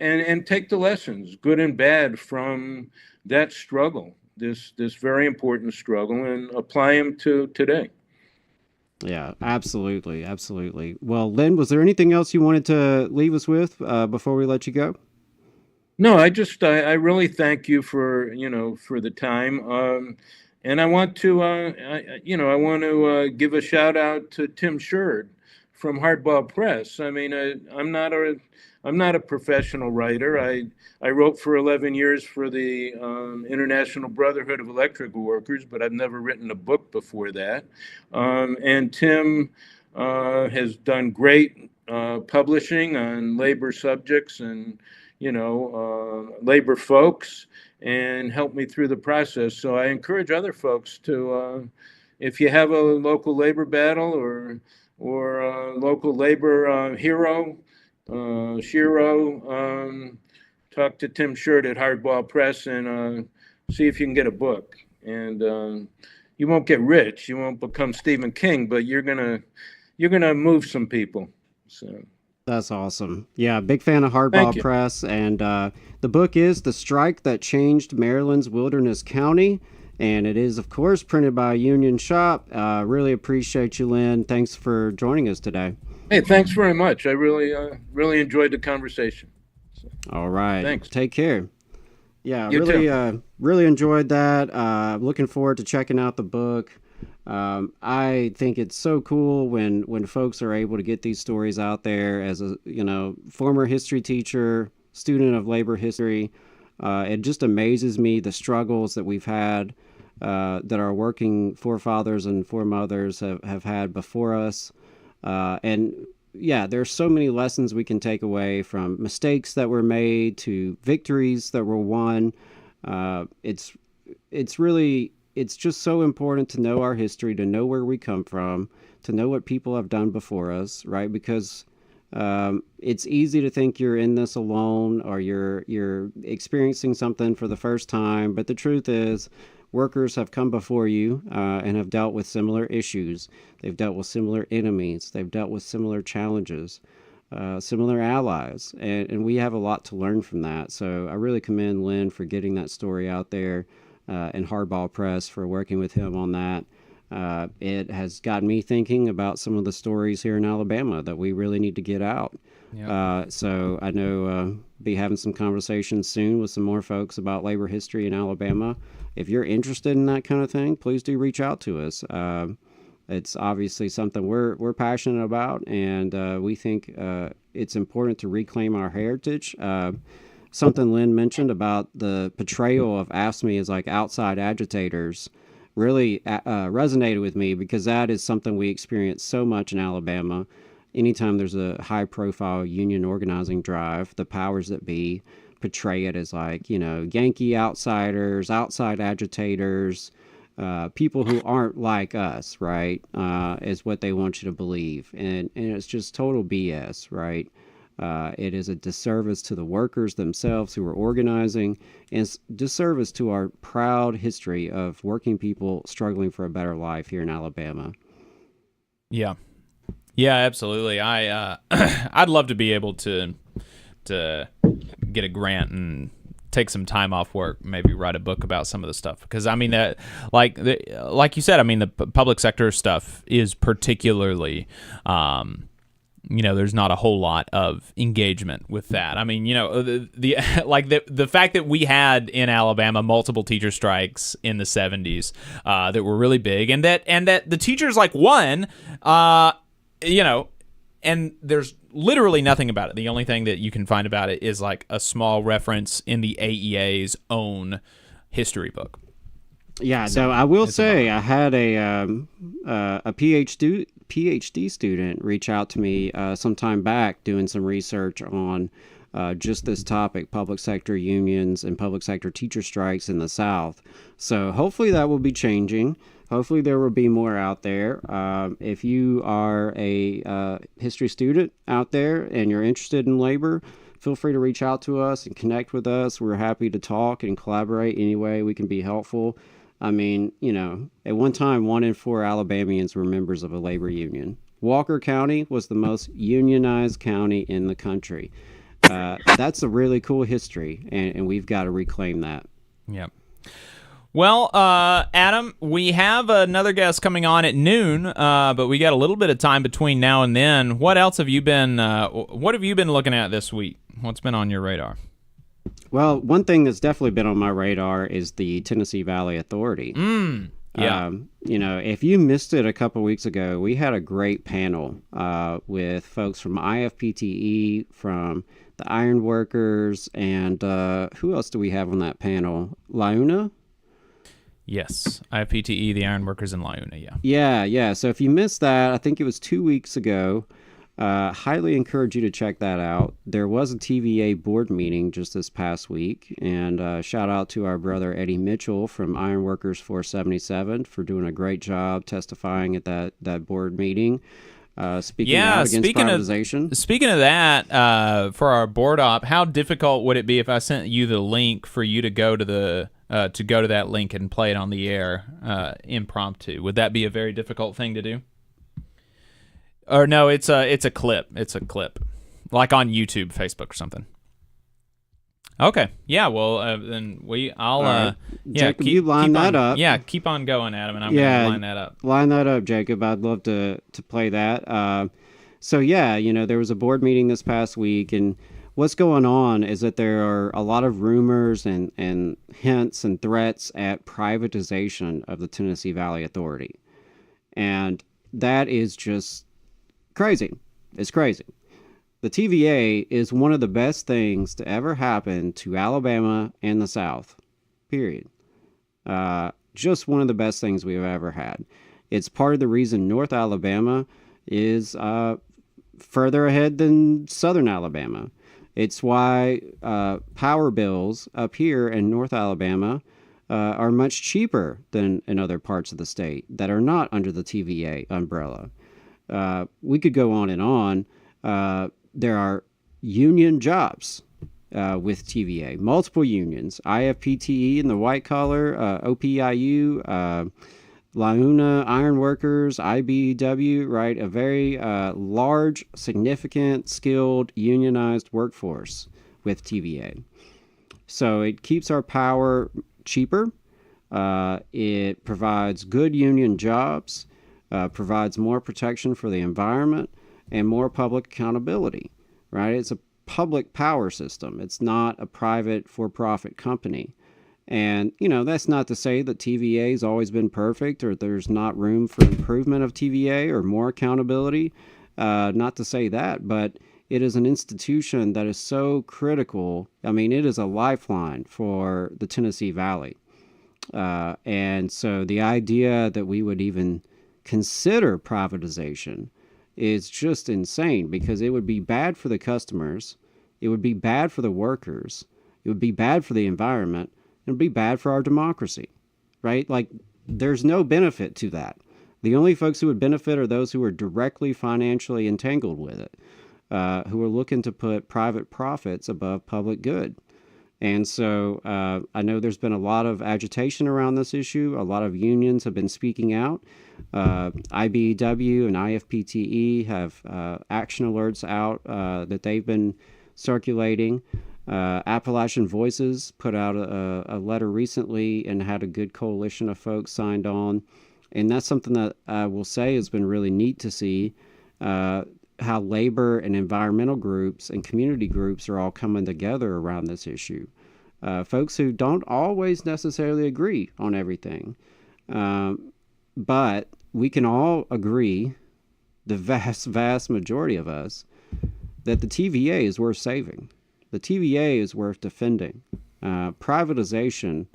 and take the lessons, good and bad, from that struggle, this very important struggle, and apply them to today. Yeah, absolutely. Absolutely. Well, Lynn, was there anything else you wanted to leave us with before we let you go? No, I really thank you for, for the time. And I want to, give a shout out to Tim Sherd from Hardball Press. I mean, I'm not a professional writer. I wrote for 11 years for the International Brotherhood of Electrical Workers, but I've never written a book before that. And Tim has done great publishing on labor subjects and, labor folks, and helped me through the process. So I encourage other folks to, if you have a local labor battle or a local labor hero, Shiro, talk to Tim Sherd at Hardball Press and see if you can get a book. And you won't get rich, you won't become Stephen King, but you're gonna move some people. So that's awesome. Yeah, big fan of Hardball Press, and the book is The Strike That Changed Maryland's Wilderness County. And it is, of course, printed by Union Shop. Really appreciate you, Lynn. Thanks for joining us today. Hey, thanks very much. I really enjoyed the conversation. So, all right. Thanks. Take care. Yeah, You really, really enjoyed that. Looking forward to checking out the book. I think it's so cool when folks are able to get these stories out there. As a former history teacher, student of labor history, it just amazes me the struggles that we've had, that our working forefathers and foremothers have had before us. And yeah, there's so many lessons we can take away from mistakes that were made to victories that were won. It's just so important to know our history, to know where we come from, to know what people have done before us, right? Because it's easy to think you're in this alone, or you're experiencing something for the first time. But the truth is, workers have come before you and have dealt with similar issues. They've dealt with similar enemies. They've dealt with similar challenges, similar allies. And we have a lot to learn from that. So I really commend Lynn for getting that story out there, and Hardball Press for working with him on that. It has gotten me thinking about some of the stories here in Alabama that we really need to get out. Yep. So I know be having some conversations soon with some more folks about labor history in Alabama. If you're interested in that kind of thing, please do reach out to us. It's obviously something we're passionate about, and we think it's important to reclaim our heritage. Something Lynn mentioned about the portrayal of AFSCME as like outside agitators really resonated with me, because that is something we experience so much in Alabama. Anytime there's a high-profile union organizing drive, the powers that be portray it as like, Yankee outsiders, outside agitators, people who aren't like us, right, is what they want you to believe. And it's just total BS, right? It is a disservice to the workers themselves who are organizing, and it's disservice to our proud history of working people struggling for a better life here in Alabama. Yeah. Yeah, absolutely. I'd love to be able to get a grant and take some time off work, maybe write a book about some of the stuff, because I mean that, like you said, I mean the public sector stuff is particularly, there's not a whole lot of engagement with that. I mean, the fact that we had in Alabama multiple teacher strikes in the 70s that were really big, and that the teachers won, and there's literally nothing about it. The only thing that you can find about it is like a small reference in the AEA's own history book. Yeah, so I will say I had a PhD student reach out to me some time back doing some research on just this topic, public sector unions and public sector teacher strikes in the South. So hopefully that will be changing. Hopefully there will be more out there. If you are a history student out there and you're interested in labor, feel free to reach out to us and connect with us. We're happy to talk and collaborate any way we can be helpful. I mean, at one time, 1 in 4 Alabamians were members of a labor union. Walker County was the most unionized county in the country. That's a really cool history, and we've got to reclaim that. Yep. Well, Adam, we have another guest coming on at noon, but we got a little bit of time between now and then. What else have you been? What have you been looking at this week? What's been on your radar? Well, one thing that's definitely been on my radar is the Tennessee Valley Authority. Yeah. If you missed it a couple weeks ago, we had a great panel with folks from IFPTE, from the Iron Workers, and who else do we have on that panel? Launa? Yes, IFPTE, the Iron Workers, and Launa, Yeah. So if you missed that, I think it was 2 weeks ago. Highly encourage you to check that out. There was a TVA board meeting just this past week, and shout out to our brother Eddie Mitchell from Iron Workers 477 for doing a great job testifying at that board meeting. Speaking out against privatization. Speaking of that, for our board op, how difficult would it be if I sent you the link for you to go to that link and play it on the air impromptu? Would that be a very difficult thing to do? Or no, it's a clip. It's a clip, like on YouTube, Facebook, or something. Okay, yeah. Well, then Jacob, you line that up. Yeah, keep on going, Adam, and I'm gonna line that up. Line that up, Jacob. I'd love to play that. So yeah, there was a board meeting this past week, and what's going on is that there are a lot of rumors and hints and threats at privatization of the Tennessee Valley Authority, and that is just crazy. It's crazy. The TVA is one of the best things to ever happen to Alabama and the South, period. Just one of the best things we've ever had. It's part of the reason North Alabama is further ahead than Southern Alabama. It's why power bills up here in North Alabama are much cheaper than in other parts of the state that are not under the TVA umbrella. We could go on and on. There are union jobs with TVA, multiple unions, IFPTE in the white collar, OPIU, Launa, Iron Workers, IBEW, right? A very large, significant, skilled, unionized workforce with TVA. So it keeps our power cheaper. It provides good union jobs. Provides more protection for the environment and more public accountability, right? It's a public power system. It's not a private for-profit company. And, that's not to say that TVA has always been perfect or there's not room for improvement of TVA or more accountability. Not to say that, but it is an institution that is so critical. I mean, it is a lifeline for the Tennessee Valley. And so the idea that we would even consider privatization is just insane, because it would be bad for the customers, it would be bad for the workers, it would be bad for the environment, it would be bad for our democracy, right? Like, there's no benefit to that. The only folks who would benefit are those who are directly financially entangled with it. who are looking to put private profits above public good. And so I know there's been a lot of agitation around this issue. A lot of unions have been speaking out. IBEW and IFPTE have action alerts out that they've been circulating. Appalachian Voices put out a letter recently and had a good coalition of folks signed on. And that's something that I will say has been really neat to see, how labor and environmental groups and community groups are all coming together around this issue. Folks who don't always necessarily agree on everything. But we can all agree, the vast majority of us, that the TVA is worth saving. The TVA is worth defending. Privatization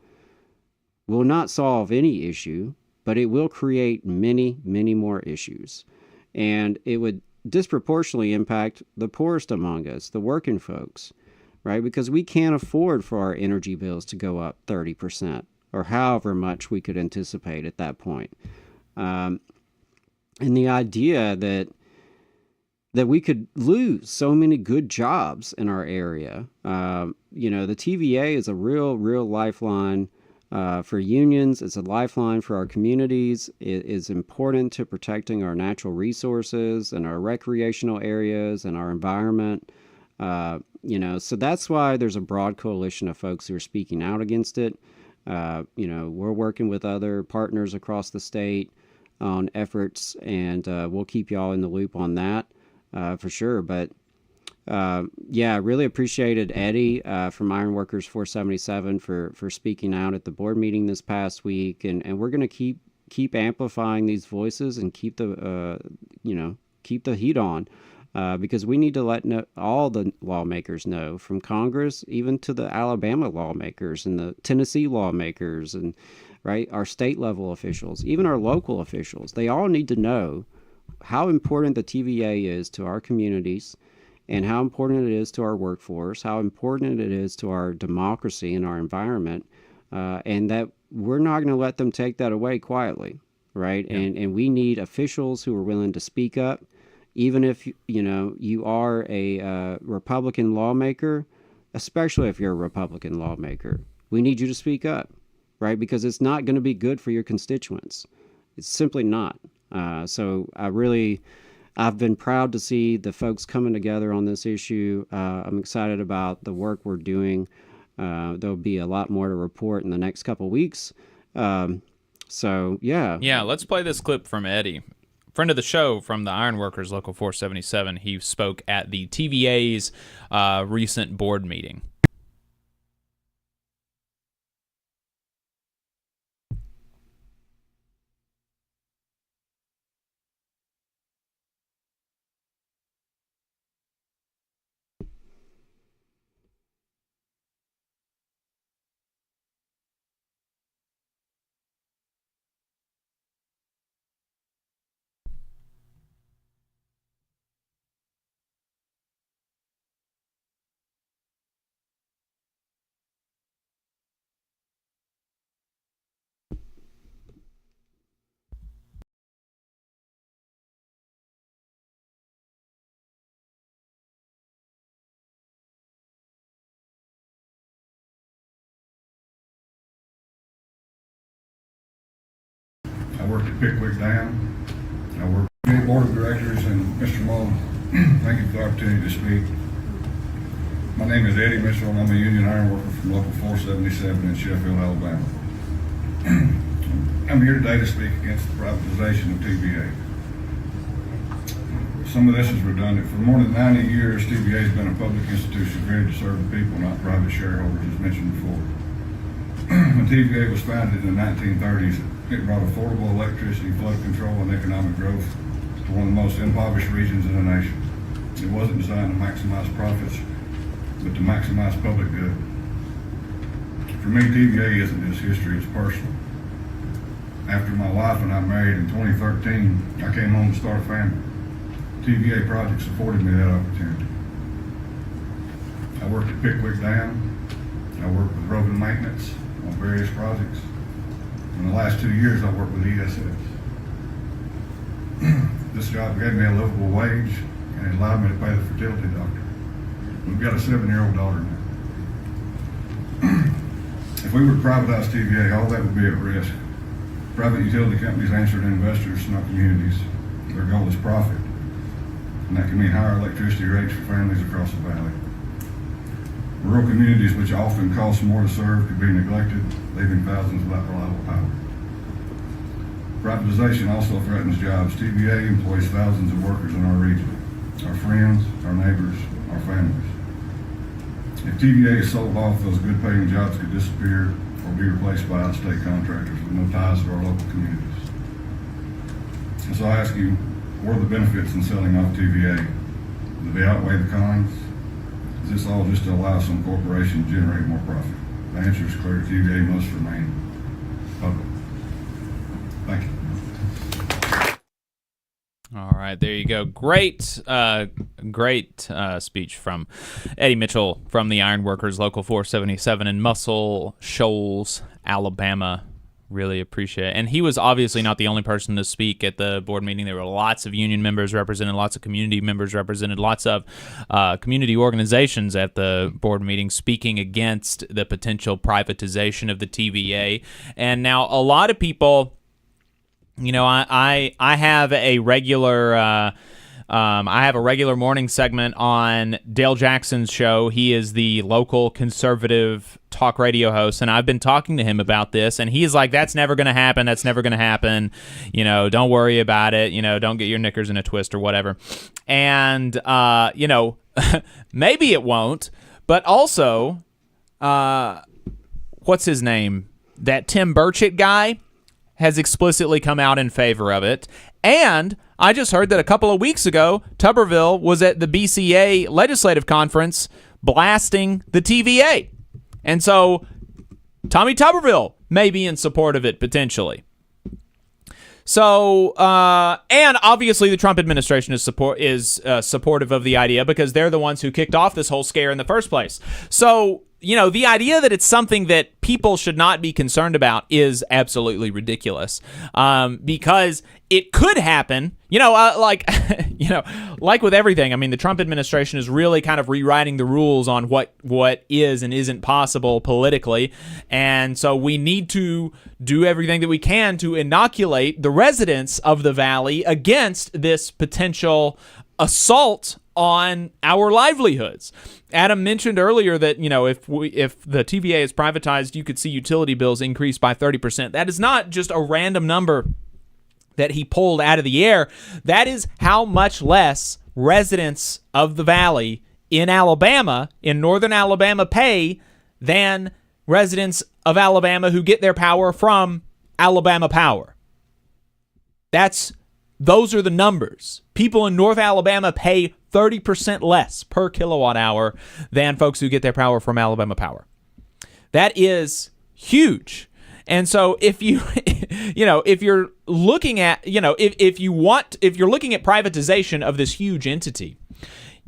will not solve any issue, but it will create many, many more issues. And it would disproportionately impact the poorest among us, the working folks, right? Because we can't afford for our energy bills to go up 30% or however much we could anticipate at that point. And the idea that we could lose so many good jobs in our area. The TVA is a real lifeline for unions. It's a lifeline for our communities. It is important to protecting our natural resources and our recreational areas and our environment. So that's why there's a broad coalition of folks who are speaking out against it. We're working with other partners across the state on efforts, and we'll keep y'all in the loop on that for sure. But I really appreciated Eddie from Ironworkers 477 for speaking out at the board meeting this past week, and we're going to keep amplifying these voices and keep the heat on, because we need to let all the lawmakers know, from Congress even to the Alabama lawmakers and the Tennessee lawmakers and our state level officials, even our local officials. They all need to know how important the TVA is to our communities, and how important it is to our workforce, how important it is to our democracy and our environment, and that we're not going to let them take that away quietly, right? Yeah. And we need officials who are willing to speak up, even if you are a Republican lawmaker, especially if you're a Republican lawmaker. We need you to speak up, right? Because it's not going to be good for your constituents. It's simply not. So I've been proud to see the folks coming together on this issue. I'm excited about the work we're doing. There'll be a lot more to report in the next couple weeks. Yeah, let's play this clip from Eddie, friend of the show from the Ironworkers Local 477. He spoke at the TVA's recent board meeting. I work at Pickwick Dam. I work with the board of directors, and Mr. Mullen, thank you for the opportunity to speak. My name is Eddie Mitchell, and I'm a union ironworker from Local 477 in Sheffield, Alabama. I'm here today to speak against the privatization of TVA. Some of this is redundant. For more than 90 years, TVA has been a public institution created to serve the people, not private shareholders, as mentioned before. When TVA was founded in the 1930s, it brought affordable electricity, flood control, and economic growth to one of the most impoverished regions in the nation. It wasn't designed to maximize profits, but to maximize public good. For me, TVA isn't just history, it's personal. After my wife and I married in 2013, I came home to start a family. TVA projects afforded me that opportunity. I worked at Pickwick Dam. I worked with road and maintenance on various projects. In the last 2 years, I worked with ESS. This job gave me a livable wage and allowed me to pay the fertility doctor. We've got a 7-year-old daughter now. If we were to privatize TVA, all that would be at risk. Private utility companies answer to investors, not communities. Their goal is profit, and that can mean higher electricity rates for families across the valley. Rural communities, which often cost more to serve, could be neglected, leaving thousands without reliable power. Privatization also threatens jobs. TVA employs thousands of workers in our region, our friends, our neighbors, our families. If TVA is sold off, those good-paying jobs could disappear or be replaced by out-of-state contractors with no ties to our local communities. And so I ask you, what are the benefits in selling off TVA? Do they outweigh the cons? Is this all just to allow some corporation to generate more profit? The answer is clear. TVA must remain public. Thank you. All right, there you go. Great speech from Eddie Mitchell from the Ironworkers Local 477 in Muscle Shoals, Alabama. Really appreciate it. And he was obviously not the only person to speak at the board meeting. There were lots of union members represented, lots of community members represented, lots of community organizations at the board meeting speaking against the potential privatization of the TVA. And now a lot of people, you know, I have a regular morning segment on Dale Jackson's show. He is the local conservative talk radio host, and I've been talking to him about this, and he's like, that's never going to happen. That's never going to happen. You know, don't worry about it. You know, don't get your knickers in a twist or whatever. And, you know, maybe it won't, but also, what's his name? That Tim Burchett guy has explicitly come out in favor of it. And I just heard that a couple of weeks ago, Tuberville was at the BCA legislative conference blasting the TVA. And so Tommy Tuberville may be in support of it potentially. So, and obviously the Trump administration is supportive of the idea because they're the ones who kicked off this whole scare in the first place. So, you know, the idea that it's something that people should not be concerned about is absolutely ridiculous, because it could happen. You know, like with everything. I mean, the Trump administration is really kind of rewriting the rules on what is and isn't possible politically, and so we need to do everything that we can to inoculate the residents of the Valley against this potential assault on our livelihoods. Adam mentioned earlier that, you know, if the TVA is privatized, you could see utility bills increase by 30%. That is not just a random number that he pulled out of the air. That is how much less residents of the Valley in Alabama, in northern Alabama, pay than residents of Alabama who get their power from Alabama Power. Those are the numbers. People in North Alabama pay 30% less per kilowatt hour than folks who get their power from Alabama Power. That is huge. And so if you, if you're looking at, if you're looking at privatization of this huge entity,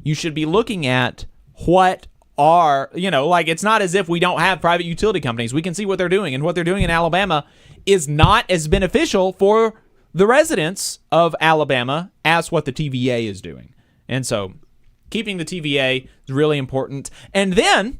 you should be looking at what are, like, it's not as if we don't have private utility companies. We can see what they're doing, and what they're doing in Alabama is not as beneficial for the residents of Alabama as what the TVA is doing. And so keeping the TVA is really important. And then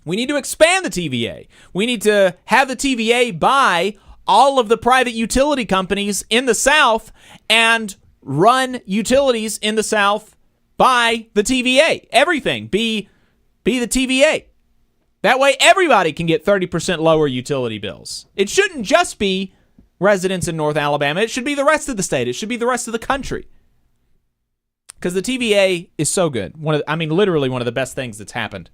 we need to expand the TVA. We need to have the TVA buy all of the private utility companies in the South and run utilities in the South by the TVA. Everything be the TVA. That way everybody can get 30% lower utility bills. It shouldn't just be residents in North Alabama. It should be the rest of the state. It should be the rest of the country. Because the TVA is so good. Literally one of the best things that's happened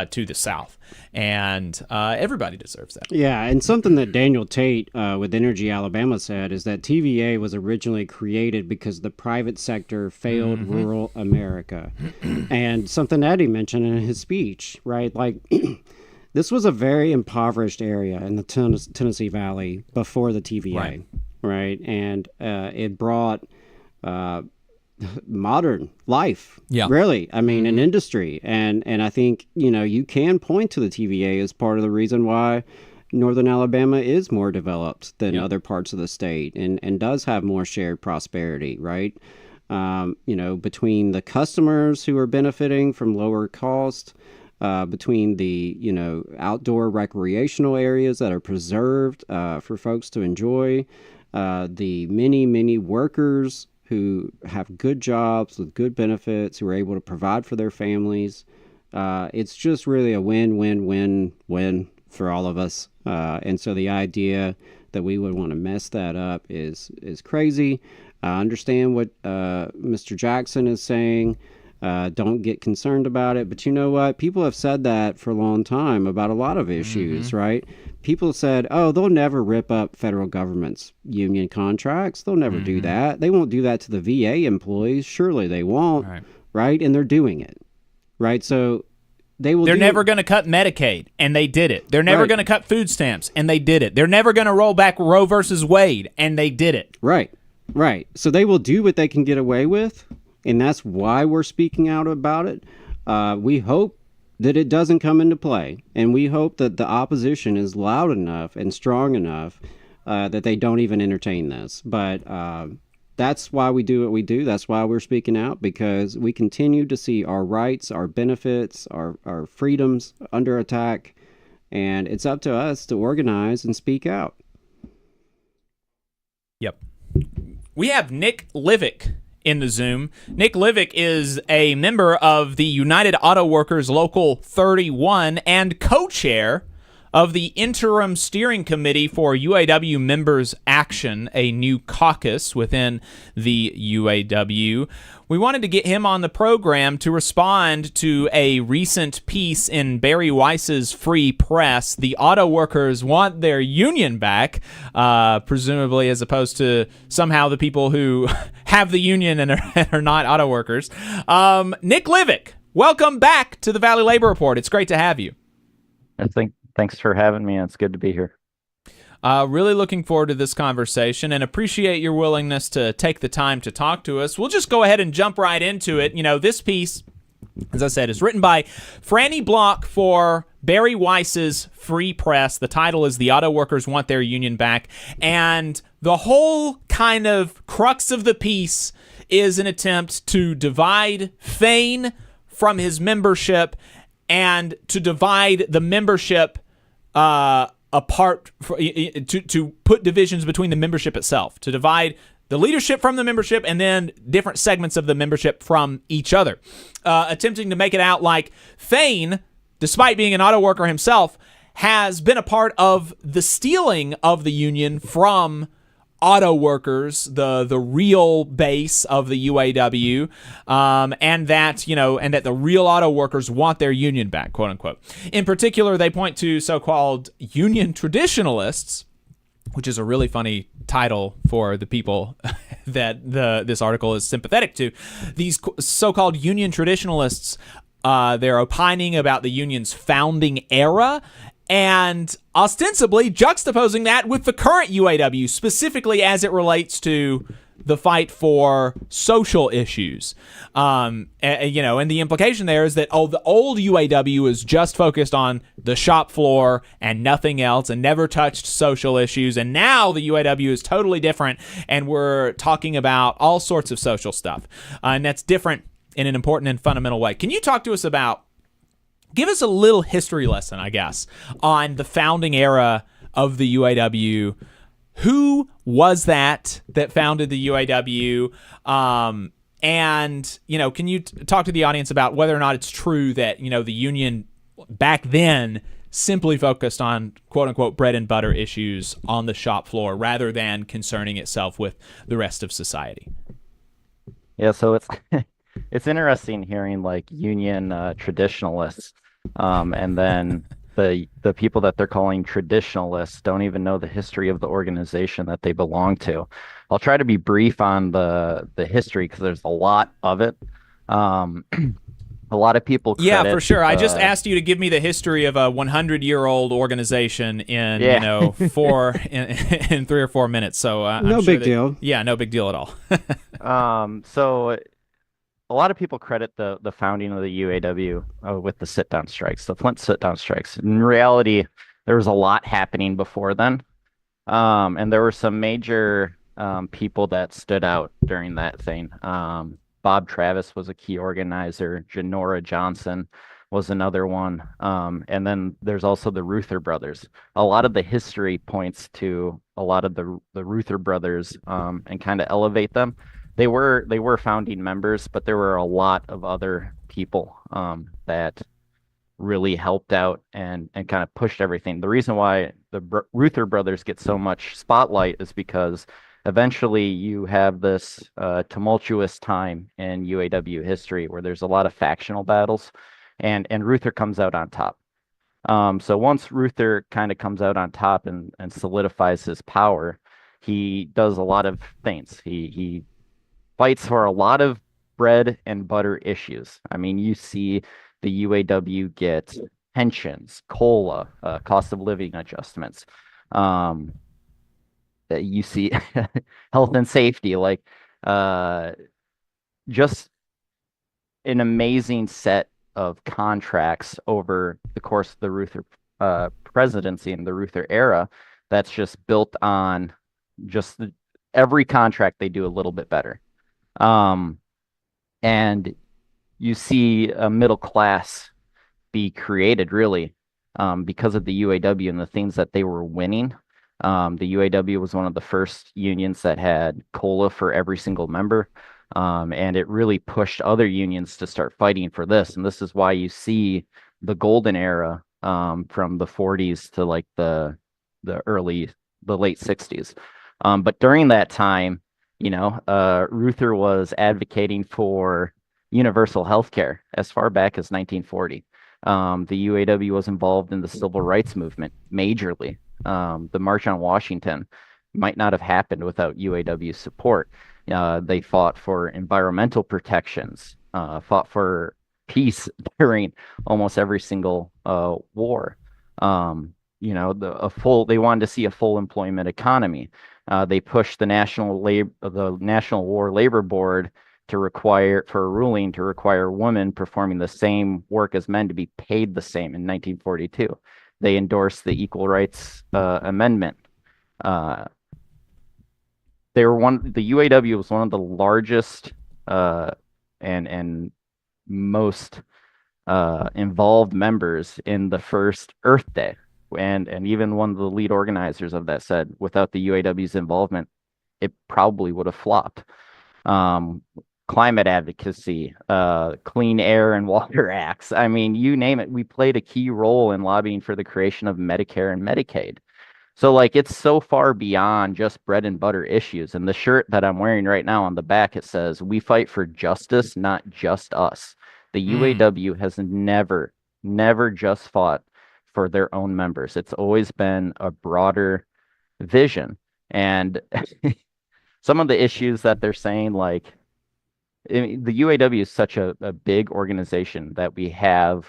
to the South. And everybody deserves that. Yeah, and something that Daniel Tate with Energy Alabama said is that TVA was originally created because the private sector failed rural America. And something Eddie mentioned in his speech, right? Like, this was a very impoverished area in the Tennessee Valley before the TVA, right? And it brought modern life, really. I mean, an industry. And I think, you can point to the TVA as part of the reason why Northern Alabama is more developed than other parts of the state and does have more shared prosperity, right? between the customers who are benefiting from lower cost, between the, outdoor recreational areas that are preserved for folks to enjoy, the many, many workers who have good jobs with good benefits, who are able to provide for their families. It's just really a win-win-win-win for all of us. And so the idea that we would want to mess that up is crazy. I understand what Mr. Jackson is saying. Don't get concerned about it. But you know what? People have said that for a long time about a lot of issues, right? People said, oh, they'll never rip up federal government's union contracts. They'll never do that. They won't do that to the VA employees. Surely they won't, right? And they're doing it, right? So they're never going to cut Medicaid, and they did it. They're never going to cut food stamps, and they did it. They're never going to roll back Roe versus Wade, and they did it. Right. So they will do what they can get away with, and that's why we're speaking out about it. We hope that it doesn't come into play, and we hope that the opposition is loud enough and strong enough that they don't even entertain this. But that's why we do what we do. That's why we're speaking out, because we continue to see our rights, our benefits, our freedoms under attack, and it's up to us to organize and speak out. Yep. We have Nick Livick in the Zoom. Nick Livick is a member of the United Auto Workers Local 31 and co-chair of the Interim Steering Committee for UAW Members Action, a new caucus within the UAW. We wanted to get him on the program to respond to a recent piece in Barry Weiss's Free Press. The auto workers want their union back, presumably, as opposed to somehow the people who have the union and are not auto workers. Nick Livick, welcome back to the Valley Labor Report. It's great to have you. Thanks for having me. It's good to be here. Really looking forward to this conversation and appreciate your willingness to take the time to talk to us. We'll just go ahead and jump right into it. This piece, as I said, is written by Franny Block for Barry Weiss's Free Press. The title is The Auto Workers Want Their Union Back. And the whole kind of crux of the piece is an attempt to divide Fain from his membership and to divide the membership apart, to put divisions between the membership itself, to divide the leadership from the membership and then different segments of the membership from each other, attempting to make it out like Fain, despite being an auto worker himself, has been a part of the stealing of the union from auto workers, the real base of the UAW, and that the real auto workers want their union back, quote unquote. In particular, they point to so-called union traditionalists, which is a really funny title for the people that this article is sympathetic to. These so-called union traditionalists, they're opining about the union's founding era and ostensibly juxtaposing that with the current UAW, specifically as it relates to the fight for social issues. And the implication there is that, the old UAW is just focused on the shop floor and nothing else and never touched social issues. And now the UAW is totally different, and we're talking about all sorts of social stuff. And that's different in an important and fundamental way. Can you talk to us about, give us a little history lesson, I guess, on the founding era of the UAW? Who was that founded the UAW? And, can you talk to the audience about whether or not it's true that, the union back then simply focused on, quote unquote, bread and butter issues on the shop floor rather than concerning itself with the rest of society? Yeah, so it's interesting hearing like union traditionalists, and then the people that they're calling traditionalists don't even know the history of the organization that they belong to. I'll try to be brief on the history because there's a lot of it. A lot of people credit, yeah, for sure. I just asked you to give me the history of a 100-year-old organization in in 3 or 4 minutes. So no big deal. Yeah, no big deal at all. So a lot of people credit the founding of the UAW with the sit-down strikes, the Flint sit-down strikes. In reality, there was a lot happening before then, and there were some major people that stood out during that thing. Bob Travis was a key organizer. Janora Johnson was another one. And then there's also the Reuther brothers. A lot of the history points to a lot of the Reuther brothers and kind of elevate them. They were founding members, but there were a lot of other people that really helped out and kind of pushed everything. The reason why the Reuther brothers get so much spotlight is because eventually you have this tumultuous time in UAW history where there's a lot of factional battles, and Reuther comes out on top. So once Reuther kind of comes out on top and solidifies his power, he does a lot of things. He fights for a lot of bread and butter issues. I mean, you see the UAW get pensions, COLA, cost of living adjustments. You see health and safety, like just an amazing set of contracts over the course of the Reuther presidency and the Reuther era that's just built on just every contract they do a little bit better. And you see a middle class be created really because of the UAW and the things that they were winning. The UAW was one of the first unions that had COLA for every single member. And it really pushed other unions to start fighting for this. And this is why you see the golden era from the 40s to like the late 60s. But during that time, Reuther was advocating for universal health care as far back as 1940. The UAW was involved in the civil rights movement majorly. The March on Washington might not have happened without UAW support. They fought for environmental protections, fought for peace during almost every single war. They wanted to see a full employment economy. They pushed the National War Labor Board to require women performing the same work as men to be paid the same in 1942. They endorsed the Equal Rights Amendment. The UAW was one of the largest and most involved members in the first Earth Day. And even one of the lead organizers of that said, without the UAW's involvement, it probably would have flopped. Climate advocacy, Clean Air and Water Acts. I mean, you name it. We played a key role in lobbying for the creation of Medicare and Medicaid. So like it's so far beyond just bread and butter issues. And the shirt that I'm wearing right now on the back, it says, "We fight for justice, not just us." The UAW has never just fought for their own members. It's always been a broader vision. And some of the issues that they're saying, like, the UAW is such a big organization that we have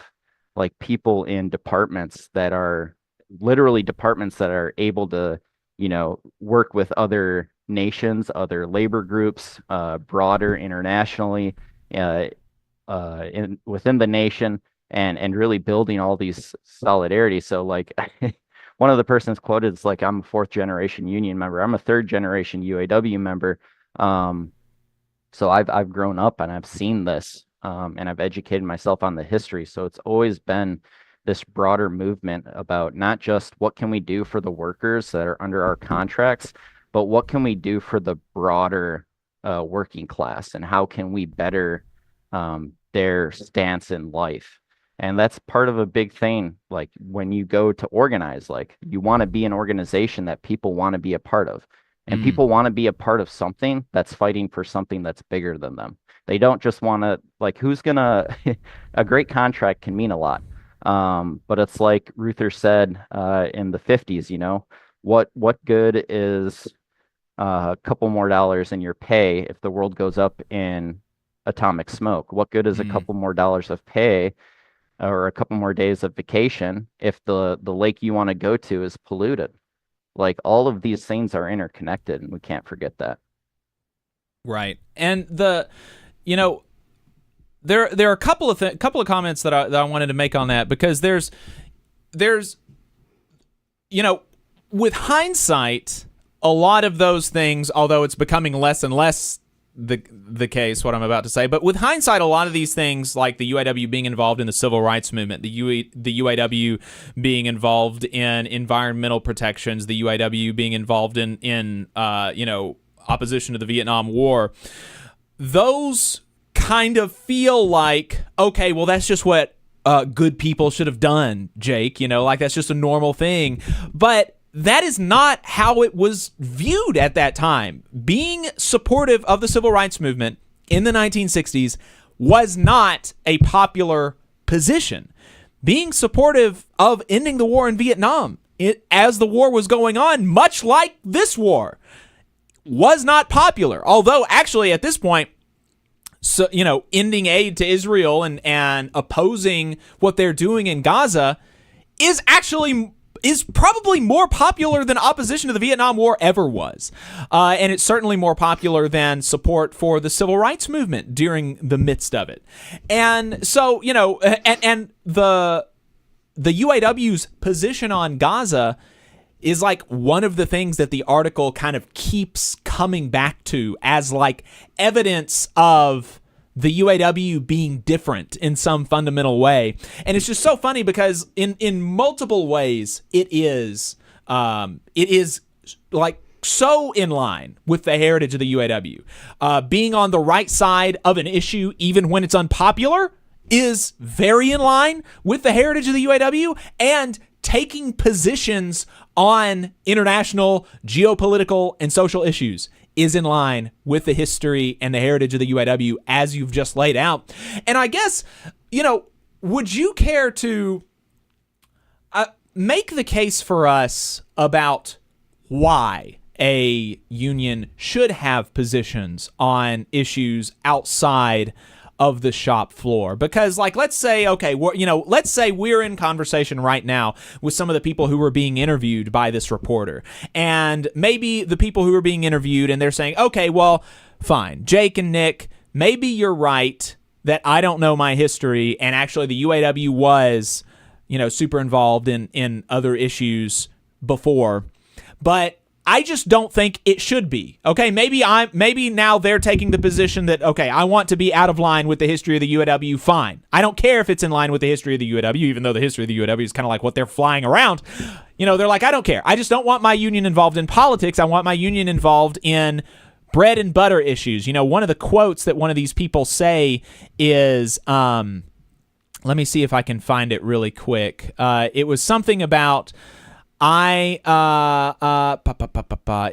like people in departments that are literally departments that are able to, work with other nations, other labor groups, broader internationally, within the nation, and really building all these solidarity. So like one of the persons quoted is like, "I'm a 4th generation union member. I'm a 3rd generation UAW member." So I've grown up and I've seen this, and I've educated myself on the history. So it's always been this broader movement about not just what can we do for the workers that are under our contracts, but what can we do for the broader working class, and how can we better their stance in life. And that's part of a big thing. Like when you go to organize, like you want to be an organization that people want to be a part of. And people want to be a part of something that's fighting for something that's bigger than them. They don't just want to, like, a great contract can mean a lot. But it's like Reuther said in the 50s, what good is a couple more dollars in your pay if the world goes up in atomic smoke? What good is a couple more dollars of pay or a couple more days of vacation if the lake you want to go to is polluted? Like all of these things are interconnected, and we can't forget that. Right. And there are a couple of comments that I wanted to make on that, because there's with hindsight, a lot of those things, although it's becoming less and less the case, what I'm about to say, but with hindsight, a lot of these things, like the UAW being involved in the civil rights movement, the UAW being involved in environmental protections, the UAW being involved in opposition to the Vietnam War, those kind of feel like, okay, well, that's just what good people should have done, Jake, like that's just a normal thing. But that is not how it was viewed at that time. Being supportive of the civil rights movement in the 1960s was not a popular position. Being supportive of ending the war in Vietnam as the war was going on, much like this war, was not popular. Although, actually, at this point, so ending aid to Israel and opposing what they're doing in Gaza is probably more popular than opposition to the Vietnam War ever was. And it's certainly more popular than support for the civil rights movement during the midst of it. And so, and the UAW's position on Gaza is like one of the things that the article kind of keeps coming back to as like evidence of the UAW being different in some fundamental way. And it's just so funny because in multiple ways, it is like so in line with the heritage of the UAW. Being on the right side of an issue, even when it's unpopular, is very in line with the heritage of the UAW, and taking positions on international, geopolitical, and social issues is in line with the history and the heritage of the UAW as you've just laid out. And I guess, would you care to make the case for us about why a union should have positions on issues outside of the shop floor? Because, like, let's say, okay, let's say we're in conversation right now with some of the people who were being interviewed by this reporter, and maybe the people who are being interviewed, and they're saying, okay, well, fine, Jake and Nick, maybe you're right that I don't know my history, and actually the UAW was, super involved in other issues before, but I just don't think it should be. Okay, maybe now they're taking the position that, okay, I want to be out of line with the history of the UAW. Fine. I don't care if it's in line with the history of the UAW, even though the history of the UAW is kind of like what they're flying around. They're like, I don't care. I just don't want my union involved in politics. I want my union involved in bread and butter issues. One of the quotes that one of these people say is, let me see if I can find it really quick. It was something about, it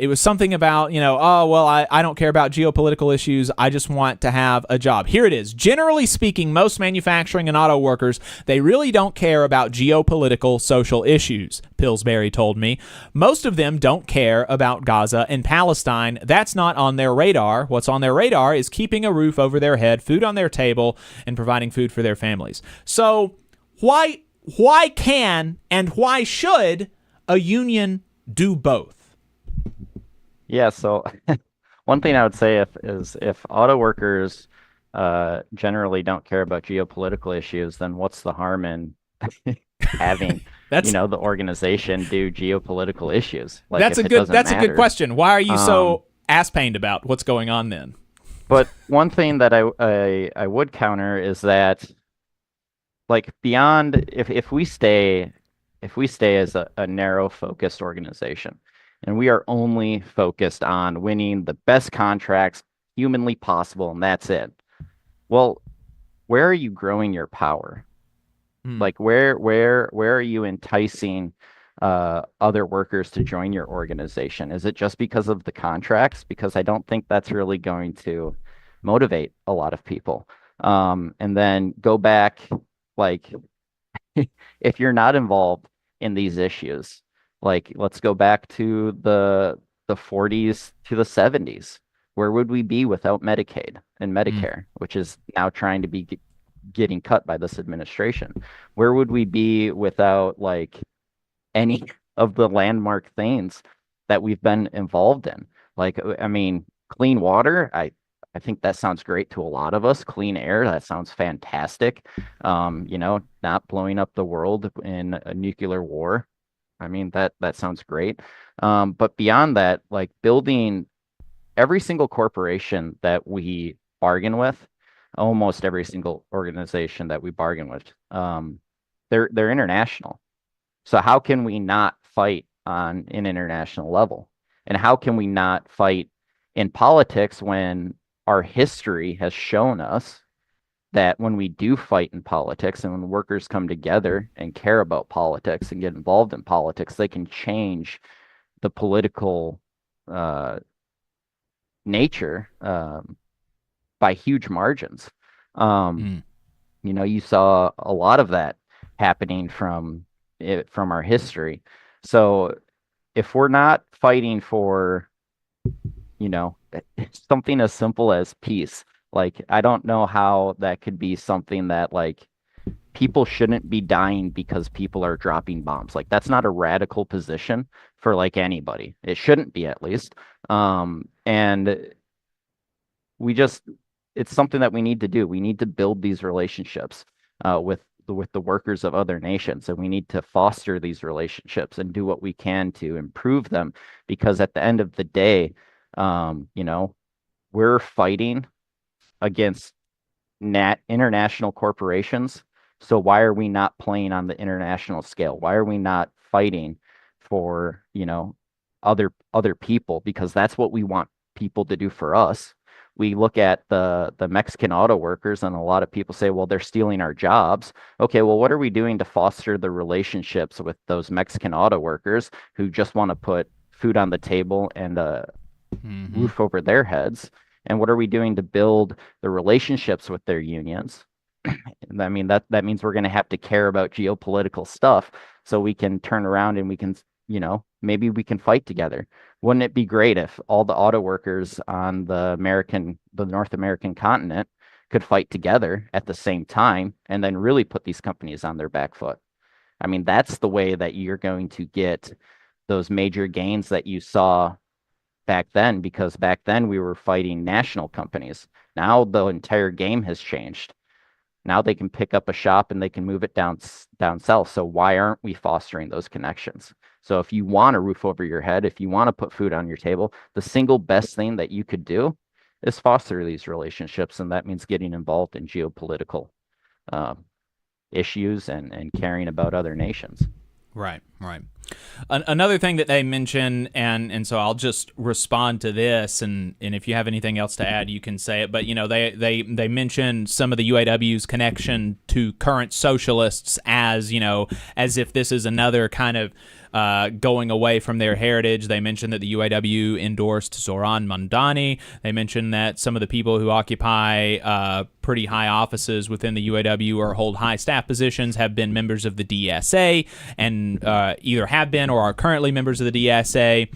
was something about, I don't care about geopolitical issues. I just want to have a job. Here it is. Generally speaking, most manufacturing and auto workers, they really don't care about geopolitical social issues, Pillsbury told me. Most of them don't care about Gaza and Palestine. That's not on their radar. What's on their radar is keeping a roof over their head, food on their table, and providing food for their families. So why can and why should a union do both? Yeah, so one thing I would say if auto workers generally don't care about geopolitical issues, then what's the harm in having the organization do geopolitical issues? Like, that's a good question. Why are you so ass-pained about what's going on then? But one thing that I would counter is that, like, beyond if we stay as a narrow focused organization and we are only focused on winning the best contracts humanly possible and that's it, well, where are you growing your power? Like, where are you enticing other workers to join your organization? Is it just because of the contracts? Because I don't think that's really going to motivate a lot of people. And then go back, like, if you're not involved in these issues, like, let's go back to the 40s to the 70s. Where would we be without Medicaid and Medicare, which is now trying to be getting cut by this administration? Where would we be without, like, any of the landmark things that we've been involved in? Like, I mean, clean water, I think that sounds great to a lot of us. Clean air, that sounds fantastic. Not blowing up the world in a nuclear war. I mean, that sounds great. But beyond that, like building every single corporation that we bargain with, almost every single organization that we bargain with, they're international. So how can we not fight on an international level? And how can we not fight in politics when our history has shown us that when we do fight in politics and when workers come together and care about politics and get involved in politics, they can change the political nature by huge margins. You know, you saw a lot of that happening from our history. So if we're not fighting for, you know, something as simple as peace, like I don't know how that could be something that like people shouldn't be dying because people are dropping bombs. Like that's not a radical position for like anybody. It shouldn't be, at least. And we just, it's something that we need to do. We need to build these relationships with the workers of other nations, and we need to foster these relationships and do what we can to improve them, because at the end of the day, you know, we're fighting against international corporations. So why are we not playing on the international scale? Why are we not fighting for, you know, other people? Because that's what we want people to do for us. We look at the Mexican auto workers, and a lot of people say, well, they're stealing our jobs. Okay, well, what are we doing to foster the relationships with those Mexican auto workers who just want to put food on the table and a roof over their heads? And what are we doing to build the relationships with their unions? I mean, that means we're going to have to care about geopolitical stuff so we can turn around and we can, you know, maybe we can fight together. Wouldn't it be great if all the auto workers on the North American continent could fight together at the same time and then really put these companies on their back foot? I mean, that's the way that you're going to get those major gains that you saw back then, because back then we were fighting national companies. Now the entire game has changed. Now they can pick up a shop and they can move it down south. So why aren't we fostering those connections? So if you want a roof over your head, if you want to put food on your table, the single best thing that you could do is foster these relationships. And that means getting involved in geopolitical issues and caring about other nations. Right. Another thing that they mention, and so I'll just respond to this, and if you have anything else to add, you can say it. But you know, they mention some of the UAW's connection to current socialists as, you know, as if this is another kind of going away from their heritage. They mentioned that the UAW endorsed Zoran Mandani. They mentioned that some of the people who occupy pretty high offices within the UAW or hold high staff positions have been members of the DSA, and either have been or are currently members of the DSA.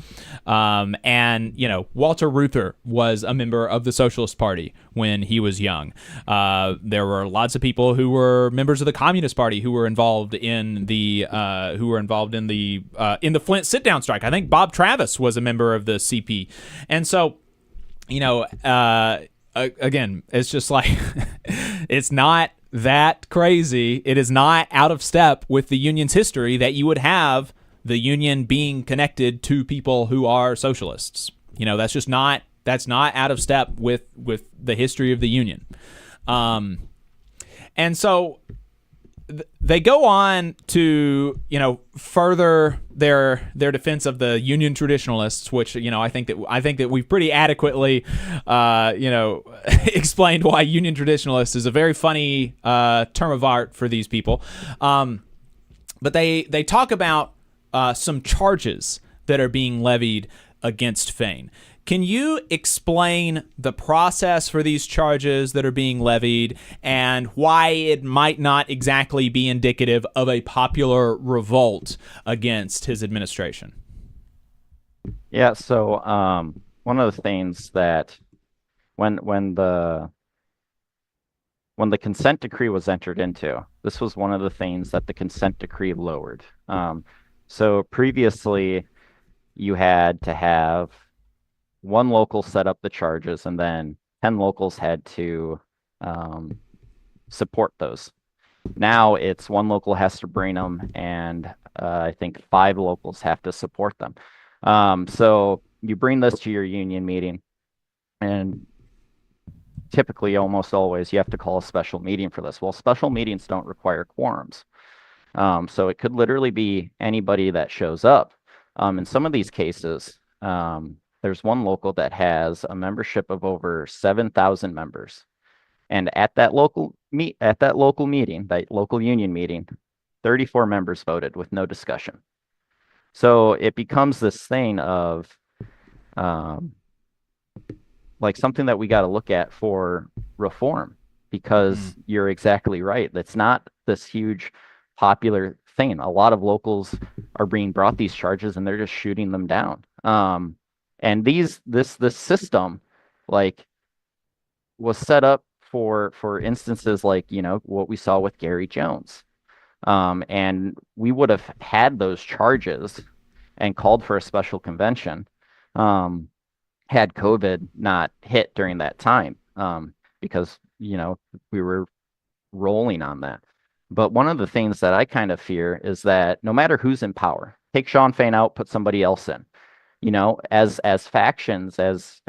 And, you know, Walter Reuther was a member of the Socialist Party when he was young. There were lots of people who were members of the Communist Party who were involved in the Flint sit-down strike. I think Bob Travis was a member of the CP. And so, you know, again, it's just like, it's not that crazy. It is not out of step with the union's history that you would have the union being connected to people who are socialists. You know, that's not out of step with the history of the union. And so they go on to, you know, further their defense of the union traditionalists, which, you know, I think that we've pretty adequately, you know, explained why union traditionalist is a very funny term of art for these people. But they talk about some charges that are being levied against Fain. Can you explain the process for these charges that are being levied and why it might not exactly be indicative of a popular revolt against his administration? Yeah, so one of the things that when the consent decree was entered into, this was one of the things that the consent decree lowered. So previously, you had to have one local set up the charges, and then 10 locals had to support those. Now it's one local has to bring them, and I think 5 locals have to support them. So you bring this to your union meeting, and typically, almost always, you have to call a special meeting for this. Well, special meetings don't require quorums. So it could literally be anybody that shows up. In some of these cases, there's one local that has a membership of over 7,000 members. And at that local meeting, that local union meeting, 34 members voted with no discussion. So it becomes this thing of like something that we got to look at for reform, because you're exactly right. It's not this huge popular thing. A lot of locals are being brought these charges and they're just shooting them down. And this system, like, was set up for instances like, you know, what we saw with Gary Jones. And we would have had those charges and called for a special convention had COVID not hit during that time, because, you know, we were rolling on that. But one of the things that I kind of fear is that no matter who's in power, take Sean Fain out, put somebody else in. You know, as factions, as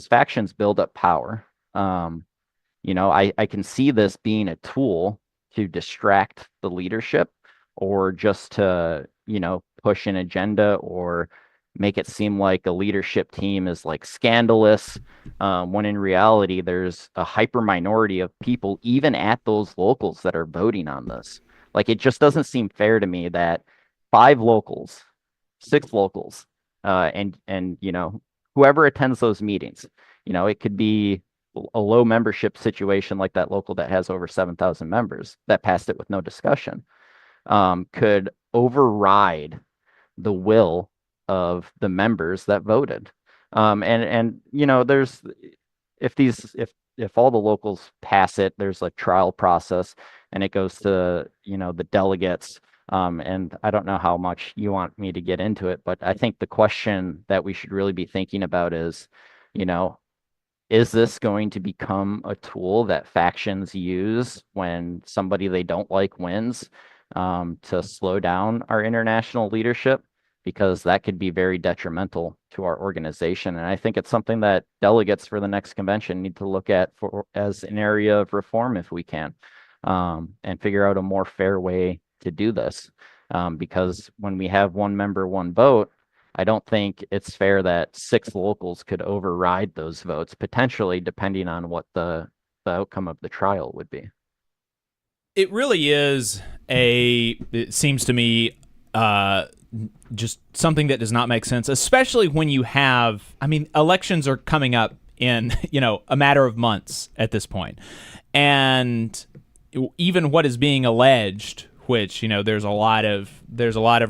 factions build up power, you know, I can see this being a tool to distract the leadership, or just to, you know, push an agenda, or make it seem like a leadership team is like scandalous, when in reality there's a hyper minority of people even at those locals that are voting on this. Like, it just doesn't seem fair to me that 5 locals, 6 locals, and you know, whoever attends those meetings, you know, it could be a low membership situation like that local that has over 7,000 members that passed it with no discussion, could override the will of the members that voted. And you know, there's, if all the locals pass it, there's like trial process, and it goes to, you know, the delegates. And I don't know how much you want me to get into it, but I think the question that we should really be thinking about is, you know, is this going to become a tool that factions use when somebody they don't like wins, to slow down our international leadership? Because that could be very detrimental to our organization. And I think it's something that delegates for the next convention need to look at as an area of reform if we can, and figure out a more fair way to do this. Because when we have one member, one vote, I don't think it's fair that 6 locals could override those votes, potentially, depending on what the outcome of the trial would be. It really is it seems to me, just something that does not make sense, especially when you have, I mean, elections are coming up in, you know, a matter of months at this point. And even what is being alleged, which, you know, there's a lot of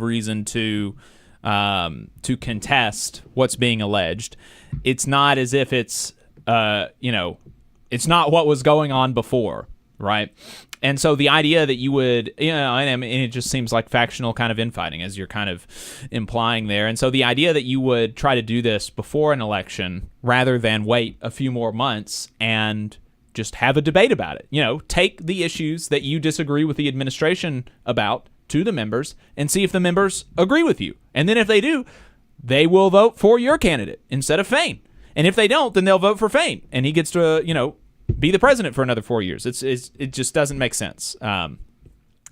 reason to contest what's being alleged. It's not as if it's, you know, it's not what was going on before, right? And so the idea that you would, you know, and it just seems like factional kind of infighting, as you're kind of implying there. And so the idea that you would try to do this before an election rather than wait a few more months and just have a debate about it, you know, take the issues that you disagree with the administration about to the members and see if the members agree with you. And then if they do, they will vote for your candidate instead of Fain. And if they don't, then they'll vote for Fain, and he gets to, you know, be the president for another 4 years. It just doesn't make sense. And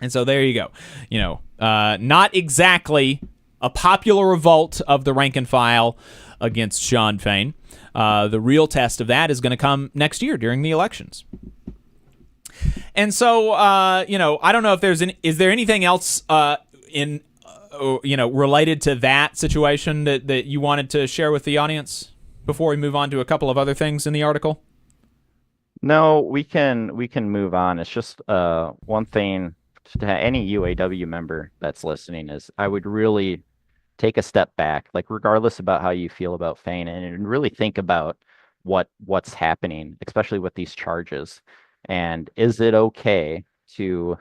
so there you go. You know, not exactly a popular revolt of the rank and file against Sean Fain. The real test of that is going to come next year during the elections. And so, you know, I don't know if is there anything else you know, related to that situation that you wanted to share with the audience before we move on to a couple of other things in the article? No, we can move on. It's just one thing to any UAW member that's listening is I would really take a step back, like regardless about how you feel about Fain, and really think about what's happening, especially with these charges. And is it okay to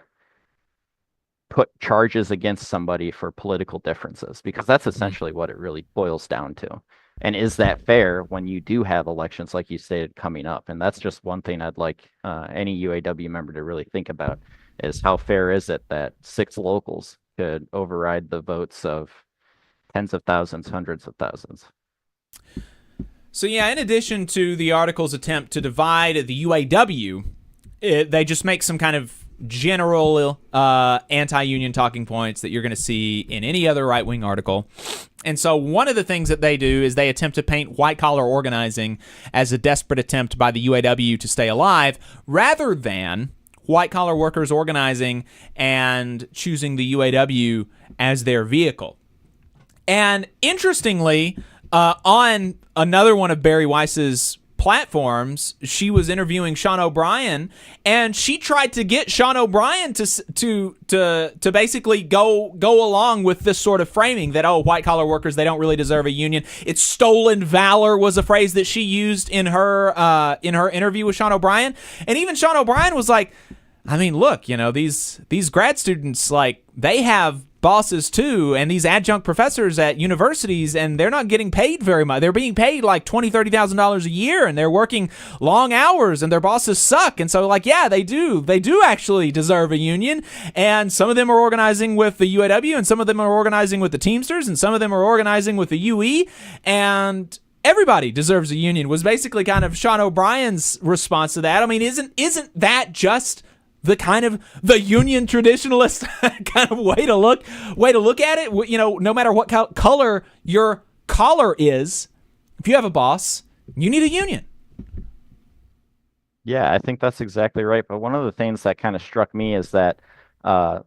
put charges against somebody for political differences? Because that's essentially what it really boils down to. And is that fair when you do have elections, like you said, coming up? And that's just one thing I'd like any UAW member to really think about, is how fair is it that 6 locals could override the votes of tens of thousands, hundreds of thousands. So yeah, in addition to the article's attempt to divide the UAW, they just make some kind of general anti-union talking points that you're going to see in any other right-wing article. And so one of the things that they do is they attempt to paint white-collar organizing as a desperate attempt by the UAW to stay alive, rather than white-collar workers organizing and choosing the UAW as their vehicle. And interestingly, on another one of Barry Weiss's platforms, she was interviewing Sean O'Brien, and she tried to get Sean O'Brien to basically go along with this sort of framing that, oh, white collar workers, they don't really deserve a union. It's stolen valor was a phrase that she used in her interview with Sean O'Brien, and even Sean O'Brien was like, I mean, look, these grad students, like, they have bosses too, and these adjunct professors at universities, and they're not getting paid very much. They're being paid like $20,000-$30,000 a year, and they're working long hours, and their bosses suck. And so, like, yeah, they do actually deserve a union, and some of them are organizing with the UAW, and some of them are organizing with the Teamsters, and some of them are organizing with the UE, and everybody deserves a union, was basically kind of Sean O'Brien's response to that. I mean, isn't that just the kind of the union traditionalist kind of way to look at it? No matter what color your collar is, if you have a boss, you need a union. Yeah, I think that's exactly right. But one of the things that kind of struck me is that the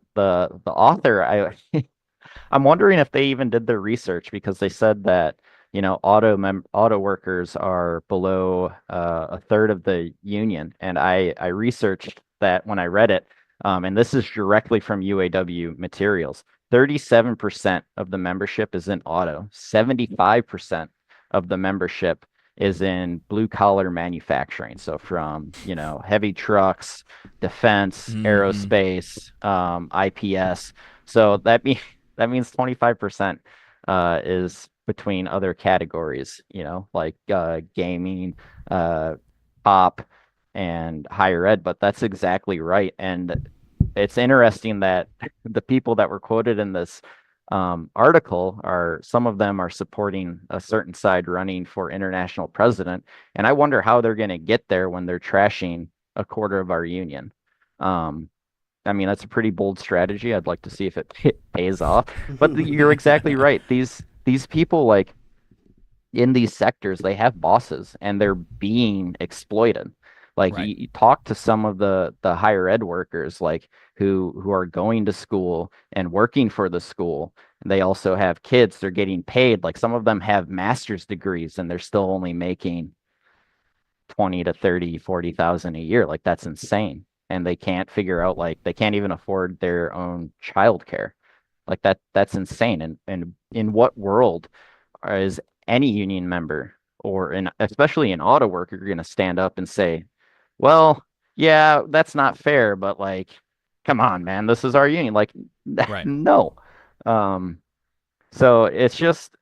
author, I'm wondering if they even did their research, because they said that auto workers are below a third of the union, and I researched that when I read it, and this is directly from UAW materials. 37% of the membership is in auto. 75% of the membership is in blue collar manufacturing. So from heavy trucks, defense, aerospace, IPS. So that means 25% is between other categories. Like gaming, pop, and higher ed. But that's exactly right. And it's interesting that the people that were quoted in this article some of them are supporting a certain side running for international president. And I wonder how they're going to get there when they're trashing a quarter of our union. I mean, that's a pretty bold strategy. I'd like to see if it pays off. But you're exactly right. These people, like, in these sectors, they have bosses and they're being exploited. Like, right. You talk to some of the higher ed workers, like, who are going to school and working for the school. And they also have kids. They're getting paid. Like, some of them have master's degrees and they're still only making 20 to 30, 40,000 a year. Like, that's insane. And they can't figure out, like, they can't even afford their own childcare. Like, that's insane. And in what world is any union member, or especially an auto worker, going to stand up and say, well, yeah, that's not fair, but, like, come on, man, this is our union. Like, right. No. So it's just,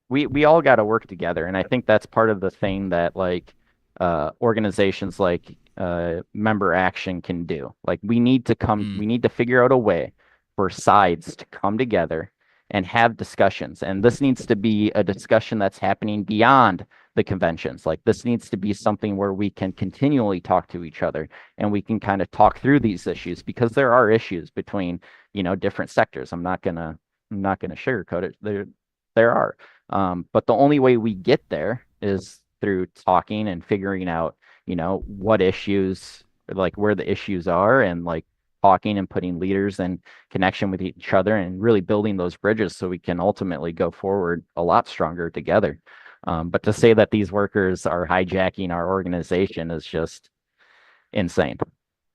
we all got to work together. And I think that's part of the thing that, like, organizations like Member Action can do. Like, we need to figure out a way for sides to come together and have discussions. And this needs to be a discussion that's happening beyond the conventions. Like, this needs to be something where we can continually talk to each other and we can kind of talk through these issues, because there are issues between, different sectors. I'm not gonna sugarcoat it. There are. But the only way we get there is through talking and figuring out, what issues, like, where the issues are, and, like, talking and putting leaders in connection with each other and really building those bridges so we can ultimately go forward a lot stronger together. But to say that these workers are hijacking our organization is just insane.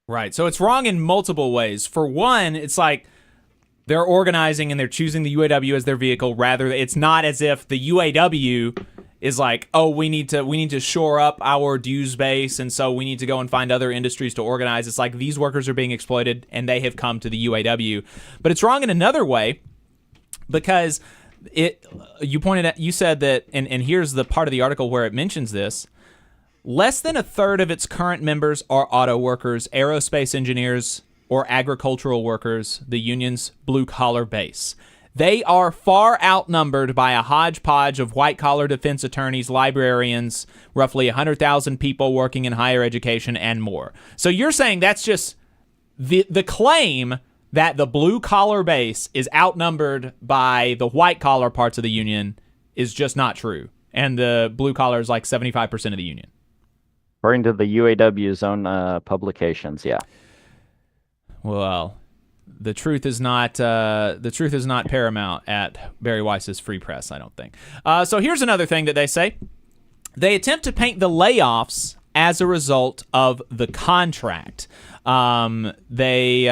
Right. So it's wrong in multiple ways. For one, it's like they're organizing and they're choosing the UAW as their vehicle. Rather, it's not as if the UAW is like, oh, we need to shore up our dues base, and so we need to go and find other industries to organize. It's like these workers are being exploited and they have come to the UAW. But it's wrong in another way, because you said that, and here's the part of the article where it mentions this: less than a third of its current members are auto workers, aerospace engineers, or agricultural workers, the union's blue-collar base. They are far outnumbered by a hodgepodge of white-collar defense attorneys, librarians, roughly 100,000 people working in higher education, and more. So you're saying that's just the claim that the blue-collar base is outnumbered by the white-collar parts of the union is just not true. And the blue-collar is like 75% of the union. According to the UAW's own publications, yeah. Well, the truth is not paramount at Barry Weiss's Free Press, I don't think. So here's another thing that they say. They attempt to paint the layoffs as a result of the contract. The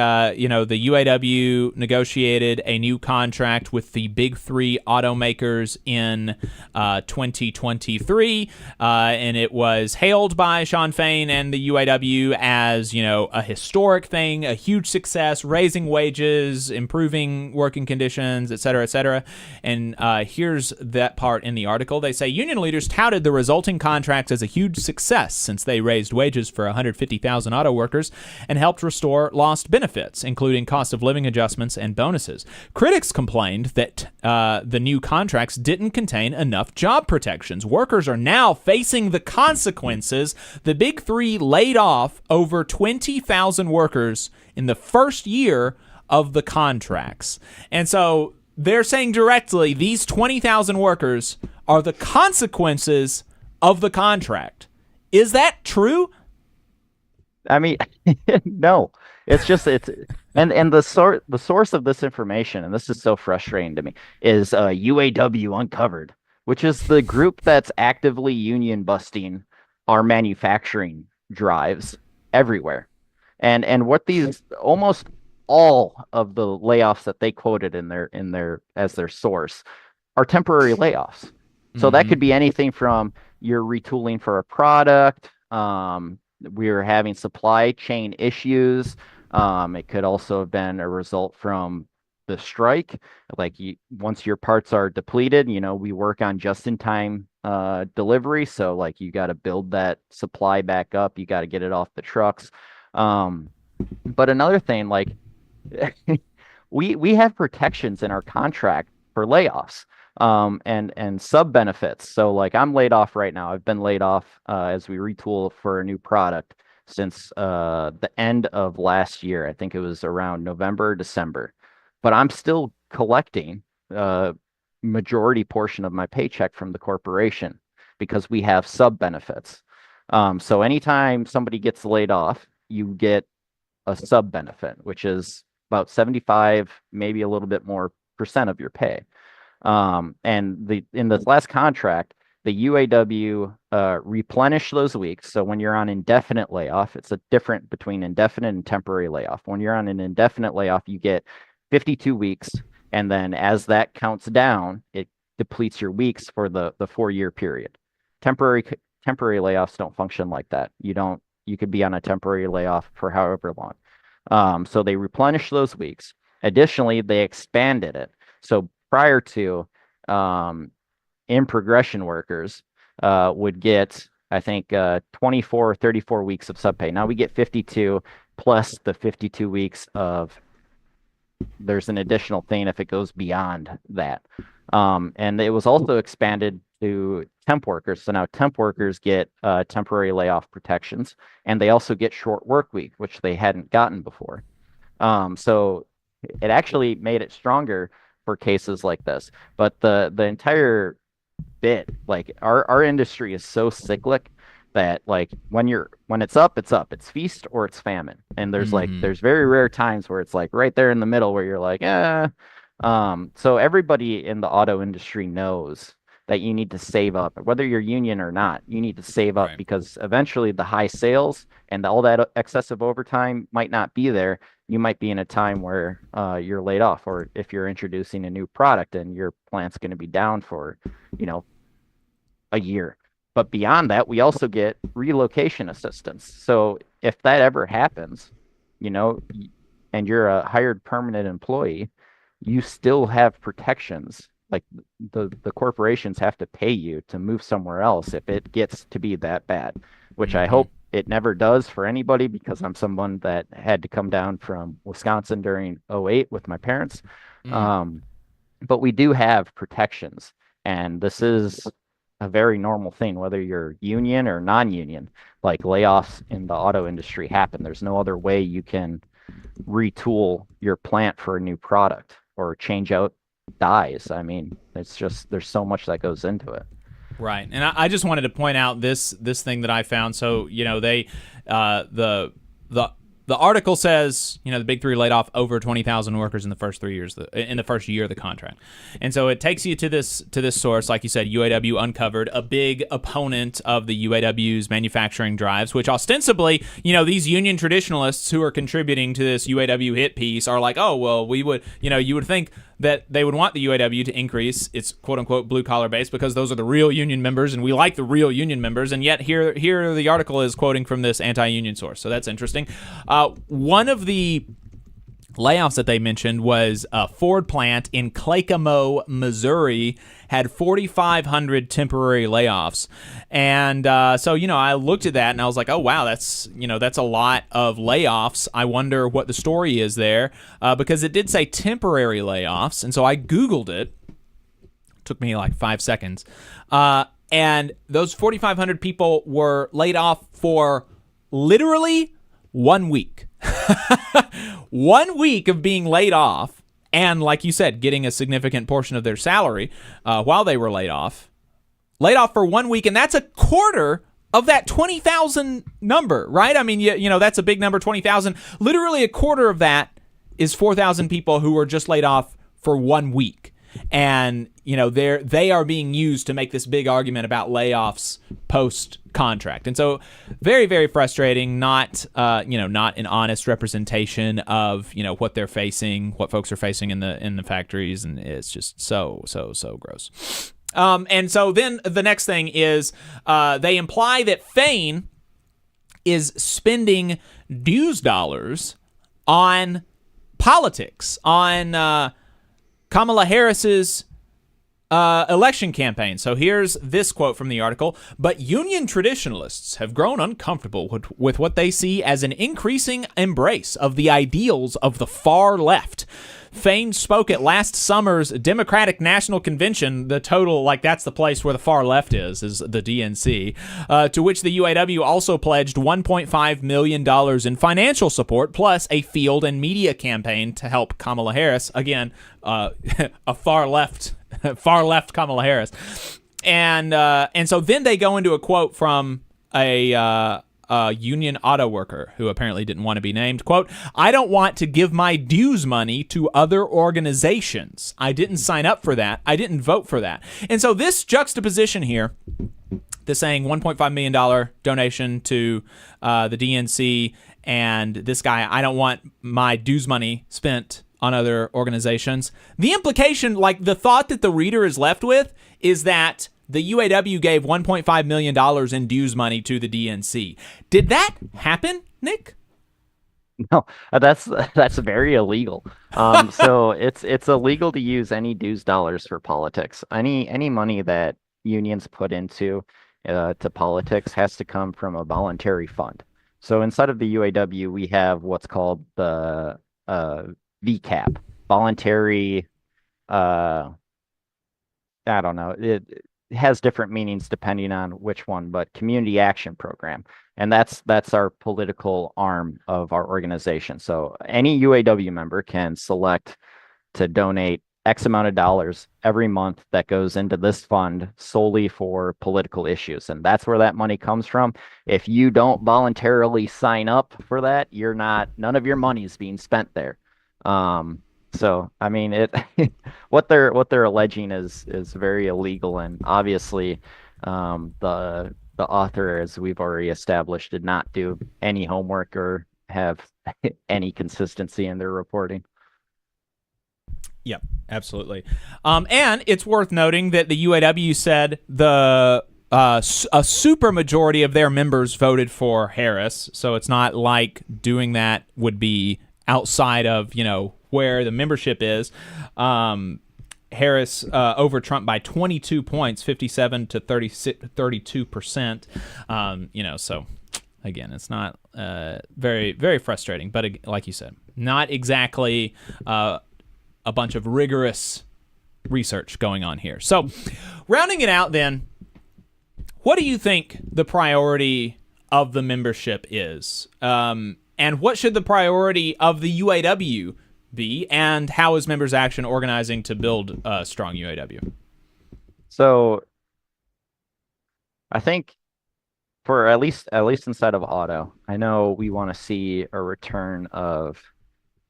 UAW negotiated a new contract with the big three automakers in 2023, and it was hailed by Sean Fain and the UAW as, a historic thing, a huge success, raising wages, improving working conditions, et cetera, et cetera. And here's that part in the article. They say union leaders touted the resulting contracts as a huge success since they raised wages for 150,000 auto workers and helped restore lost benefits, including cost of living adjustments and bonuses. Critics complained that the new contracts didn't contain enough job protections. Workers are now facing the consequences. The big three laid off over 20,000 workers in the first year of the contracts. And so they're saying directly these 20,000 workers are the consequences of the contract. Is that true? I mean, no. And the source of this information, and this is so frustrating to me, is UAW Uncovered, which is the group that's actively union busting our manufacturing drives everywhere. And what these almost all of the layoffs that they quoted in their as their source are temporary layoffs. So that could be anything from you're retooling for a product. We're having supply chain issues. It could also have been a result from the strike. Once your parts are depleted, we work on just-in-time delivery. So you got to build that supply back up. You got to get it off the trucks. But another thing, we have protections in our contract for layoffs. And sub benefits. So I'm laid off right now. I've been laid off as we retool for a new product since the end of last year. I think it was around November, December. But I'm still collecting majority portion of my paycheck from the corporation because we have sub benefits. So anytime somebody gets laid off, you get a sub benefit, which is about 75, maybe a little bit more % of your pay. And in this last contract, the UAW replenish those weeks. So when you're on indefinite layoff, it's a different between indefinite and temporary layoff. When you're on an indefinite layoff, you get 52 weeks. And then as that counts down, it depletes your weeks for the 4-year period. Temporary layoffs don't function like that. You could be on a temporary layoff for however long. So they replenish those weeks. Additionally, they expanded it. So prior to in progression workers would get, I think, 24 or 34 weeks of subpay. Now we get 52 plus the 52 weeks of, there's an additional thing if it goes beyond that. And it was also expanded to temp workers. So now temp workers get temporary layoff protections, and they also get short work week, which they hadn't gotten before. So it actually made it stronger for cases like this. But the entire bit, our industry is so cyclic that when it's up, it's feast or it's famine. And there's there's very rare times where it's right there in the middle where you're so everybody in the auto industry knows that you need to save up, whether you're union or not. You need to save up because eventually the high sales and all that excessive overtime might not be there. You might be in a time where you're laid off, or if you're introducing a new product and your plant's going to be down for, a year. But beyond that, we also get relocation assistance. So if that ever happens, and you're a hired permanent employee, you still have protections. The corporations have to pay you to move somewhere else if it gets to be that bad, which I hope It never does for anybody because I'm someone that had to come down from Wisconsin during '08 with my parents. But we do have protections, and this is a very normal thing, whether you're union or non-union. Like layoffs in the auto industry happen. There's no other way you can retool your plant for a new product or change out dies. I mean, it's just, there's so much that goes into it. Right. And I just wanted to point out this thing that I found. So, they the article says, the big three laid off over 20,000 workers in the first 3 years, in the first year of the contract. And so it takes you to this source, like you said, UAW Uncovered, a big opponent of the UAW's manufacturing drives, which ostensibly, these union traditionalists who are contributing to this UAW hit piece are like, oh, well, we would, you would think that they would want the UAW to increase its quote-unquote blue-collar base because those are the real union members, and we like the real union members, and yet here the article is quoting from this anti-union source, so that's interesting. One of the layoffs that they mentioned was a Ford plant in Clacamo, Missouri, had 4,500 temporary layoffs. And so, I looked at that and I was like, oh, wow, that's a lot of layoffs. I wonder what the story is there because it did say temporary layoffs. And so I Googled it. Took me like 5 seconds. And those 4,500 people were laid off for literally 1 week. 1 week of being laid off, and like you said, getting a significant portion of their salary while they were laid off for 1 week, and that's a quarter of that 20,000 number, right? I mean, that's a big number, 20,000. Literally a quarter of that is 4,000 people who were just laid off for 1 week. And they are being used to make this big argument about layoffs post contract, and so very, very frustrating. Not not an honest representation of what they're facing, what folks are facing in the factories, and it's just so gross. And so then the next thing is they imply that Fain is spending dues dollars on politics, on Kamala Harris's election campaign. So here's this quote from the article. But union traditionalists have grown uncomfortable with what they see as an increasing embrace of the ideals of the far left. Fain spoke at last summer's Democratic National Convention, the total, that's the place where the far left is the DNC, to which the UAW also pledged $1.5 million in financial support, plus a field and media campaign to help Kamala Harris. Again, a far left Kamala Harris. And so then they go into a quote from a union auto worker who apparently didn't want to be named. Quote, I don't want to give my dues money to other organizations. I didn't sign up for that. I didn't vote for that. And so this juxtaposition here, the saying $1.5 million donation to the DNC, and this guy, I don't want my dues money spent on other organizations. The implication, the thought that the reader is left with is that the UAW gave $1.5 million in dues money to the DNC. Did that happen, Nick? No, that's very illegal. So it's illegal to use any dues dollars for politics. Any money that unions put into to politics has to come from a voluntary fund. So inside of the UAW, we have what's called the VCAP, voluntary. I don't know. It has different meanings depending on which one, but community action program. And that's our political arm of our organization. So any UAW member can select to donate X amount of dollars every month that goes into this fund solely for political issues. And that's where that money comes from. If you don't voluntarily sign up for that, none of your money is being spent there. So I mean, what they're alleging is very illegal, and obviously, the author, as we've already established, did not do any homework or have any consistency in their reporting. Yep, absolutely. And it's worth noting that the UAW said a super majority of their members voted for Harris, so it's not like doing that would be outside of where the membership is. Harris over Trump by 22 points, 57 to 32%. So again, it's not very, very frustrating. But like you said, not exactly a bunch of rigorous research going on here. So rounding it out then, what do you think the priority of the membership is? And what should the priority of the UAW be? And how is Members Action organizing to build a strong UAW? So I think for at least inside of auto, I know we want to see a return of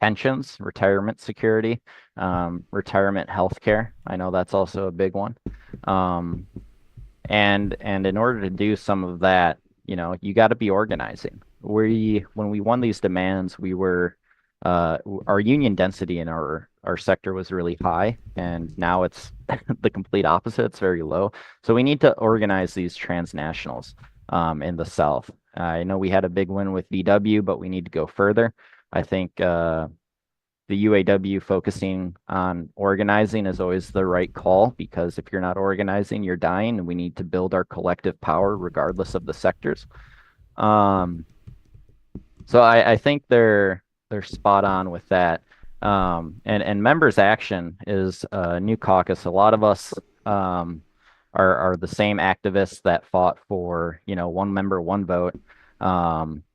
pensions, retirement security, retirement health care. I know that's also a big one. And in order to do some of that, you got to be organizing. When we won these demands, we were our union density in our sector was really high, and now it's the complete opposite. It's very low. So we need to organize these transnationals in the South. I know we had a big win with VW, but we need to go further. I think the UAW focusing on organizing is always the right call, because if you're not organizing, you're dying, and we need to build our collective power regardless of the sectors. So I think they're spot on with that. And Members Action is a new caucus. A lot of us are the same activists that fought for, one member, one vote.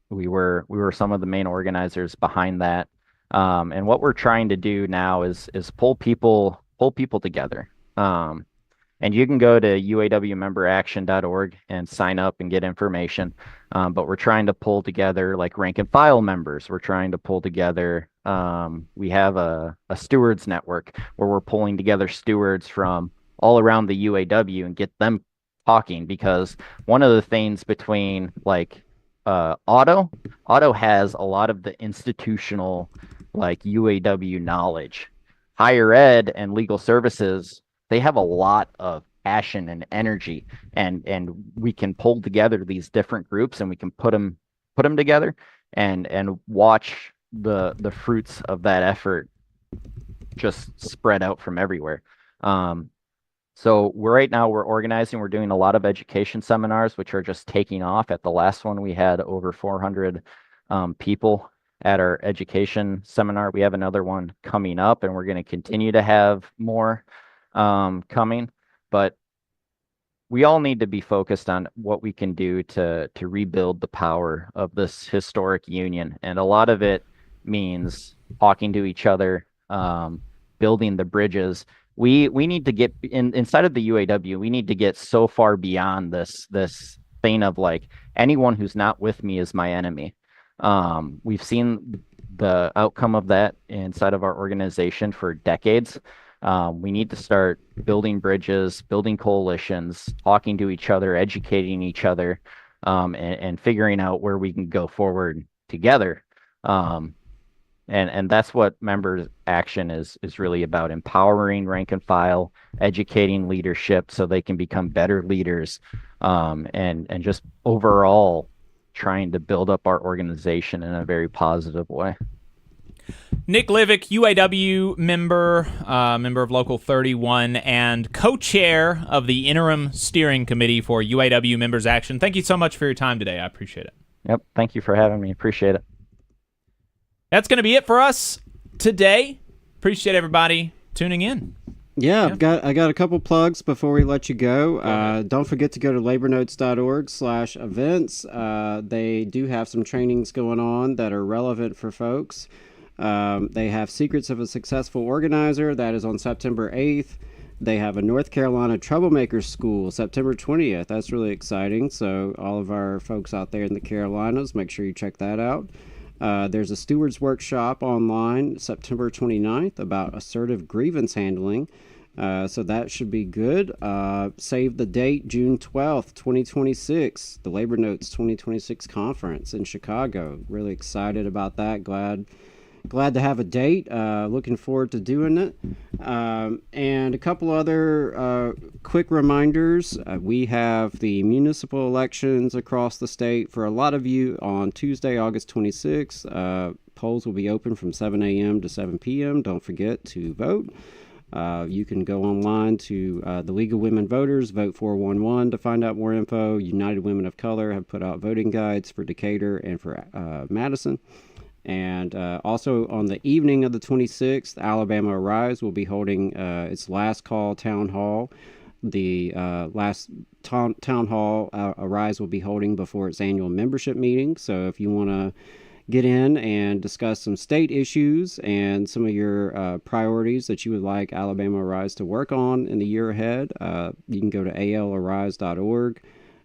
We were some of the main organizers behind that. And what we're trying to do now is pull people together. And you can go to uawmemberaction.org and sign up and get information. But we're trying to pull together like rank and file members. We're trying to pull together. We have a stewards network where we're pulling together stewards from all around the UAW and get them talking, because one of the things between like auto has a lot of the institutional like UAW knowledge. Higher ed and legal services, they have a lot of passion and energy, and we can pull together these different groups and we can put them together and watch the fruits of that effort just spread out from everywhere. So right now we're organizing. We're doing a lot of education seminars, which are just taking off. At the last one, we had over 400 people at our education seminar. We have another one coming up, and we're going to continue to have more coming. But we all need to be focused on what we can do to rebuild the power of this historic union. And a lot of it means talking to each other, building the bridges. We need to get inside of the UAW. We need to get so far beyond this thing of like, anyone who's not with me is my enemy. We've seen the outcome of that inside of our organization for decades. We need to start building bridges, building coalitions, talking to each other, educating each other, and figuring out where we can go forward together. And that's what Members Action is really about: empowering rank and file, educating leadership so they can become better leaders, and just overall trying to build up our organization in a very positive way. Nick Livick, UAW member of Local 31, and co-chair of the Interim Steering Committee for UAW Members Action. Thank you so much for your time today. I appreciate it. Yep. Thank you for having me. Appreciate it. That's going to be it for us today. Appreciate everybody tuning in. Yeah, I got a couple plugs before we let you go. Don't forget to go to labornotes.org/events. They do have some trainings going on that are relevant for folks. They have Secrets of a Successful Organizer. That is on September 8th. They have a North Carolina Troublemakers School, September 20th. That's really exciting. So all of our folks out there in the Carolinas, make sure you check that out. There's a Stewards Workshop online September 29th about assertive grievance handling. So that should be good. Save the date, June 12th, 2026, the Labor Notes 2026 conference in Chicago. Really excited about that. Glad to have a date. Looking forward to doing it. And a couple other quick reminders. We have the municipal elections across the state for a lot of you on Tuesday, August 26th. Polls will be open from 7 a.m. to 7 p.m. Don't forget to vote. You can go online to the League of Women Voters, Vote 411 to find out more info. United Women of Color have put out voting guides for Decatur and for Madison. And also on the evening of the 26th, Alabama Arise will be holding its last call town hall. The last town hall Arise will be holding before its annual membership meeting. So if you want to get in and discuss some state issues and some of your priorities that you would like Alabama Arise to work on in the year ahead, you can go to alarise.org.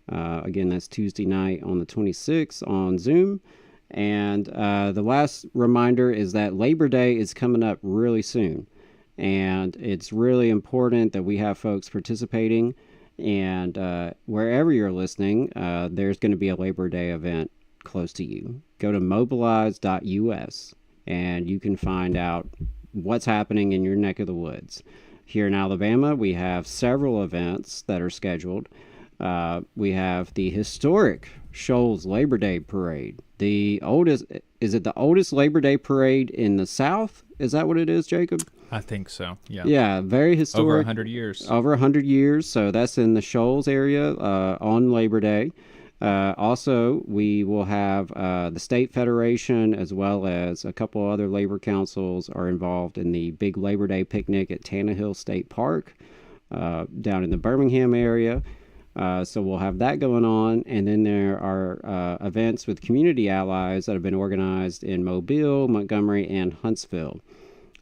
Again, that's Tuesday night on the 26th on Zoom. And the last reminder is that Labor Day is coming up really soon. And it's really important that we have folks participating. And wherever you're listening, there's going to be a Labor Day event close to you. Go to mobilize.us and you can find out what's happening in your neck of the woods. Here in Alabama, we have several events that are scheduled. We have the historic Shoals Labor Day Parade. Is it the oldest Labor Day parade in the South? Is that what it is, Jacob? I think so, yeah. Yeah, very historic. Over 100 years. Over 100 years, so that's in the Shoals area on Labor Day. Also, we will have the State Federation as well as a couple other labor councils are involved in the big Labor Day picnic at Tannehill State Park down in the Birmingham area. So we'll have that going on. And then there are events with community allies that have been organized in Mobile, Montgomery, and Huntsville.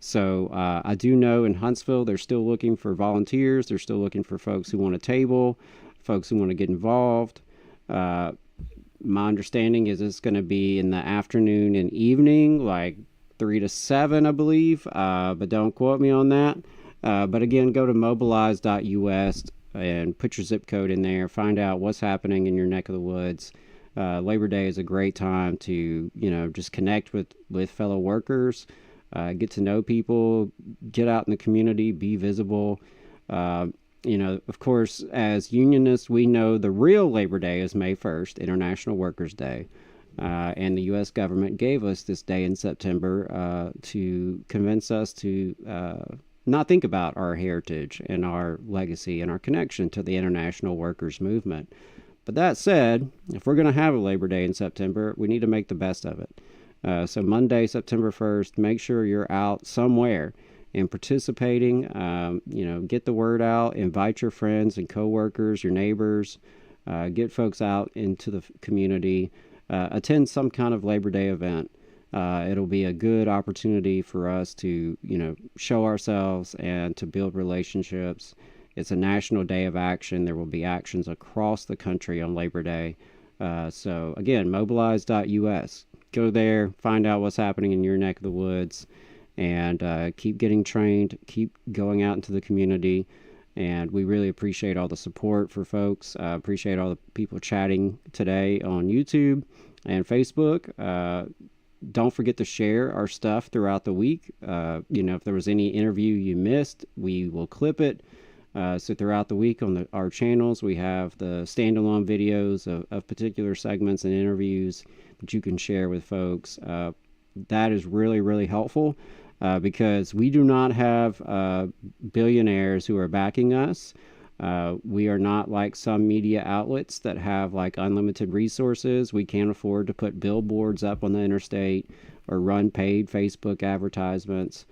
So I do know in Huntsville, they're still looking for volunteers. They're still looking for folks who want a table, folks who want to get involved. My understanding is it's going to be in the afternoon and evening, like 3 to 7, I believe. But don't quote me on that. But again, go to mobilize.us and put your zip code in there. Find out what's happening in your neck of the woods. Labor Day is a great time to, just connect with fellow workers, get to know people, get out in the community, be visible. Of course, as unionists, we know the real Labor Day is May 1st, International Workers' Day. And the U.S. government gave us this day in September to convince us to not think about our heritage and our legacy and our connection to the international workers' movement. But that said, if we're going to have a Labor Day in September, we need to make the best of it. So Monday, September 1st, make sure you're out somewhere and participating. Get the word out, invite your friends and coworkers, your neighbors, get folks out into the community, attend some kind of Labor Day event. It'll be a good opportunity for us to, show ourselves and to build relationships. It's a national day of action. There will be actions across the country on Labor Day. So again, mobilize.us. Go there, find out what's happening in your neck of the woods, and keep getting trained, keep going out into the community. And we really appreciate all the support for folks. Appreciate all the people chatting today on YouTube and Facebook. Don't forget to share our stuff throughout the week. If there was any interview you missed, we will clip it. So throughout the week on our channels, we have the standalone videos of particular segments and interviews that you can share with folks. That is really, really helpful because we do not have billionaires who are backing us. We are not like some media outlets that have like unlimited resources. We can't afford to put billboards up on the interstate or run paid Facebook advertisements.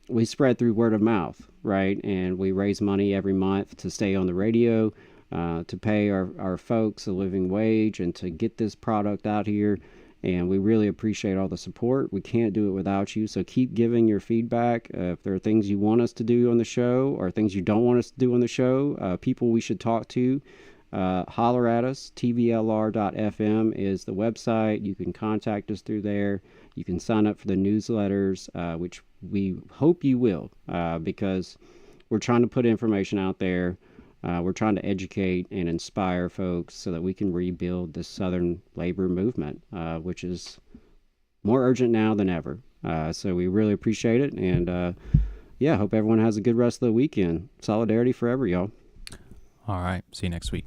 We spread through word of mouth, right? And we raise money every month to stay on the radio, to pay our folks a living wage and to get this product out here. And we really appreciate all the support. We can't do it without you. So keep giving your feedback. If there are things you want us to do on the show or things you don't want us to do on the show, people we should talk to, holler at us. TVLR.fm is the website. You can contact us through there. You can sign up for the newsletters, which we hope you will, because we're trying to put information out there. We're trying to educate and inspire folks so that we can rebuild the Southern labor movement, which is more urgent now than ever. So we really appreciate it. And hope everyone has a good rest of the weekend. Solidarity forever, y'all. All right. See you next week.